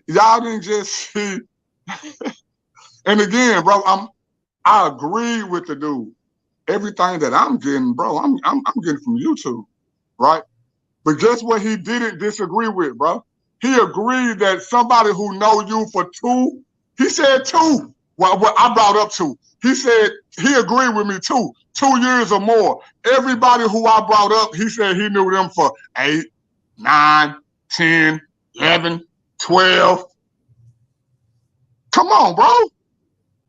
y'all didn't just see. And again, bro, I agree with the dude. Everything that I'm getting, bro, I'm getting from YouTube, right? But guess what he didn't disagree with, bro? He agreed that somebody who know you for he said 2. Well, I brought up 2. He said he agreed with me 2 years or more. Everybody who I brought up, he said he knew them for 8, 9, 10, 11, 12. Come on, bro.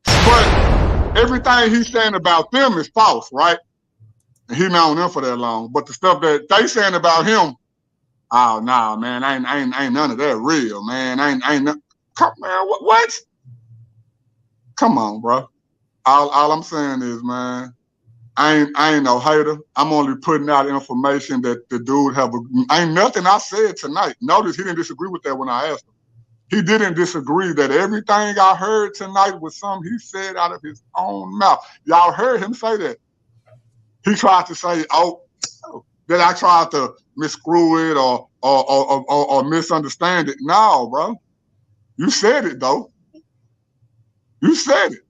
But everything he's saying about them is false, right? And he known them for that long. But the stuff that they saying about him, oh nah, man, ain't none of that real, man. Come, man, what? Come on, bro. All I'm saying is, man, I ain't no hater. I'm only putting out information that the dude ain't nothing I said tonight. Notice he didn't disagree with that when I asked him. He didn't disagree that everything I heard tonight was something he said out of his own mouth. Y'all heard him say that. He tried to say, oh, that I tried to misscrew it or misunderstand it. No, bro. You said it, though. You said it.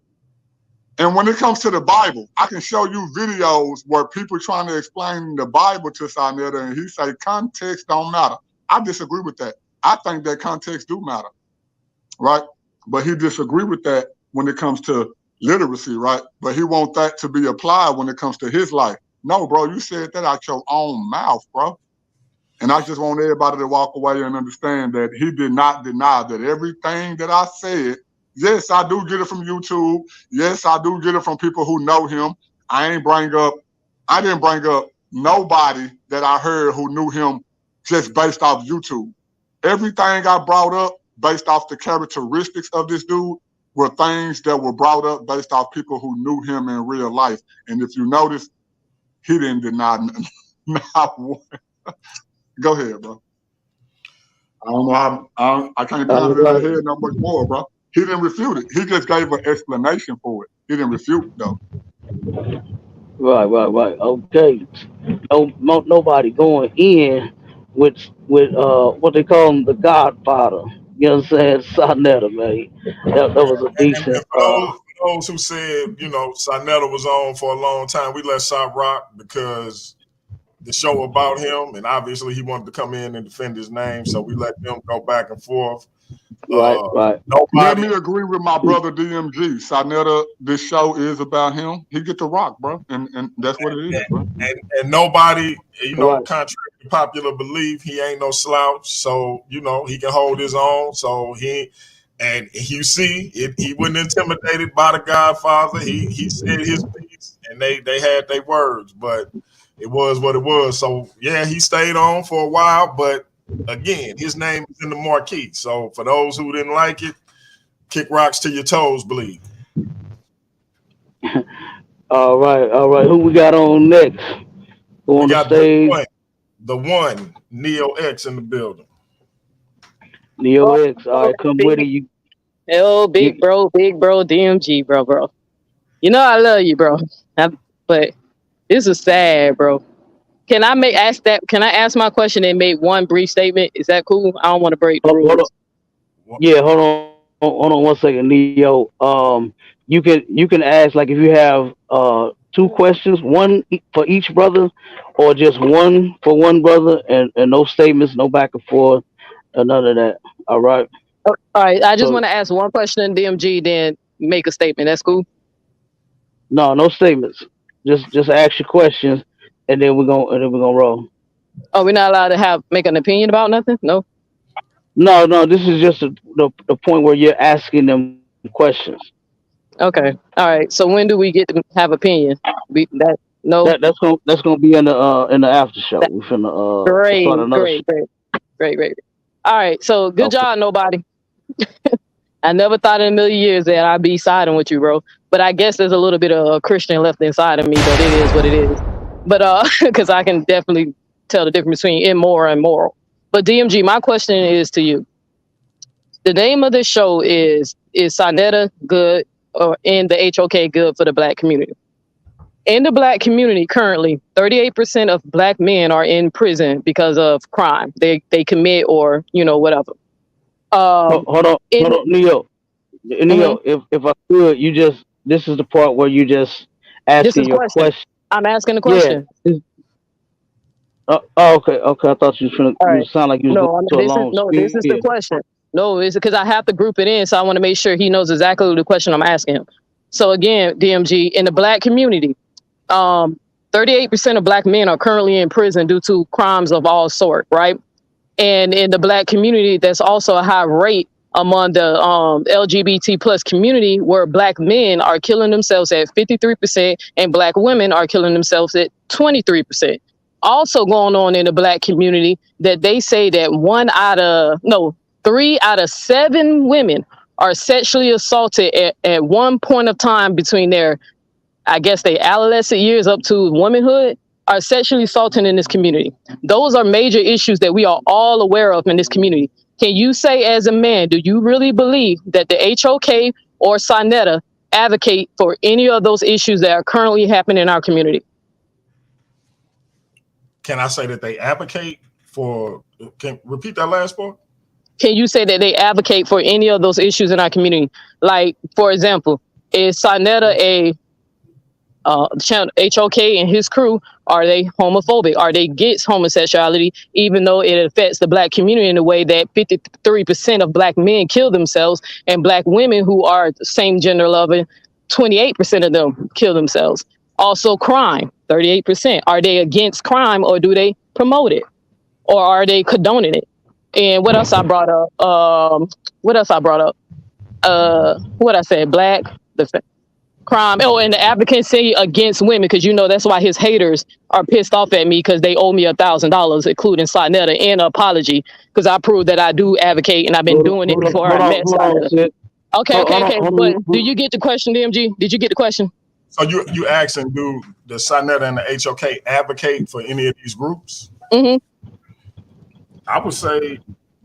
And when it comes to the Bible, I can show you videos where people trying to explain the Bible to SaNeter, and he say context don't matter. I disagree with that. I think that context do matter, right? But he disagree with that when it comes to literacy, right? But he want that to be applied when it comes to his life. No, bro, you said that out your own mouth, bro. And I just want everybody to walk away and understand that he did not deny that everything that I said. Yes, I do get it from YouTube. Yes, I do get it from people who know him. I didn't bring up nobody that I heard who knew him just based off YouTube. Everything I brought up based off the characteristics of this dude were things that were brought up based off people who knew him in real life. And if you notice, he didn't deny not one. Go ahead, bro. I don't know how I can't put it in my head no much more, bro. He didn't refute it. He just gave an explanation for it. He didn't refute though. Right. Okay. Nobody going in with what they call him, the Godfather. You know what I'm saying? SaNeter, man. That was a decent. For those who said, you know, SaNeter was on for a long time, we let Sa rock because the show about him, and obviously he wanted to come in and defend his name, so we let them go back and forth. Right. Let me agree with my brother DMG. SaNeter, this show is about him. He get to rock, bro, and that's what it is, bro. And nobody, you know, contrary to popular belief, he ain't no slouch, so you know he can hold his own. So you see, he wasn't intimidated by the Godfather. He said his piece, and they had their words, but it was what it was. So yeah, he stayed on for a while, but again, his name is in the marquee. So for those who didn't like it, kick rocks till your toes bleed. All right. Who we got on next? Who on the stage? The one, Neo X in the building. Neo X, all right, come with it. Big bro, DMG, bro. You know I love you, bro. But this is sad, bro. Can I ask my question and make one brief statement? Is that cool? I don't want to break the rules. Hold on 1 second, Neo. You can ask, like, if you have 2 questions, one for each brother, or just one for one brother, and no statements, no back and forth, none of that. All right. All right. I just want to ask one question, DMG, then make a statement. That's cool. No statements. Just ask your questions, and then we're gonna roll. Oh, we're not allowed to make an opinion about nothing? No. No. This is just the point where you're asking them questions. Okay. All right. So when do we get to have opinion? That's gonna be in the after show. We're finna start another. Great. All right. So good job, NoBody. I never thought in a million years that I'd be siding with you, bro. But I guess there's a little bit of Christian left inside of me, but it is what it is. But because I can definitely tell the difference between immoral and moral. But DMG, my question is to you. The name of this show is SaNeter good, or in the HOK good for the Black community? In the Black community currently, 38% of Black men are in prison because of crime they commit, or whatever. Hold on, Neo. If I could, this is the part where you just asking your question. I'm asking the question. Yeah. Okay. I thought you were right. You sound like you was going so long. This is the question. No, it's because I have to group it in, so I want to make sure he knows exactly the question I'm asking him. So again, DMG, in the Black community, 38% of Black men are currently in prison due to crimes of all sort, right? And in the Black community, there's also a high rate among the LGBT plus community where Black men are killing themselves at 53% and Black women are killing themselves at 23%. Also going on in the Black community that they say that 3 out of 7 women are sexually assaulted at one point of time between their adolescent years up to womanhood, are sexually assaulted in this community. Those are major issues that we are all aware of in this community. Can you say, as a man, do you really believe that the HOK or SaNeter advocate for any of those issues that are currently happening in our community? Can I say that they advocate for? Can repeat that last part? Can you say that they advocate for any of those issues in our community? Like, for example, Is SaNeter a HOK and his crew, are they homophobic? Are they against homosexuality, even though it affects the black community in a way that 53% of black men kill themselves, and black women who are same gender loving, 28% of them kill themselves. Also crime, 38%. Are they against crime, or do they promote it, or are they condoning it? And what else I brought up? What else I brought up? What I said, black, the crime. Oh, and the advocacy against women, because that's why his haters are pissed off at me, because they owe me $1,000, including SaNeter, and an apology, because I proved that I do advocate, and I've been doing it before I met SaNeter. Okay. But do you get the question, DMG? Did you get the question? So you asking, do the SaNeter and the HOK advocate for any of these groups? Mm-hmm. I would say,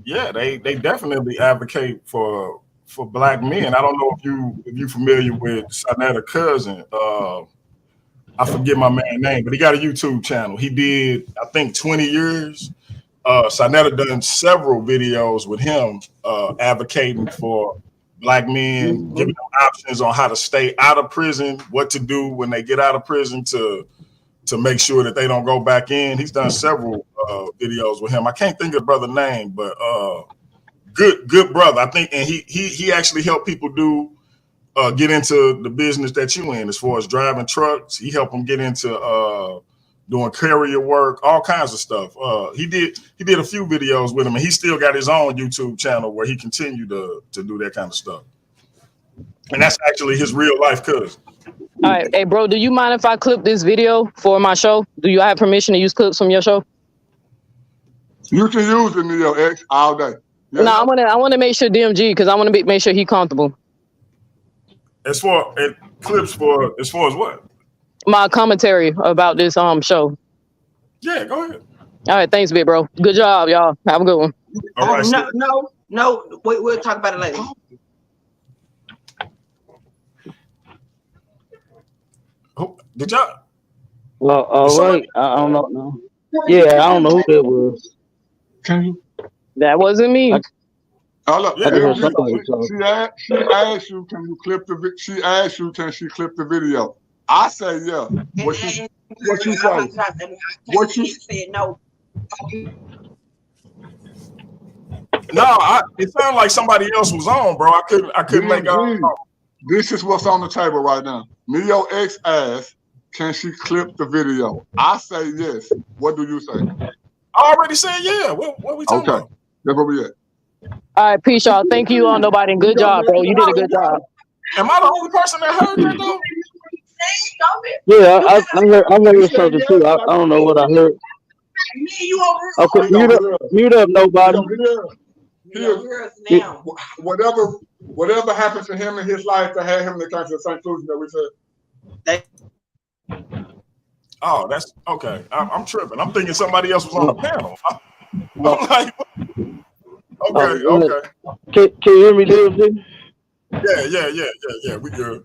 yeah, they definitely advocate for black men. I don't know if you familiar with SaNeter's cousin. I forget my man's name, but he got a YouTube channel. He did, I think, 20 years. SaNeter done several videos with him advocating for black men, giving them options on how to stay out of prison, what to do when they get out of prison to make sure that they don't go back in. He's done several videos with him. I can't think of the brother's name, but good brother. I think, and he actually helped people get into the business that you in, as far as driving trucks. He helped them get into doing carrier work, all kinds of stuff. He did a few videos with him, and he still got his own YouTube channel where he continued to do that kind of stuff. And that's actually his real life cousin. All right, hey bro, do you mind if I clip this video for my show? Do you have permission to use clips from your show? You can use it in your X all day. Yeah. No, I want to make sure DMG, because I want to make sure he comfortable. As far as what? My commentary about this show. Yeah, go ahead. All right, thanks, big bro. Good job, y'all. Have a good one. All right, no. We'll talk about it later. Oh, did y'all? Well, all right. I don't know. No. Yeah, I don't know who that was. Can you? That wasn't me. Look, I just heard somebody she asked you, can you clip the? She asked you, can she clip the video? I say yeah. What you say? What you said no. No, it sounded like somebody else was on, bro. I couldn't make out. This is what's on the table right now. Neo X asked, can she clip the video? I say yes. What do you say? I already said yeah. What we talking about? That's where we at. All right, peace, y'all. Thank you on NoBody. Good job, bro. You did a good job. Am I the only person that heard that though? Yeah, I heard something too. I don't know what I heard. Okay, mute up, NoBody. Whatever happened to him in his life to have him to come to the same conclusion that we said. Oh, that's okay. I'm tripping. I'm thinking somebody else was on the panel. I'm like, okay. Can you hear me, DMG? Yeah. We good.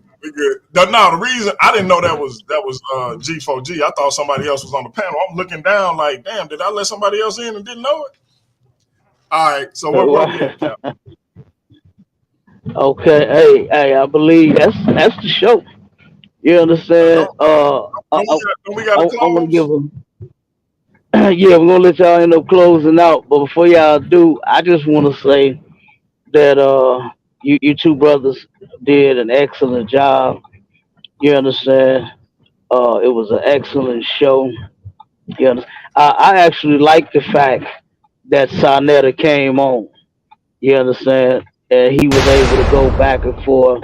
No, the reason I didn't know that was G4G. I thought somebody else was on the panel. I'm looking down like, damn, did I let somebody else in and didn't know it? All right, so what we at now? Okay, hey, I believe that's the show. You understand? I want to give them. Yeah, we're gonna let y'all end up closing out. But before y'all do, I just want to say that you two brothers did an excellent job. You understand? It was an excellent show. You understand? I actually like the fact that SaNeter came on. You understand? And he was able to go back and forth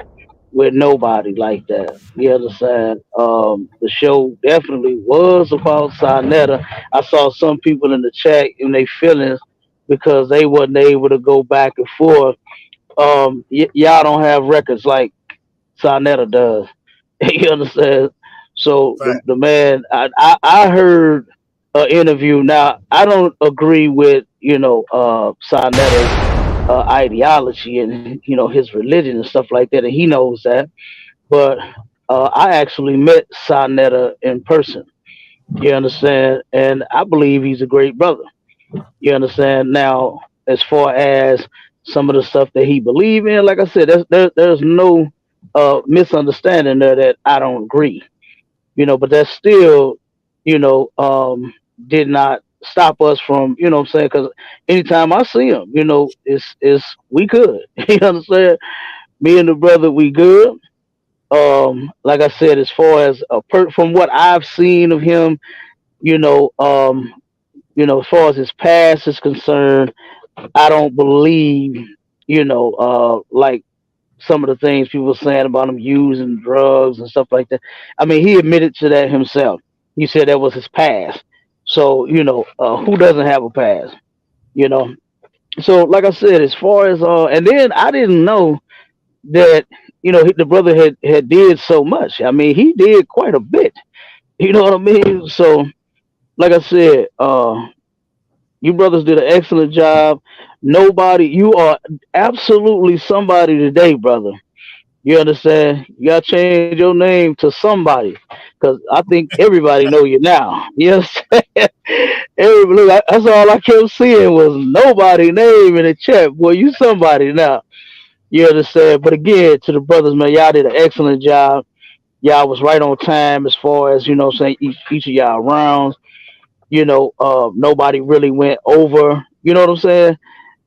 with NoBody like that. You understand? The show definitely was about SaNeter. I saw some people in the chat in their feelings because they wasn't able to go back and forth. Y'all don't have records like SaNeter does. You understand? So the man, I heard an interview. Now I don't agree with SaNeter's ideology and his religion and stuff like that, and he knows that. But I actually met SaNeter in person. You understand? And I believe he's a great brother. You understand? Now, as far as some of the stuff that he believe in, like I said, there's no misunderstanding there that I don't agree. But that still, you know, did not stop us from, what I'm saying, because anytime I see him, it's we good. You understand? Me and the brother, we good. Like I said, as far as from what I've seen of him, you know, um, as far as his past is concerned, I don't believe, like some of the things people were saying about him using drugs and stuff like that. I mean, he admitted to that himself. He said that was his past. So, who doesn't have a past? You know. So, like I said, as far as and then I didn't know that the brother had did so much. I mean, he did quite a bit. You know what I mean? So, like I said, you brothers did an excellent job. Nobody, you are absolutely somebody today, brother. You understand? You gotta change your name to somebody, because I think everybody know you now. Yes, that's all I kept seeing was nobody name in the chat. Boy, you somebody now. You understand? But again, to the brothers, man, y'all did an excellent job. Y'all was right on time as far as saying each of y'all rounds. Nobody really went over. You know what I'm saying?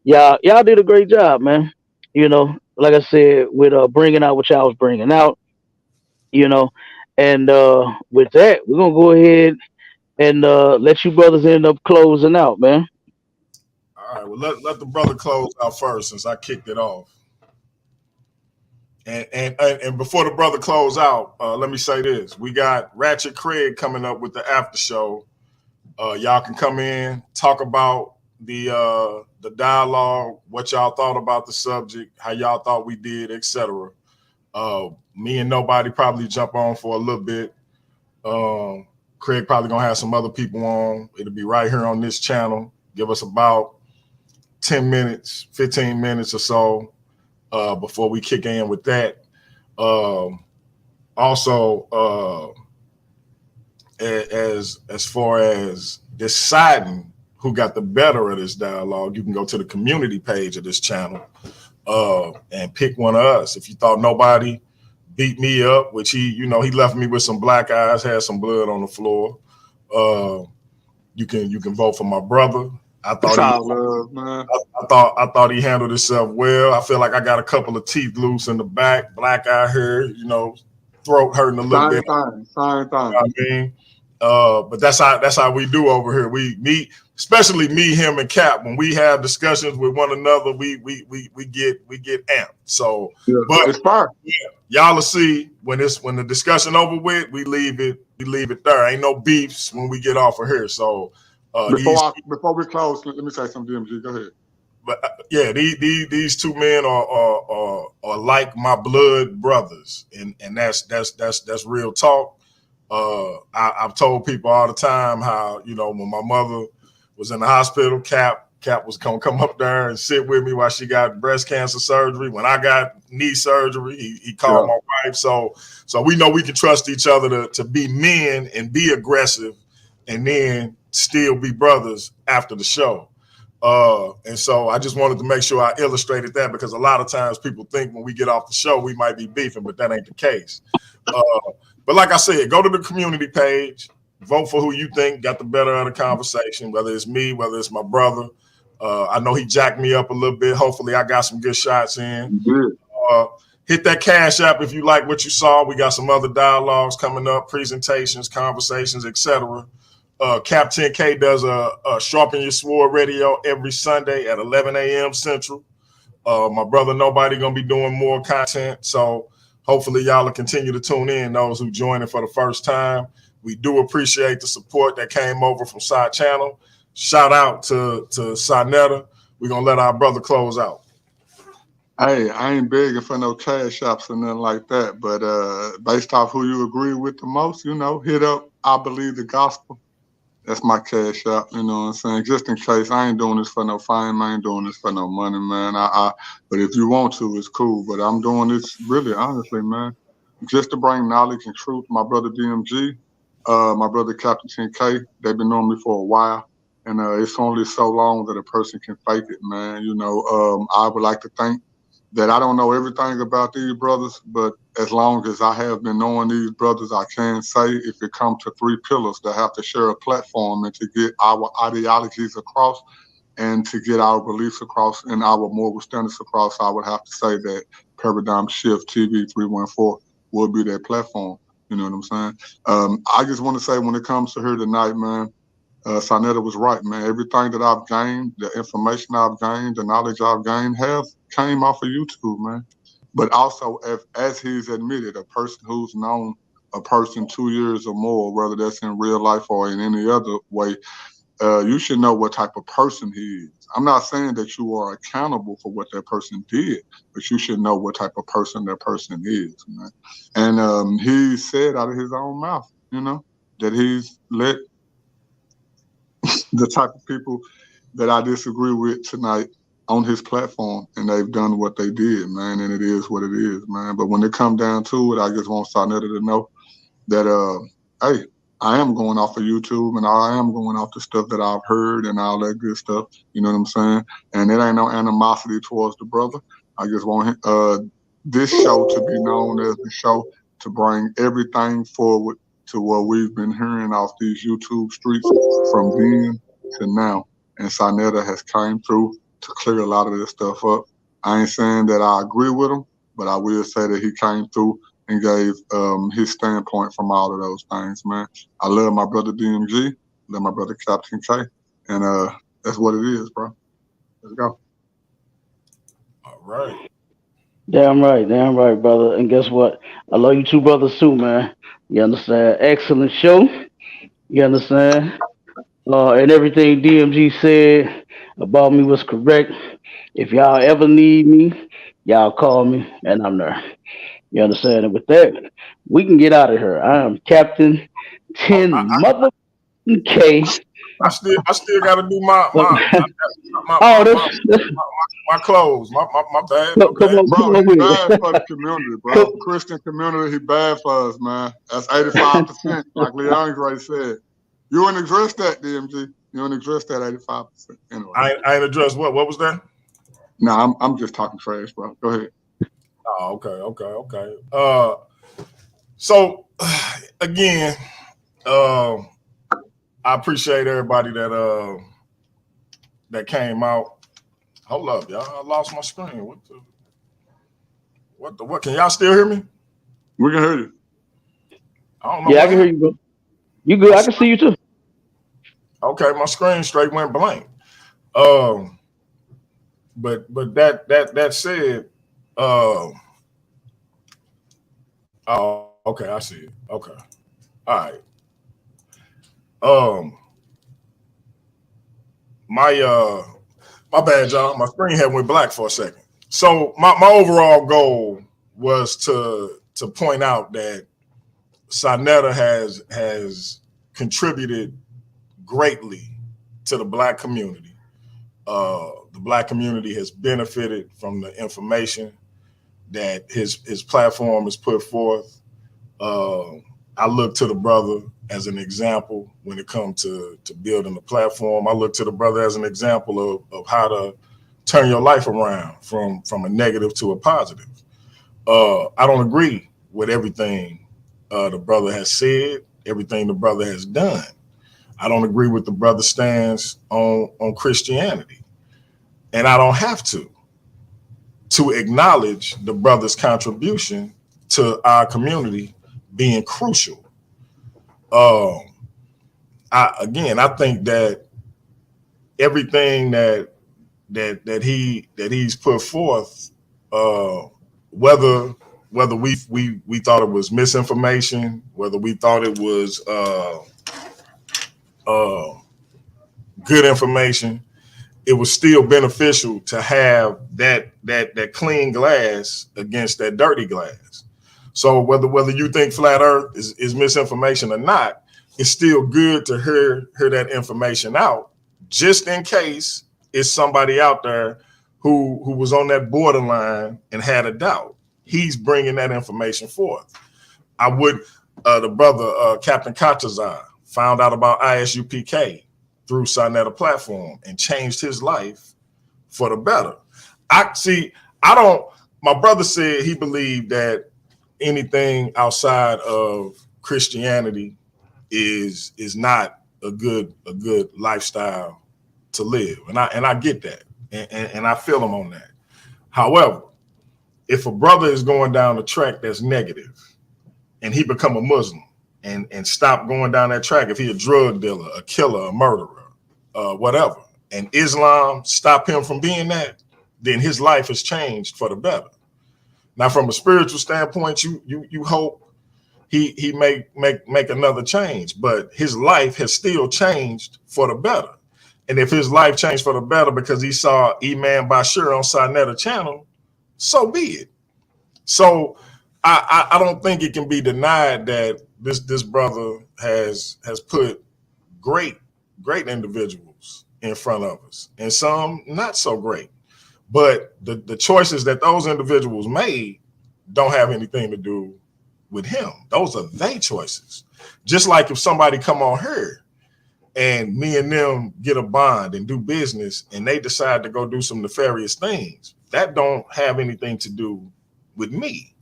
Y'all did a great job, man. Like I said, with bringing out what y'all was bringing out. you know. And with that, we're gonna go ahead and let you brothers end up closing out, man. All right, well let the brother close out first since I kicked it off. And before the brother close out, let me say this: we got Ratchet Craig coming up with the after show. Y'all can come in, talk about the dialogue, what y'all thought about the subject, how y'all thought we did, etc. Me and NoBody probably jump on for a little bit. Craig probably gonna have some other people on. It'll be right here on this channel. Give us about 10 minutes, 15 minutes or so before we kick in with that. Also, as far as deciding who got the better of this dialogue, you can go to the community page of this channel and pick one of us. If you thought NoBody beat me up, which he left me with some black eyes, had some blood on the floor, you can vote for my brother. I thought I thought he handled himself well. I feel like I got a couple of teeth loose in the back, black eye here, throat hurting a little bit. Same thing. You know what I mean? But that's how we do over here. We meet, especially me, him, and Cap. When we have discussions with one another, we get amped. So, yeah, but it's fine. Yeah, y'all will see when the discussion over with, we leave it there. Ain't no beefs when we get off of here. So before we close, let me say something, DMG. Go ahead. But yeah, these two men are like my blood brothers, and that's real talk. I've told people all the time how when my mother was in the hospital, Cap was gonna come up there and sit with me while she got breast cancer surgery. When I got knee surgery, he called my wife. So we know we can trust each other to be men and be aggressive, and then still be brothers after the show. And so I just wanted to make sure I illustrated that, because a lot of times people think when we get off the show we might be beefing, but that ain't the case. But like I said, go to the community page, vote for who you think got the better of the conversation, whether it's me, whether it's my brother. I know he jacked me up a little bit. Hopefully I got some good shots in. Hit that Cash App if you like what you saw. We got some other dialogues coming up, presentations, conversations, etc. Cap 10K does a Sharpen Your Sword radio every Sunday at 11 a.m. Central. My brother NoBody gonna be doing more content, so hopefully y'all will continue to tune in. Those who joining for the first time, we do appreciate the support that came over from Side Channel. Shout out to SaNeter. We're gonna let our brother close out. Hey, I ain't begging for no cash shops or nothing like that, but based off who you agree with the most, hit up I Believe the Gospel. That's my cash out, you know what I'm saying? Just in case, I ain't doing this for no fame, I ain't doing this for no money, man. But if you want to, it's cool. But I'm doing this really, honestly, man, just to bring knowledge and truth. My brother DMG, my brother Captain 10K, they've been knowing me for a while. And it's only so long that a person can fake it, man. I would like to think that I don't know everything about these brothers, but as long as I have been knowing these brothers, I can say if it comes to three pillars that have to share a platform and to get our ideologies across and to get our beliefs across and our moral standards across, I would have to say that Paradigm Shift TV 314 will be that platform. You know what I'm saying? I just want to say when it comes to here tonight, man, SaNeter was right, man. Everything that I've gained, the information I've gained, the knowledge I've gained came off of YouTube, man. But also, as he's admitted, a person who's known a person 2 years or more, whether that's in real life or in any other way, you should know what type of person he is. I'm not saying that you are accountable for what that person did, but you should know what type of person that person is, man. And he said out of his own mouth, you know, that he's let the type of people that I disagree with tonight on his platform, and they've done what they did, man, and it is what it is, man. But when it come down to it, I just want SaNeter to know that, hey, I am going off of YouTube, and I am going off the stuff that I've heard and all that good stuff, you know what I'm saying? And it ain't no animosity towards the brother. I just want this show to be known as the show to bring everything forward to what we've been hearing off these YouTube streets from then to now. And SaNeter has came through to clear a lot of this stuff up. I ain't saying that I agree with him, but I will say that he came through and gave his standpoint from all of those things, man. I love my brother DMG, love my brother Captain K, and that's what it is, bro. Let's go. All right. Damn right, brother. And guess what? I love you two brothers too, man. You understand? Excellent show. You understand? And everything DMG said about me was correct. If y'all ever need me, y'all call me, and I'm there. You understand? And with that, we can get out of here. I am Captain 10 Mother K. I still got to do my Oh, this. my clothes. My bad. Come on, Bro, he with bad it. for the community, bro. Christian community, he bad for us, man. That's 85%, like Leandre said. You ain't address that, DMG. You ain't address that 85%. Anyway. I ain't addressed what? What was that? No, I'm just talking trash, bro. Go ahead. Oh, okay. So again, I appreciate everybody that came out. Hold up, y'all. I lost my screen. What? Can y'all still hear me? We can hear you. I don't know. Yeah, I can hear you, bro. You good? I can see you too. Okay, my screen straight went blank. But that said, oh, okay, I see it. Okay, all right. My bad, y'all. My screen had went black for a second. So my overall goal was to point out that SaNeter has contributed greatly to the Black community. The Black community has benefited from the information that his platform has put forth. I look to the brother as an example when it comes to building a platform. I look to the brother as an example of how to turn your life around from a negative to a positive. I don't agree with everything the brother has said, everything the brother has done. I don't agree with the brother's stance on Christianity. And I don't have to acknowledge the brother's contribution to our community being crucial. I think that everything that he's put forth, whether we thought it was misinformation, whether we thought it was good information, it was still beneficial to have that clean glass against that dirty glass. So whether you think flat Earth is misinformation or not, it's still good to hear that information out, just in case it's somebody out there who was on that borderline and had a doubt. He's bringing that information forth. The brother Captain Katazar found out about ISUPK through SaNeter platform and changed his life for the better. My brother said he believed that anything outside of Christianity is not a good lifestyle to live, and I get that, and I feel him on that. However, if a brother is going down a track that's negative, and he become a Muslim, and stop going down that track, if he a drug dealer, a killer, a murderer, whatever, and Islam stop him from being that, then his life has changed for the better. Now, from a spiritual standpoint, you hope he make another change, but his life has still changed for the better. And if his life changed for the better because he saw Imam Bashir on SaNeter channel, so be it. So I don't think it can be denied that this brother has put great individuals in front of us, and some not so great. But the choices that those individuals made don't have anything to do with him. Those are their choices. Just like if somebody come on here and me and them get a bond and do business and they decide to go do some nefarious things, that don't have anything to do with me.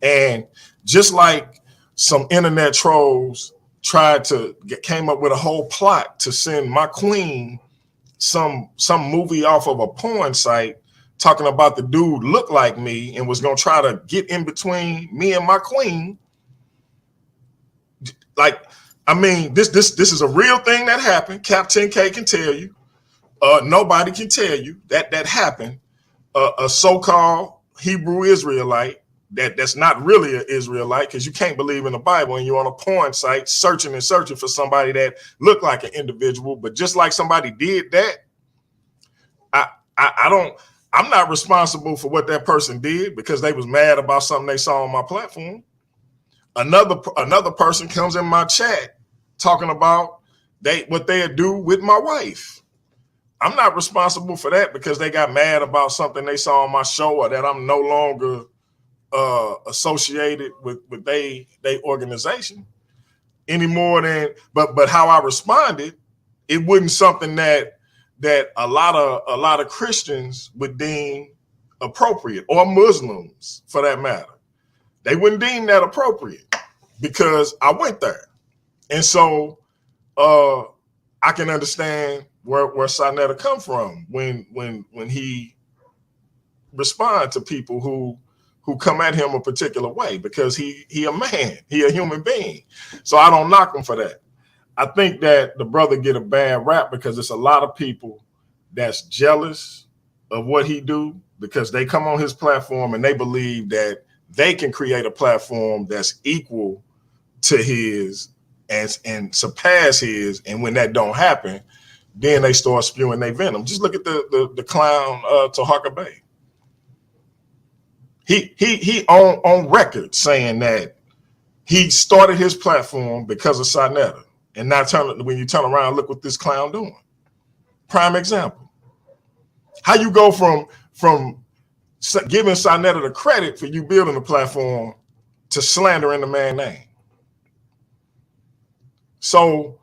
And just like some internet trolls came up with a whole plot to send my queen some movie off of a porn site talking about the dude looked like me and was going to try to get in between me and my queen. Like, I mean, this is a real thing that happened. Captain K can tell you. Nobody can tell you that happened. A so-called Hebrew Israelite that's not really an Israelite, because you can't believe in the Bible and you're on a porn site searching for somebody that looked like an individual. But just like somebody did that, I'm not responsible for what that person did because they was mad about something they saw on my platform. Another person comes in my chat talking about what they'd do with my wife. I'm not responsible for that because they got mad about something they saw on my show, or that I'm no longer associated with they organization any more than. But how I responded, it wasn't something that a lot of Christians would deem appropriate, or Muslims for that matter. They wouldn't deem that appropriate because I went there. And so I can understand where SaNeter come from when he respond to people who come at him a particular way, because he a man, he a human being. So I don't knock him for that. I think that the brother get a bad rap because it's a lot of people that's jealous of what he do, because they come on his platform and they believe that they can create a platform that's equal to his and surpass his. And when that don't happen, then they start spewing their venom. Just look at the clown Tahaka Bay. He on record saying that he started his platform because of SaNeter. And now when you turn around, look what this clown doing. Prime example. How you go from giving SaNeter the credit for you building a platform to slandering the man's name. So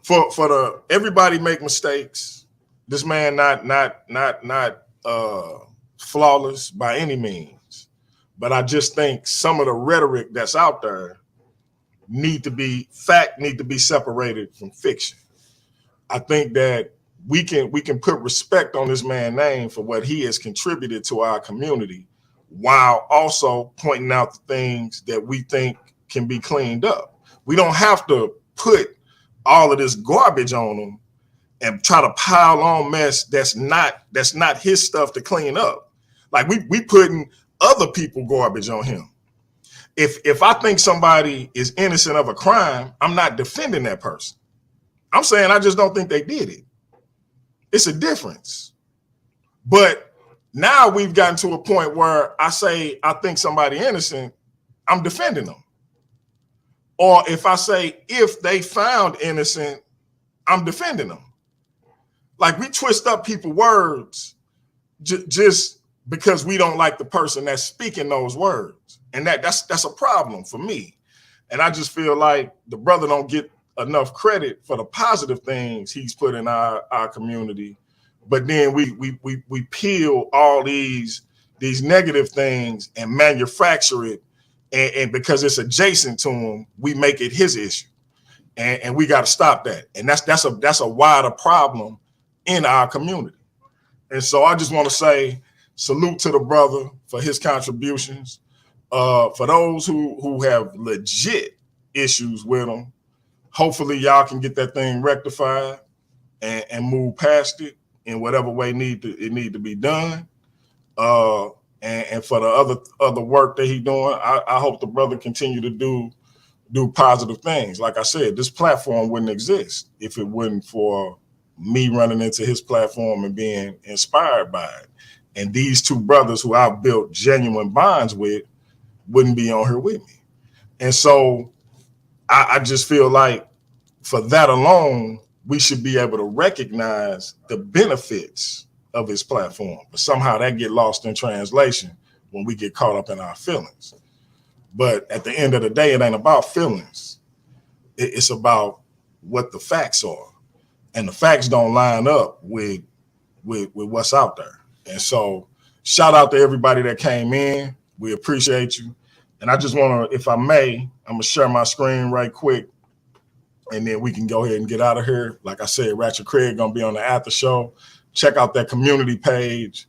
for everybody make mistakes. This man not flawless by any means, but I just think some of the rhetoric that's out there need to be separated from fiction. I think that we can put respect on this man's name for what he has contributed to our community, while also pointing out the things that we think can be cleaned up. We don't have to put all of this garbage on him and try to pile on mess that's not his stuff to clean up. Like we putting other people garbage on him. If I think somebody is innocent of a crime, I'm not defending that person. I'm saying I just don't think they did it. It's a difference. But now we've gotten to a point where I say I think somebody innocent, I'm defending them. Or if I say if they found innocent, I'm defending them. Like we twist up people's words just because we don't like the person that's speaking those words. And that's a problem for me. And I just feel like the brother don't get enough credit for the positive things he's put in our community. But then we peel all these negative things and manufacture it and because it's adjacent to him, we make it his issue, and we got to stop that. And that's a wider problem in our community. And so I just want to say salute to the brother for his contributions. For those who have legit issues with him, hopefully y'all can get that thing rectified and move past it in whatever way it need to be done. And for the other work that he's doing, I hope the brother continue to do positive things. Like I said, this platform wouldn't exist if it wasn't for me running into his platform and being inspired by it. And these two brothers who I've built genuine bonds with wouldn't be on here with me. And so I just feel like for that alone, we should be able to recognize the benefits of his platform. But somehow that get lost in translation when we get caught up in our feelings. But at the end of the day, it ain't about feelings. It's about what the facts are. And the facts don't line up with what's out there. And so shout out to everybody that came in. We appreciate you. And I just want to, if I may, I'm going to share my screen right quick, and then we can go ahead and get out of here. Like I said, Ratchet Craig going to be on the after show. Check out that community page.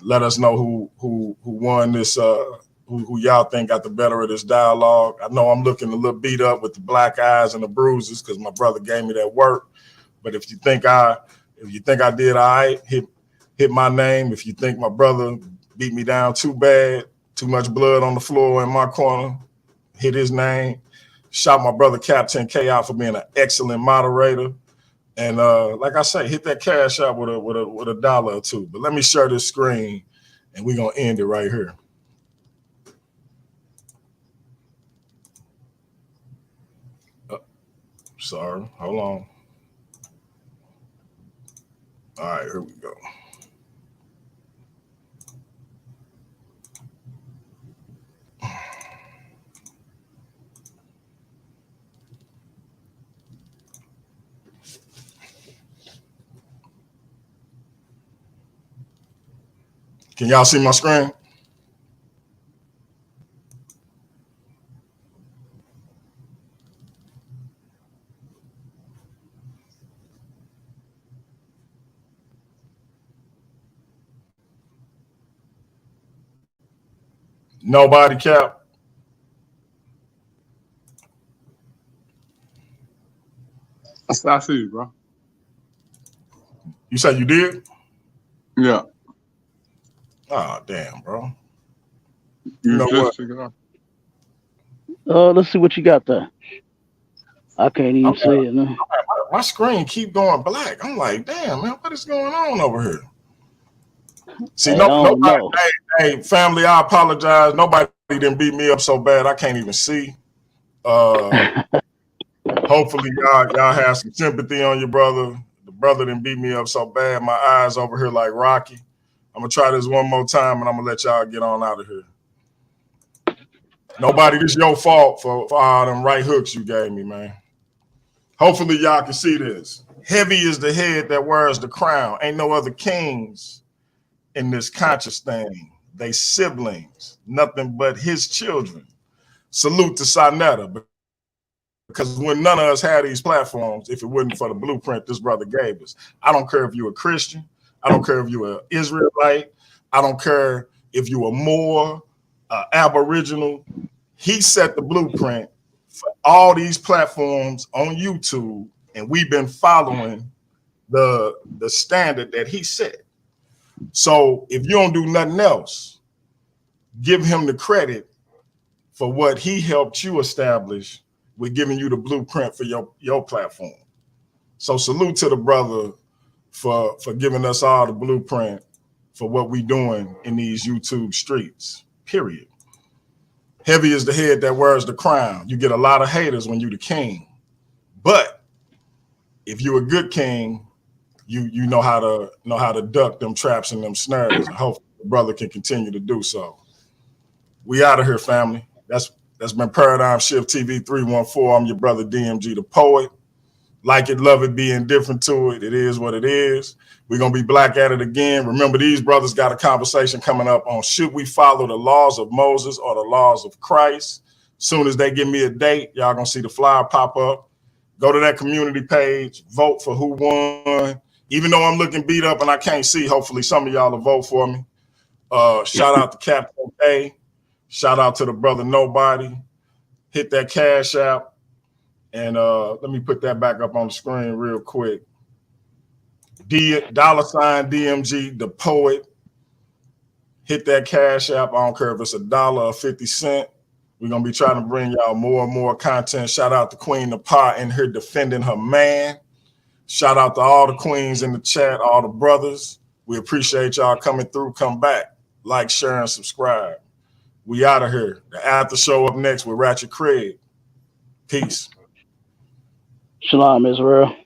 Let us know who won this, who y'all think got the better of this dialogue. I know I'm looking a little beat up with the black eyes and the bruises because my brother gave me that work. But if you think I did all right, hit my name. If you think my brother beat me down too bad, too much blood on the floor in my corner, hit his name. Shout my brother Captain K out for being an excellent moderator. And like I say, hit that cash out with a dollar or two. But let me share this screen and we're gonna end it right here. Sorry, hold on. All right, here we go. Can y'all see my screen? Nobody, Cap. I see you, bro. You said you did? Yeah. Oh, damn, bro. You know what? Let's see what you got there. I can't even see it now. My screen keep going black. I'm like, damn, man, what is going on over here? See, nobody. Hey, family, I apologize. Nobody didn't beat me up so bad I can't even see. Hopefully, y'all have some sympathy on your brother. The brother didn't beat me up so bad. My eyes over here like Rocky. I'm gonna try this one more time, and I'm gonna let y'all get on out of here. Nobody, this your fault for all them right hooks you gave me, man. Hopefully, y'all can see this. Heavy is the head that wears the crown. Ain't no other kings in this conscious thing. They siblings, nothing but his children. Salute to SaNeter, because when none of us had these platforms, if it wasn't for the blueprint this brother gave us, I don't care if you're a Christian, I don't care if you're an Israelite, I don't care if you're a Moor, Aboriginal. He set the blueprint for all these platforms on YouTube, and we've been following the standard that he set. So if you don't do nothing else, give him the credit for what he helped you establish with giving you the blueprint for your platform. So salute to the brother for giving us all the blueprint for what we doing in these YouTube streets, period. Heavy is the head that wears the crown. You get a lot of haters when you're the king. But if you're a good king, you know how to duck them traps and them snares. And hopefully the brother can continue to do so. We out of here, family. That's been Paradigm Shift TV 314. I'm your brother DMG the Poet. Like it, love it, be indifferent to it. It is what it is. We're going to be black at it again. Remember, these brothers got a conversation coming up on should we follow the laws of Moses or the laws of Christ? Soon as they give me a date, y'all going to see the flyer pop up. Go to that community page, vote for who won. Even though I'm looking beat up and I can't see, hopefully some of y'all will vote for me. Shout out to Captain A. Shout out to the brother NoBody. Hit that Cash App. And let me put that back up on the screen real quick. $DMG the Poet. Hit that Cash App. I don't care if it's $1 or 50 cents. We're going to be trying to bring y'all more and more content. Shout out to Queen Napa in here defending her man. Shout out to all the queens in the chat, all the brothers. We appreciate y'all coming through. Come back. Like, share, and subscribe. We out of here. The after show up next with Ratchet Craig. Peace. Shalom, Israel.